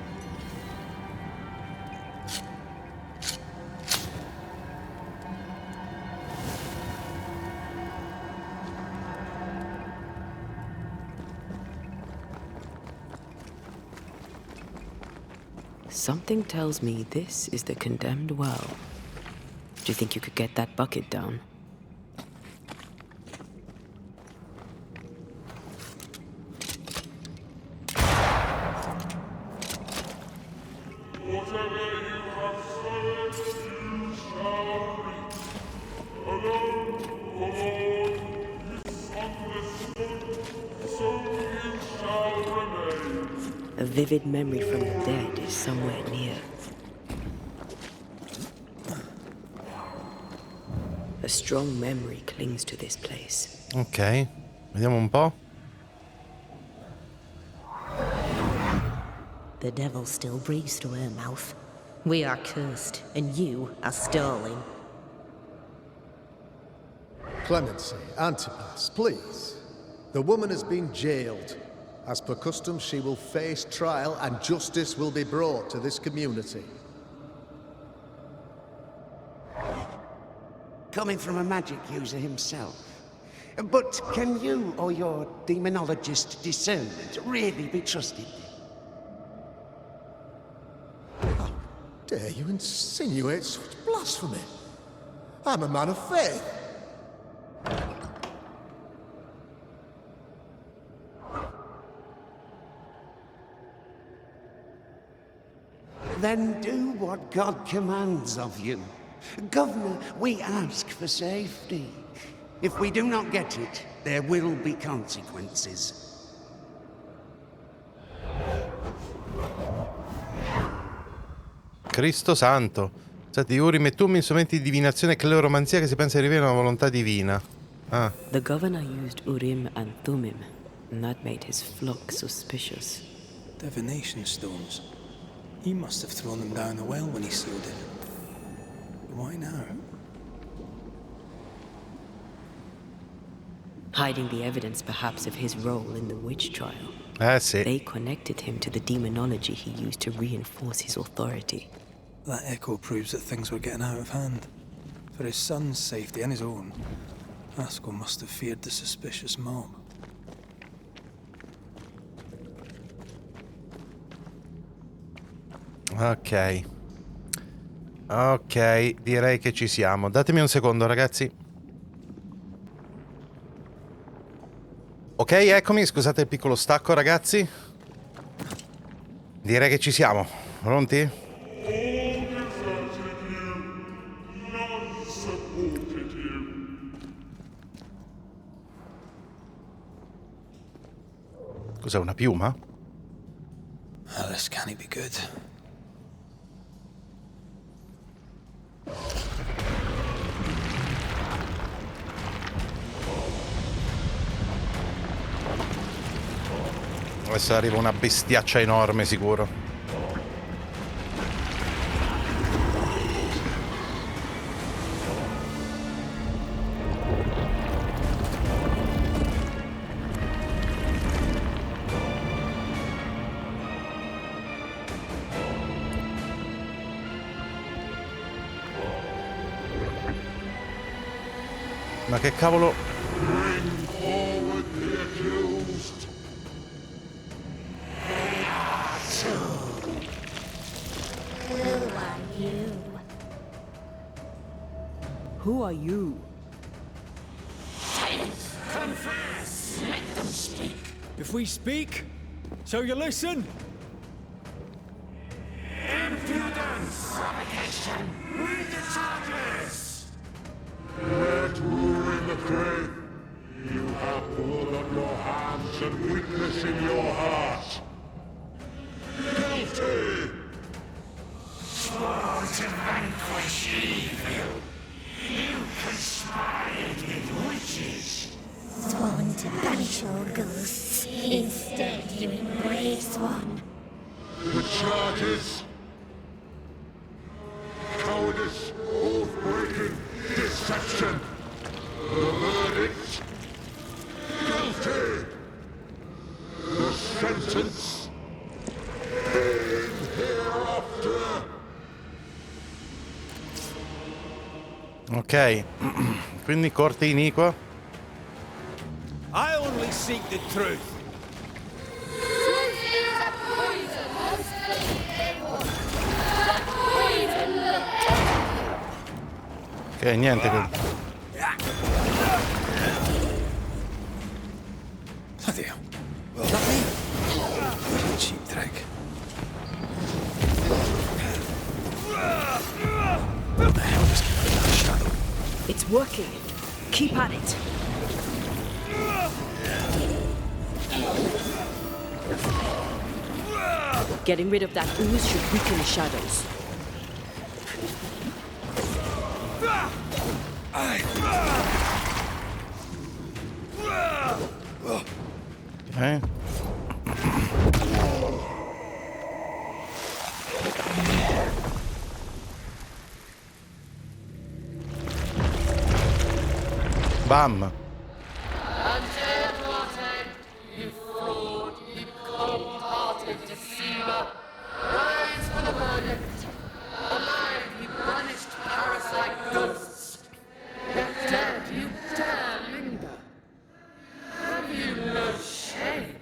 F: Something tells me this is the condemned well. Do you think you could get that bucket down? A vivid memory from the dead is somewhere near. A strong memory clings to this place.
A: Ok, vediamo un po'.
R: The devil still breathes through her mouth. We are cursed, and you are stalling.
N: Clemency, Antipas, please. The woman has been jailed. As per custom, she will face trial and justice will be brought to this community.
J: Coming from a magic user himself. But can you or your demonologist discernment really be trusted?
N: How dare you insinuate such blasphemy? I'm a man of faith.
J: Then do what God commands of you. Governor, we ask for safety. If we do not get it, there will be consequences.
A: Cristo santo. Senti, Urim e Thummim, strumenti di divinazione e cleromanzia che si pensa rivelano la volontà divina. Ah.
F: The governor used Urim and Thummim, and that made his flock suspicious.
P: Divination stones. He must have thrown them down the well when he sewed it. Why now?
F: Hiding the evidence, perhaps, of his role in the witch trial.
A: Sì.
F: They connected him to the demonology he used to reinforce his authority.
P: That echo proves that things were getting out of hand. For his son's safety and his own, Asco must have feared the suspicious mob.
A: Ok. Ok, direi che ci siamo. Datemi un secondo, ragazzi. Ok, eccomi, scusate il piccolo stacco, ragazzi. Direi che ci siamo. Pronti? Cos'è, una piuma?
P: Oh, this can't be good.
A: Adesso arriva una bestiaccia enorme, sicuro. Ma che cavolo...
H: Who are you?
M: Confess! Let them speak!
C: If we speak, so you listen?
M: Impudence! Provocation! Read the charges! Let in the grave! You have blood on your hands and weakness in your heart! Guilty! Swore to vanquish evil! spied with witches.
S: Sworn to banish all ghosts. Instead, you embrace one.
M: The charges: cowardice, oath-breaking, deception. The verdict: guilty. The sentence: pain hereafter.
A: Ok, quindi corte iniqua.
T: I only seek the truth.
A: Ok, niente.
P: Bloody hell. Well, that me? Cheap trick. What the hell just came out of that shadow?
O: It's working. Keep at it. Getting rid of that ooze should weaken the shadows.
A: Okay. Bam.
M: You fraud, you cold-hearted deceiver. Rise for the verdict. Alive, you banished parasite ghosts. Yet dead, you dare linger. Have you no shame?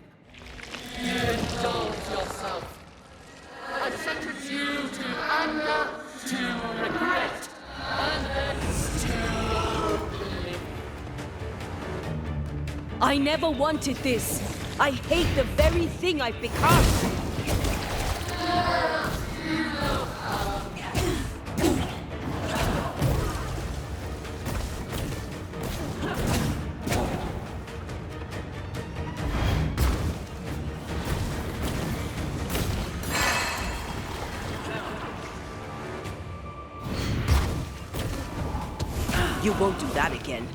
M: You indulge yourself. I sentence you to anger, to regret, and hence to oblivion.
O: I never wanted this. I hate the very thing I've become. You won't do that again.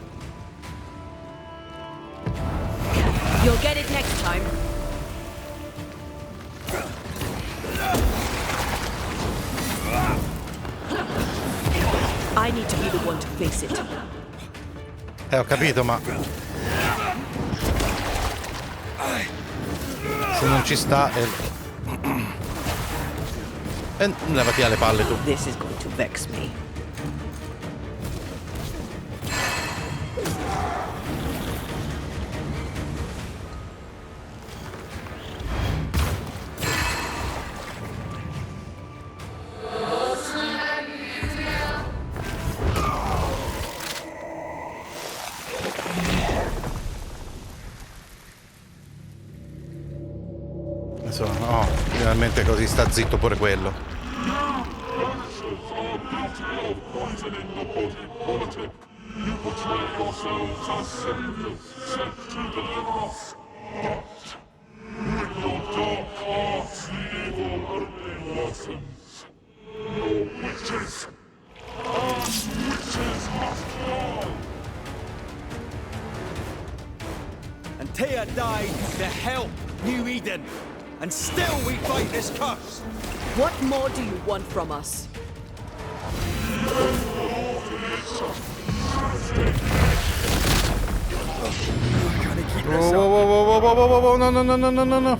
O: You'll get it next time. I need to be the one to face it.
A: Ho capito, ma se non ci sta levati alle palle tu.
O: This is going to vex me.
A: No, finalmente così sta zitto pure quello.
M: You portray yourselves as saviors sent to deliver us. But with your dark hearts, the evil only worsens. Your witches, and witches must fall.
T: And Tia died to help New Eden. And still we fight this curse.
O: What more do you want from us?
A: Whoa, no.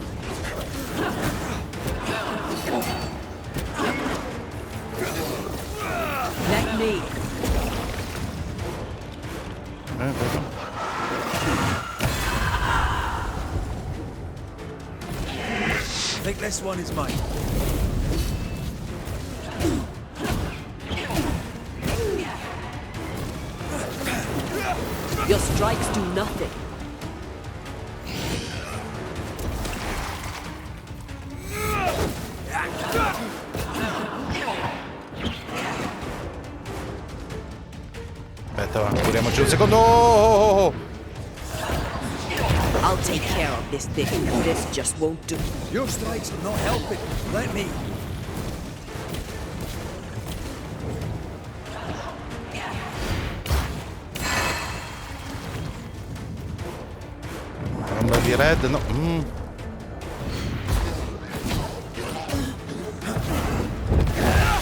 O: Let me.
T: I think this one is mine.
O: Your strikes do nothing.
A: Aspetta, va, curiamoci un secondo. Oh!
O: I'll take care of this thing. This just won't do.
T: Your strikes are not helping. Let me.
A: bomba di Red, no.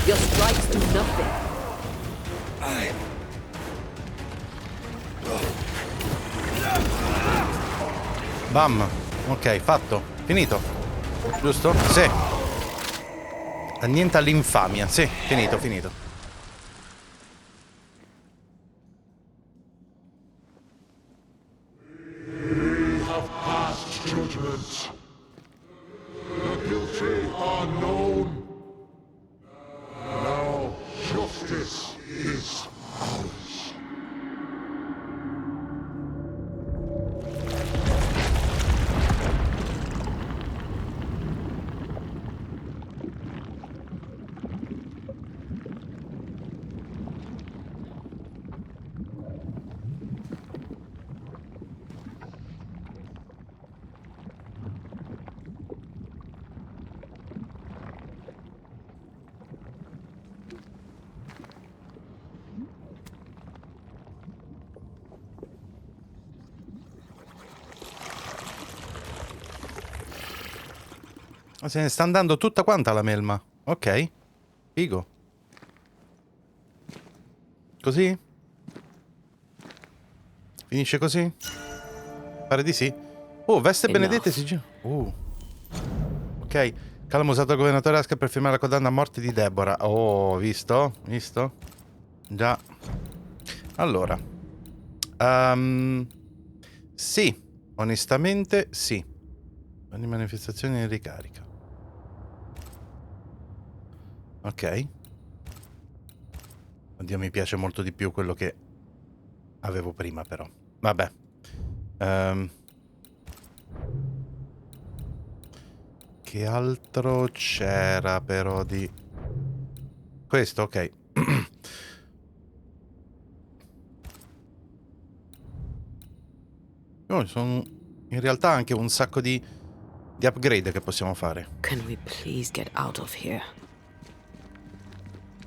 F: Your strikes do nothing.
A: Bam. Ok, fatto. Finito. Giusto? Sì. Niente all'infamia. Sì, finito, finito.
M: We have passed judgment. The guilty are known. Now justice is ours.
A: Se ne sta andando tutta quanta la melma. Ok. Figo. Così? Finisce così? Pare di sì. Oh, veste benedette si gira. Ok. Calamo usato il governatore Asker per firmare la condanna a morte di Deborah. Oh, visto? Visto? Già. Allora. Sì. Onestamente, sì. Ogni manifestazione in ricarica. Ok. Oddio, mi piace molto di più quello che avevo prima, però. Vabbè. Che altro c'era però di... Questo, ok. Oh, sono in realtà anche un sacco di upgrade che possiamo fare.
F: Can we please get out of here?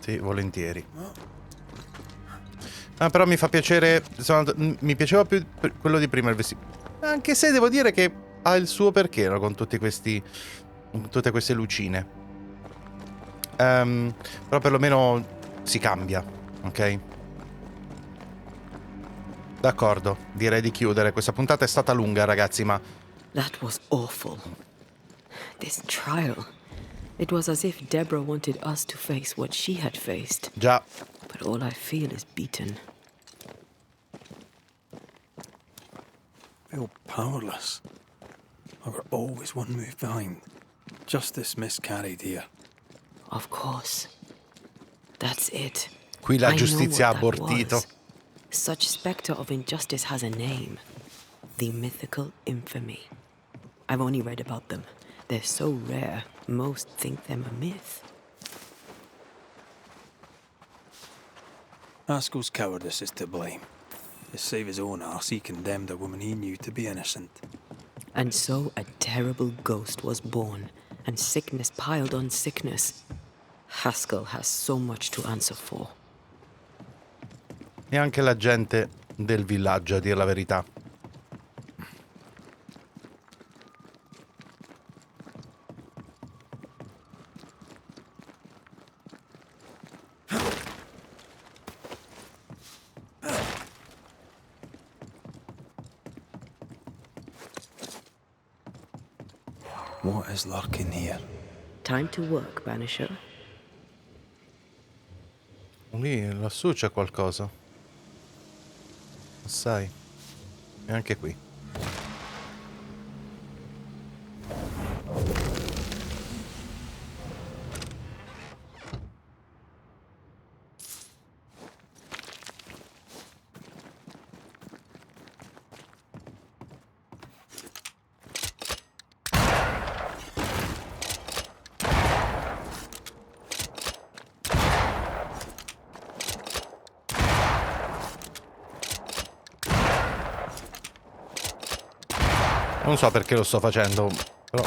A: Sì, volentieri. Ah, però mi fa piacere, insomma, mi piaceva più quello di prima il vestito. Anche se devo dire che ha il suo perché, no? Con tutti questi, tutte queste lucine. Però perlomeno si cambia, ok? D'accordo, direi di chiudere. Questa puntata è stata lunga, ragazzi, ma...
F: That was awful. This trial. It was as if Deborah wanted us to face what she had faced.
A: Già.
F: But all I feel is beaten.
C: Feel powerless. I were always one move behind. Justice miscarried here.
F: Of course. That's it.
A: Qui la
F: I know
A: giustizia ha
F: what that
A: abortito.
F: was. Such spectre of injustice has a name. The mythical infamy. I've only read about them. They're so rare, most think them a myth.
C: Haskell's cowardice is to blame. To save his own arse, he condemned a woman he knew to be innocent.
F: And so a terrible ghost was born, and sickness piled on sickness. Haskell has so much to answer for.
A: E anche la gente del villaggio, a dire la verità.
C: What is lurking here?
F: Time to work, Banisher.
A: Lì, lassù c'è qualcosa. Assai. E anche qui. Non so perché lo sto facendo, però...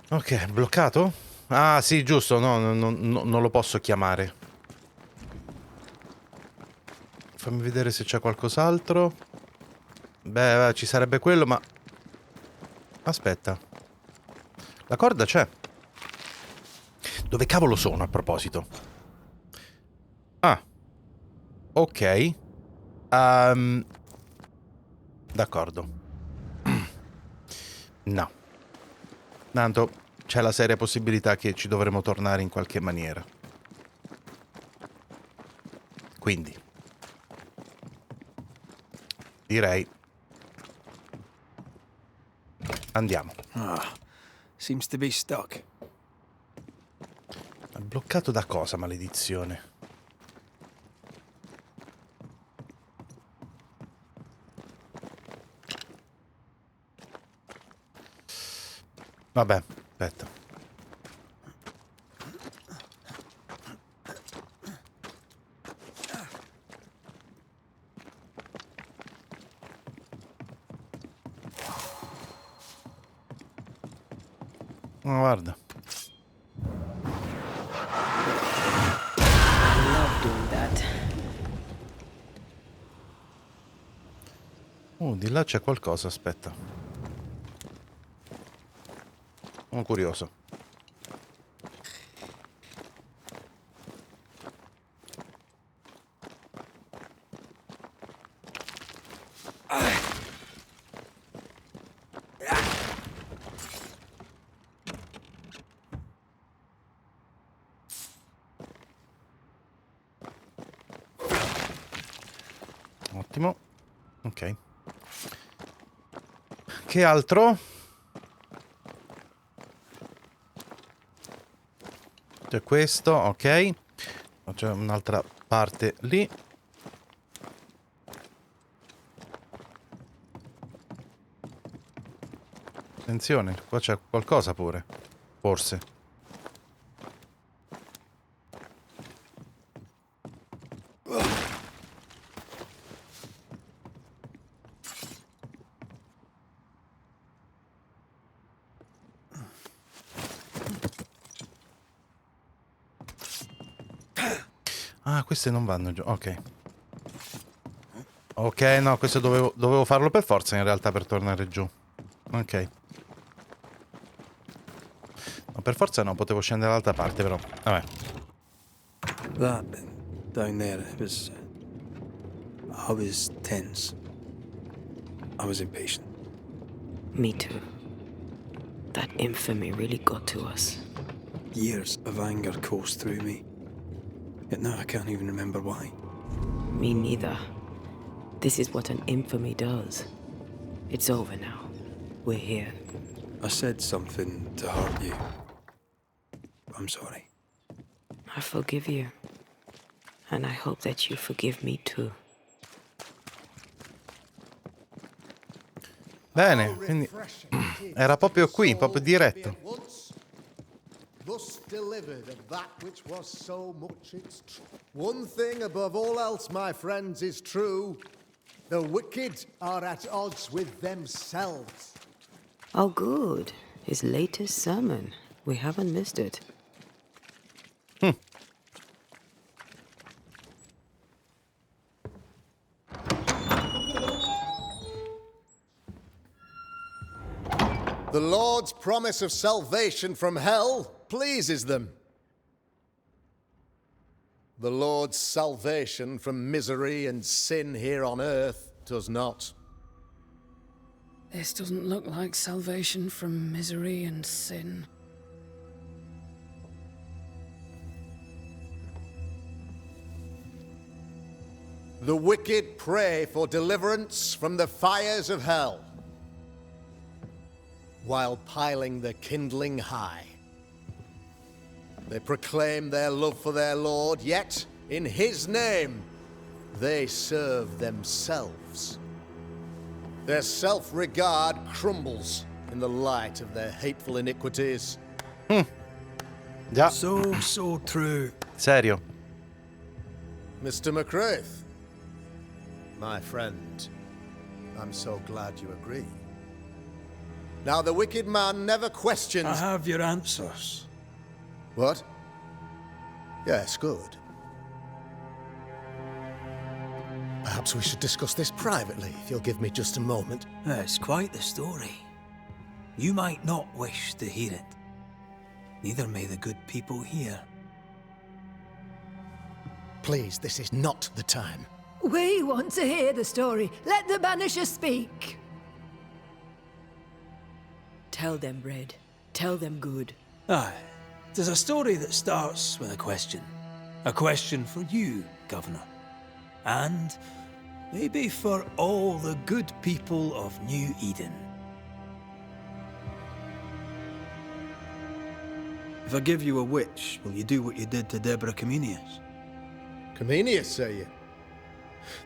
A: Ok, bloccato? Ah, sì, giusto, no, non lo posso chiamare. fammi vedere se c'è qualcos'altro. Beh, ci sarebbe quello, ma... Aspetta. La corda c'è. Dove cavolo sono, a proposito? Ah. Ok. D'accordo. No. Tanto c'è la seria possibilità che ci dovremo tornare in qualche maniera. Quindi direi andiamo.
P: Seems to be stuck.
A: È bloccato da cosa, maledizione? Vabbè, aspetta. Oh, guarda.
F: I love doing that.
A: Oh, di là c'è qualcosa, aspetta. Sono curioso. Ottimo. Ok. Che altro? C'è questo, ok. C'è un'altra parte lì. Attenzione, qua c'è qualcosa pure. Forse. Ah, queste non vanno giù, ok. Ok, no, questo dovevo farlo per forza in realtà per tornare giù. Ok. No, per forza no, potevo scendere dall'altra parte però. Vabbè.
P: That down there was... I was tense. I was impatient.
F: Me too. That infamy really got to us.
P: Years of anger coursed through me. Yet now I can't even remember why.
F: Me neither. This is what an infamy does. It's over now. We're here.
P: I said something to hurt you. I'm sorry.
F: I forgive you. And I hope that you forgive me too.
A: Bene, quindi era proprio qui, proprio diretto.
N: Thus delivered of that which was so much its one thing above all else, my friends, is true. The wicked are at odds with themselves.
F: Oh, good. His latest sermon. We haven't missed it.
N: The Lord's promise of salvation from hell pleases them. The Lord's salvation from misery and sin here on earth does not.
H: This doesn't look like salvation from misery and sin.
N: The wicked pray for deliverance from the fires of hell, while piling the kindling high. They proclaim their love for their Lord, yet in His name they serve themselves. Their self-regard crumbles in the light of their hateful iniquities.
A: Già.
P: So true.
A: Serio.
N: Mr. McCraith, my friend, I'm so glad you agree. Now, the wicked man never questions...
P: I have your answers.
N: What? Yes, good. Perhaps we should discuss this privately, if you'll give me just a moment.
P: It's quite the story. You might not wish to hear it. Neither may the good people here.
N: Please, this is not the time.
U: We want to hear the story. Let the Banisher speak.
F: Tell them, Red. Tell them good.
P: Aye. There's a story that starts with a question. A question for you, Governor. And maybe for all the good people of New Eden. If I give you a witch, will you do what you did to Deborah Comenius?
N: Comenius, say you?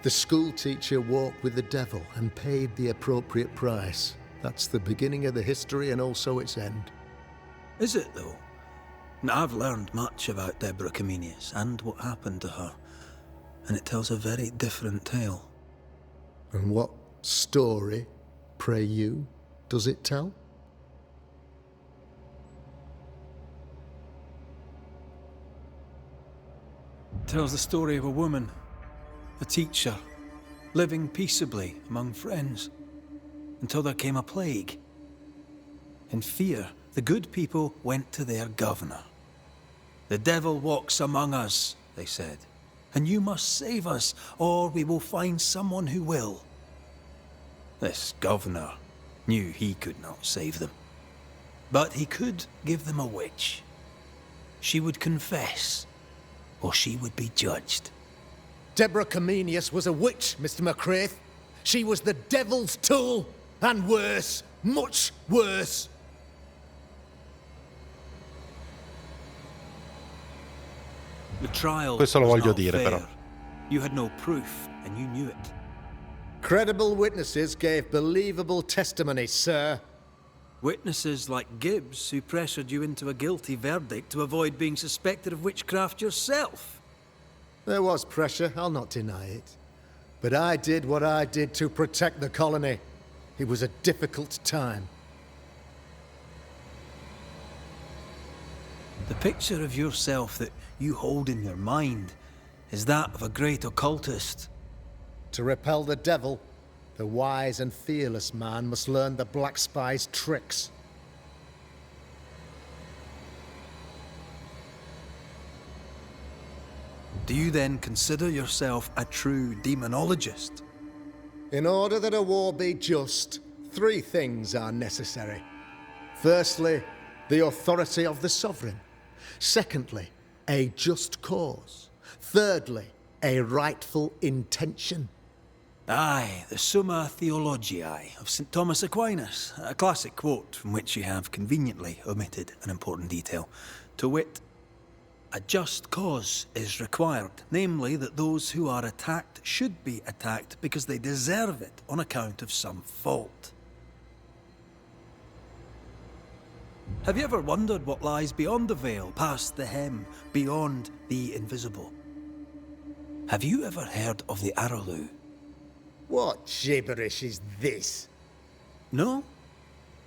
N: The school teacher walked with the devil and paid the appropriate price. That's the beginning of the history and also its end.
P: Is it, though? Now, I've learned much about Deborah Comenius and what happened to her, and it tells a very different tale.
N: And what story, pray you, does it tell?
P: It tells the story of a woman, a teacher, living peaceably among friends, until there came a plague. In fear, the good people went to their governor. "The devil walks among us," they said, "and you must save us, or we will find someone who will." This governor knew he could not save them, but he could give them a witch. She would confess, or she would be judged.
N: Deborah Comenius was a witch, Mr. McCraith. She was the devil's tool, and worse, much worse.
P: The trial
A: Questo lo
P: was
A: voglio
P: not
A: dire,
P: fair.
A: però.
P: You had no proof, and you knew it.
N: Credible witnesses gave believable testimony, sir.
P: Witnesses like Gibbs, who pressured you into a guilty verdict to avoid being suspected of witchcraft yourself.
N: There was pressure, I'll not deny it. But I did what I did to protect the colony. It was a difficult time.
P: The picture of yourself that you hold in your mind is that of a great occultist.
N: To repel the devil, the wise and fearless man must learn the Black Spy's tricks.
P: Do you then consider yourself a true demonologist?
N: In order that a war be just, 3 things are necessary. Firstly, the authority of the sovereign. Secondly, a just cause. Thirdly, a rightful intention.
P: Aye, the Summa Theologiae of St. Thomas Aquinas, a classic quote from which you have conveniently omitted an important detail. To wit, a just cause is required, namely that those who are attacked should be attacked because they deserve it on account of some fault. Have you ever wondered what lies beyond the veil, past the hem, beyond the invisible? Have you ever heard of the Araloo?
N: What gibberish is this?
P: No?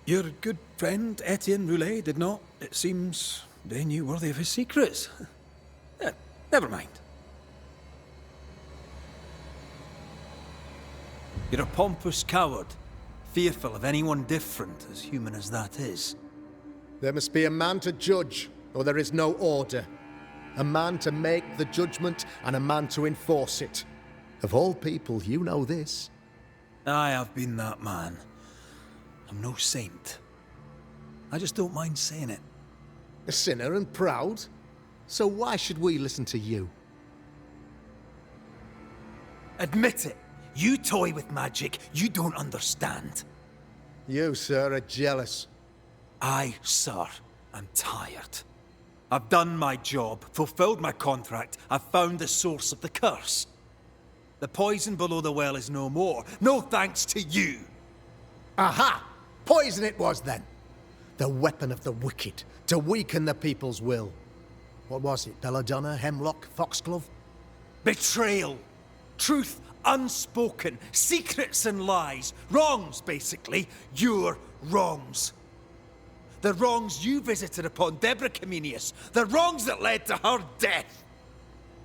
P: Your good friend Etienne Roulet did not, it seems, deign you worthy of his secrets. Never mind. You're a pompous coward, fearful of anyone different, as human as that is.
N: There must be a man to judge, or there is no order. A man to make the judgment, and a man to enforce it. Of all people, you know this.
P: I have been that man. I'm no saint. I just don't mind saying it.
N: A sinner and proud? So why should we listen to you?
P: Admit it. You toy with magic you don't understand.
N: You, sir, are jealous.
P: I, sir, am tired. I've done my job, fulfilled my contract, I've found the source of the curse. The poison below the well is no more, no thanks to you.
N: Aha! Poison it was then. The weapon of the wicked, to weaken the people's will. What was it, belladonna, hemlock, foxglove?
P: Betrayal. Truth unspoken, secrets and lies. Wrongs, basically. Your wrongs. The wrongs you visited upon Deborah Comenius. The wrongs that led to her death.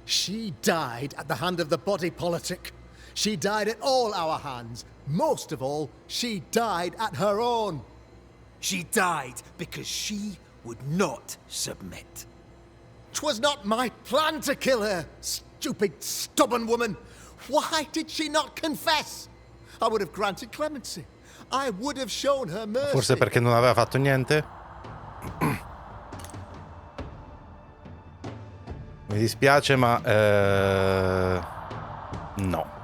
N: She died at the hand of the body politic. She died at all our hands. Most of all, she died at her own.
T: She died because she would not submit.
N: 'Twas not my plan to kill her, stupid, stubborn woman. Why did she not confess? I would have granted clemency. I would have shown her mercy.
A: Forse perché non aveva fatto niente? Mi dispiace, ma no.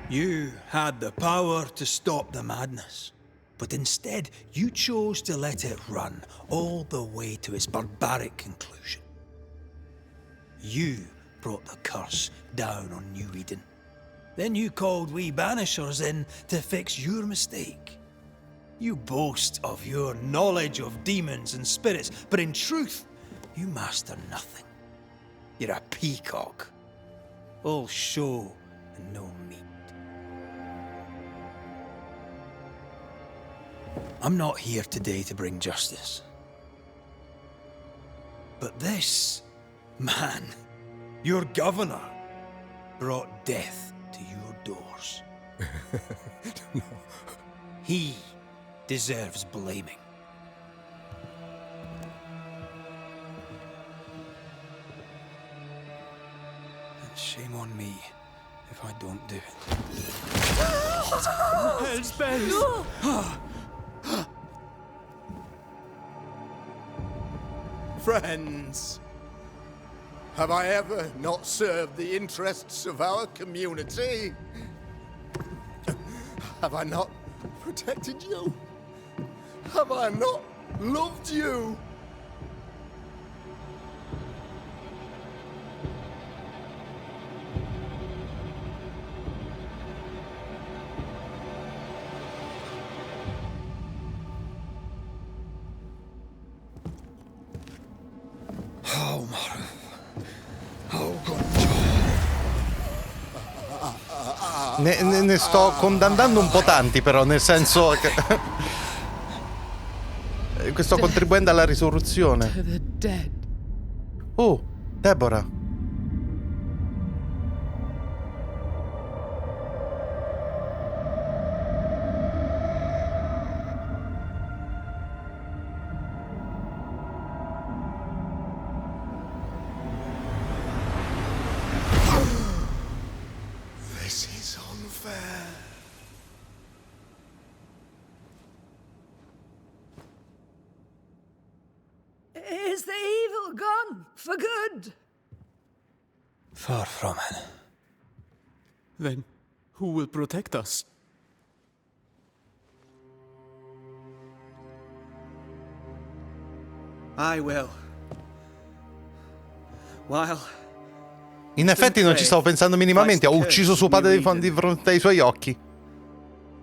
P: You had the power to stop the madness, but instead you chose to let it run all the way to its barbaric conclusion. You brought the curse down on New Eden. Then you called we Banishers in to fix your mistake. You boast of your knowledge of demons and spirits, but in truth, you master nothing. You're a peacock. All show and no meat. I'm not here today to bring justice. But this man, your governor, brought death to your doors.
N: No.
P: He deserves blaming. And shame on me if I don't do it.
T: Hell's bells!
N: Friends, have I ever not served the interests of our community? Have I not protected you? Have I not loved you?
A: Ne sto condannando un po' tanti, però, nel senso che sto contribuendo alla risurrezione. Oh, Deborah.
U: Is the evil gone for good?
P: Far from it.
B: Then who will protect us? I will. While
A: In effetti non ci stavo pensando minimamente, ho ucciso suo padre di fronte ai suoi occhi.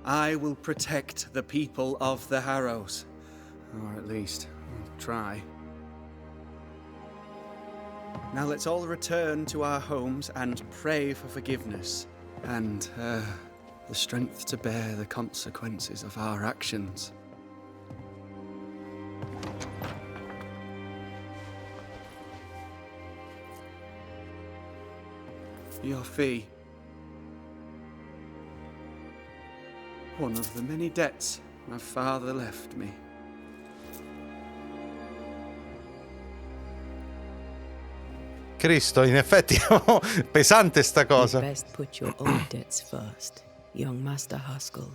B: I will protect the people of the Harrows. Or at least, I'll try. Now let's all return to our homes and pray for forgiveness and the strength to bear the consequences of our actions. Your fee. One of the many debts my father left me.
A: Cristo, in effetti pesante sta cosa.
F: You best put your own debts first, young Master Haskell.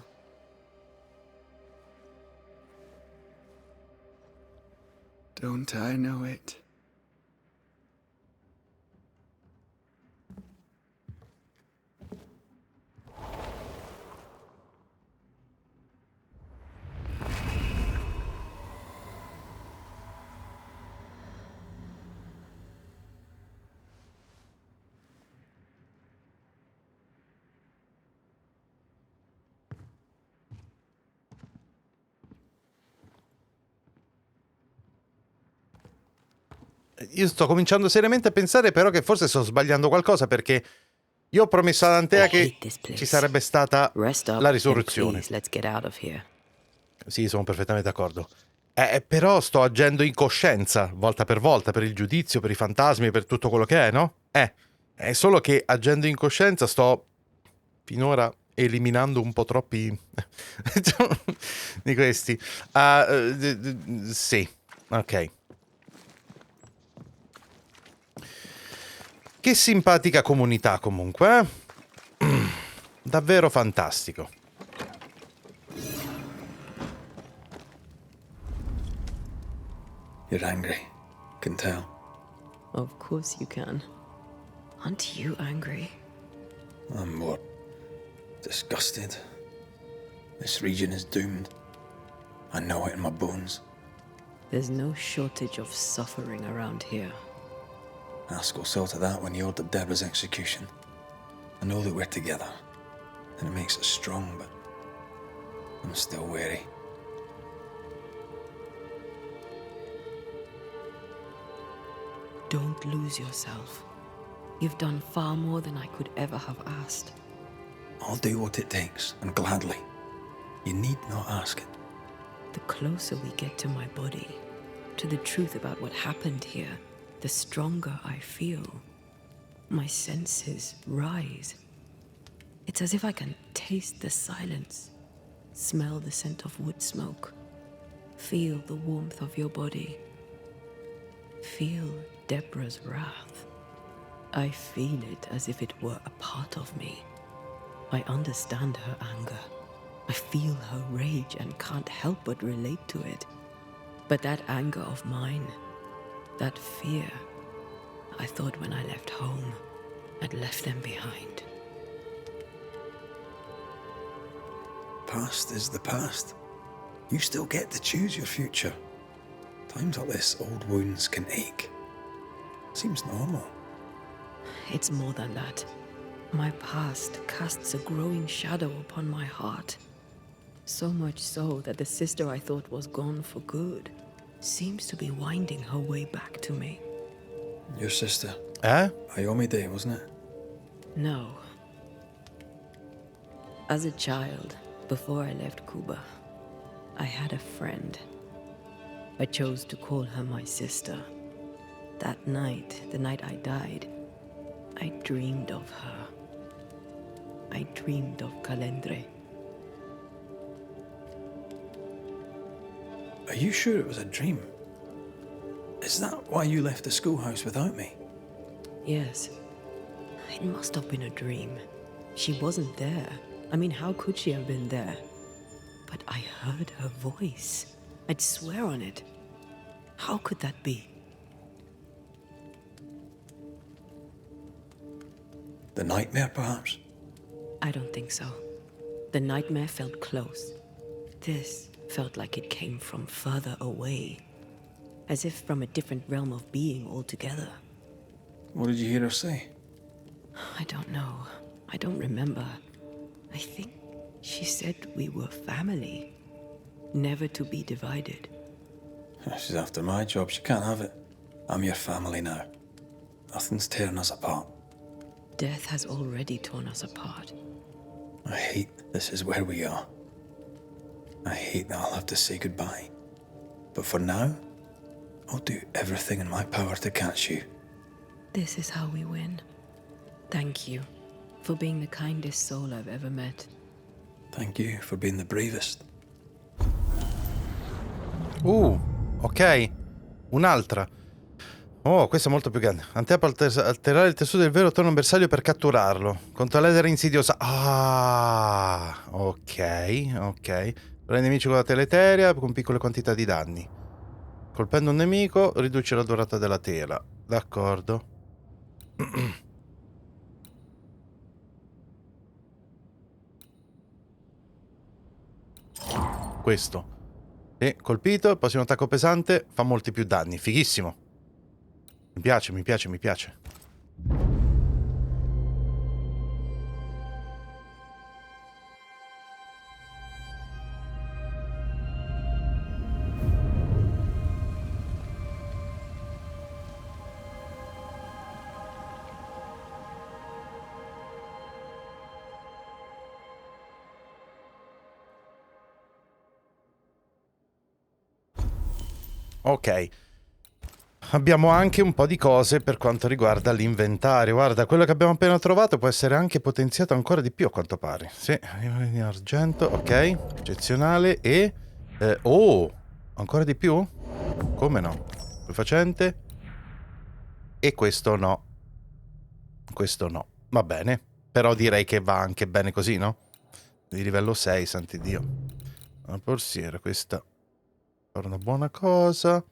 B: Don't I know it?
A: Io sto cominciando seriamente a pensare però che forse sto sbagliando qualcosa, perché io ho promesso ad Antea che ci sarebbe stata la risurrezione. Sì, sono perfettamente d'accordo. Però sto agendo in coscienza, volta, per il giudizio, per i fantasmi, per tutto quello che è, no? È solo che agendo in coscienza sto finora eliminando un po' troppi di questi. Sì, ok. Che simpatica comunità comunque, davvero fantastico.
P: You're angry. Can tell.
F: Of course you can. Aren't you angry?
P: I'm more disgusted. This region is doomed. I know it in my bones.
F: There's no shortage of suffering around here.
P: Ask or saw to that when you ordered Deborah's execution. I know that we're together, and it makes us strong, but I'm still wary.
F: Don't lose yourself. You've done far more than I could ever have asked.
P: I'll do what it takes, and gladly. You need not ask it.
F: The closer we get to my body, to the truth about what happened here, the stronger I feel. My senses rise. It's as if I can taste the silence, smell the scent of wood smoke, feel the warmth of your body, feel Deborah's wrath. I feel it as if it were a part of me. I understand her anger. I feel her rage and can't help but relate to it. But that anger of mine, that fear, I thought when I left home, I'd left them behind.
P: Past is the past. You still get to choose your future. Times like this, old wounds can ache. Seems normal.
F: It's more than that. My past casts a growing shadow upon my heart. So much so that the sister I thought was gone for good seems to be winding her way back to me.
P: Your sister?
F: Ayomide,
P: wasn't it?
F: No. As a child, before I left Cuba, I had a friend. I chose to call her my sister. That night, the night I died, I dreamed of her. I dreamed of Calendre.
P: Are you sure it was a dream? Is that why you left the schoolhouse without me?
F: Yes. It must have been a dream. She wasn't there. I mean, how could she have been there? But I heard her voice. I'd swear on it. How could that be?
P: The nightmare, perhaps?
F: I don't think so. The nightmare felt close. This felt like it came from further away. As if from a different realm of being altogether.
P: What did you hear her say?
F: I don't know. I don't remember. I think she said we were family. Never to be divided.
P: She's after my job. She can't have it. I'm your family now. Nothing's tearing us apart.
F: Death has already torn us apart.
P: I hate this is where we are. I hate that I'll have to say goodbye. But for now, I'll do everything in my power to catch you.
F: This is how we win. Thank you for being the kindest soul I've ever met.
P: Thank you for being the bravest.
A: Ok. Un'altra. Oh, questa è molto più grande. Anteppa alterare il tessuto del vero torna un bersaglio per catturarlo. Contro l'edera insidiosa. Ah, ok. Prende nemici con la teleteria con piccole quantità di danni. Colpendo un nemico, riduce la durata della tela. D'accordo. Questo. E colpito, il prossimo attacco pesante fa molti più danni. Fighissimo. Mi piace. Ok. Abbiamo anche un po' di cose per quanto riguarda l'inventario. Guarda, quello che abbiamo appena trovato può essere anche potenziato ancora di più a quanto pare. Sì, in argento, ok, eccezionale. E... oh, ancora di più? Come no? Facente. E questo no. Questo no. Va bene. Però direi che va anche bene così, no? Di livello 6, santi Dio. Una borsiera, questa è una buona cosa.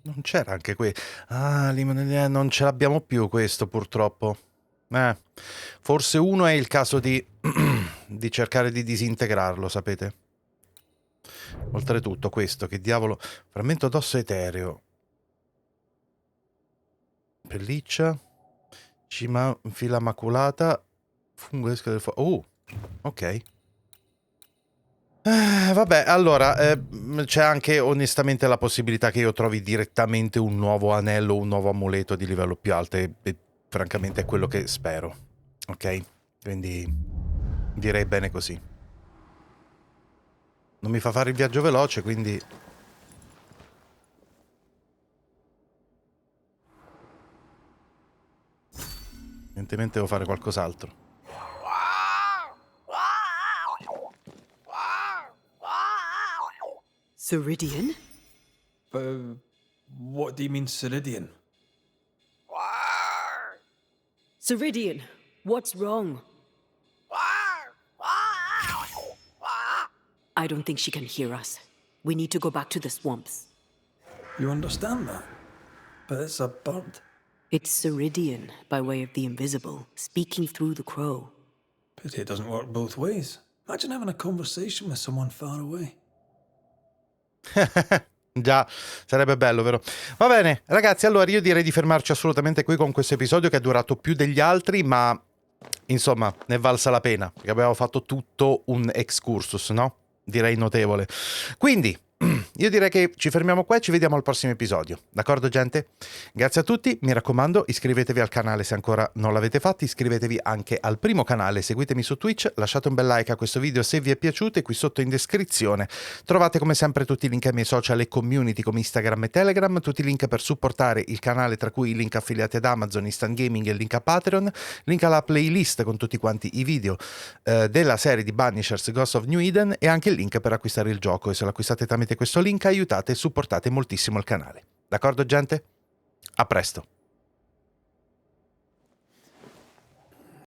A: Non c'era anche qui. Ah, non ce l'abbiamo più questo, purtroppo. Forse uno è il caso di di cercare di disintegrarlo, sapete? Oltretutto questo, che diavolo... Frammento d'osso etereo. Pelliccia. Cima, fila maculata. Fungo esca del fuoco. Oh, ok. Vabbè, allora, c'è anche onestamente la possibilità che io trovi direttamente un nuovo anello, un nuovo amuleto di livello più alto e francamente è quello che spero, ok? Quindi direi bene così. Non mi fa fare il viaggio veloce, quindi... Evidentemente devo fare qualcos'altro.
F: Ceridian?
P: What do you mean, Ceridian?
F: Ceridian, what's wrong? I don't think she can hear us. We need to go back to the swamps.
P: You understand that? But it's a bird.
F: It's Ceridian, by way of the invisible, speaking through the crow.
P: Pity it doesn't work both ways. Imagine having a conversation with someone far away.
A: Già, sarebbe bello, vero? Va bene, ragazzi, allora io direi di fermarci assolutamente qui con questo episodio che è durato più degli altri, ma insomma, ne è valsa la pena, perché abbiamo fatto tutto un excursus, no? Direi notevole. Quindi, io direi che ci fermiamo qua e ci vediamo al prossimo episodio. D'accordo, gente? Grazie a tutti, mi raccomando, iscrivetevi al canale se ancora non l'avete fatto, iscrivetevi anche al primo canale, seguitemi su Twitch, lasciate un bel like a questo video se vi è piaciuto e qui sotto in descrizione trovate come sempre tutti i link ai miei social e community come Instagram e Telegram, tutti i link per supportare il canale, tra cui i link affiliati ad Amazon, Instant Gaming e il link a Patreon, link alla playlist con tutti quanti i video della serie di Banishers Ghost of New Eden e anche il link per acquistare il gioco, e se lo acquistate tramite questo link aiutate e supportate moltissimo il canale. D'accordo, gente? A presto!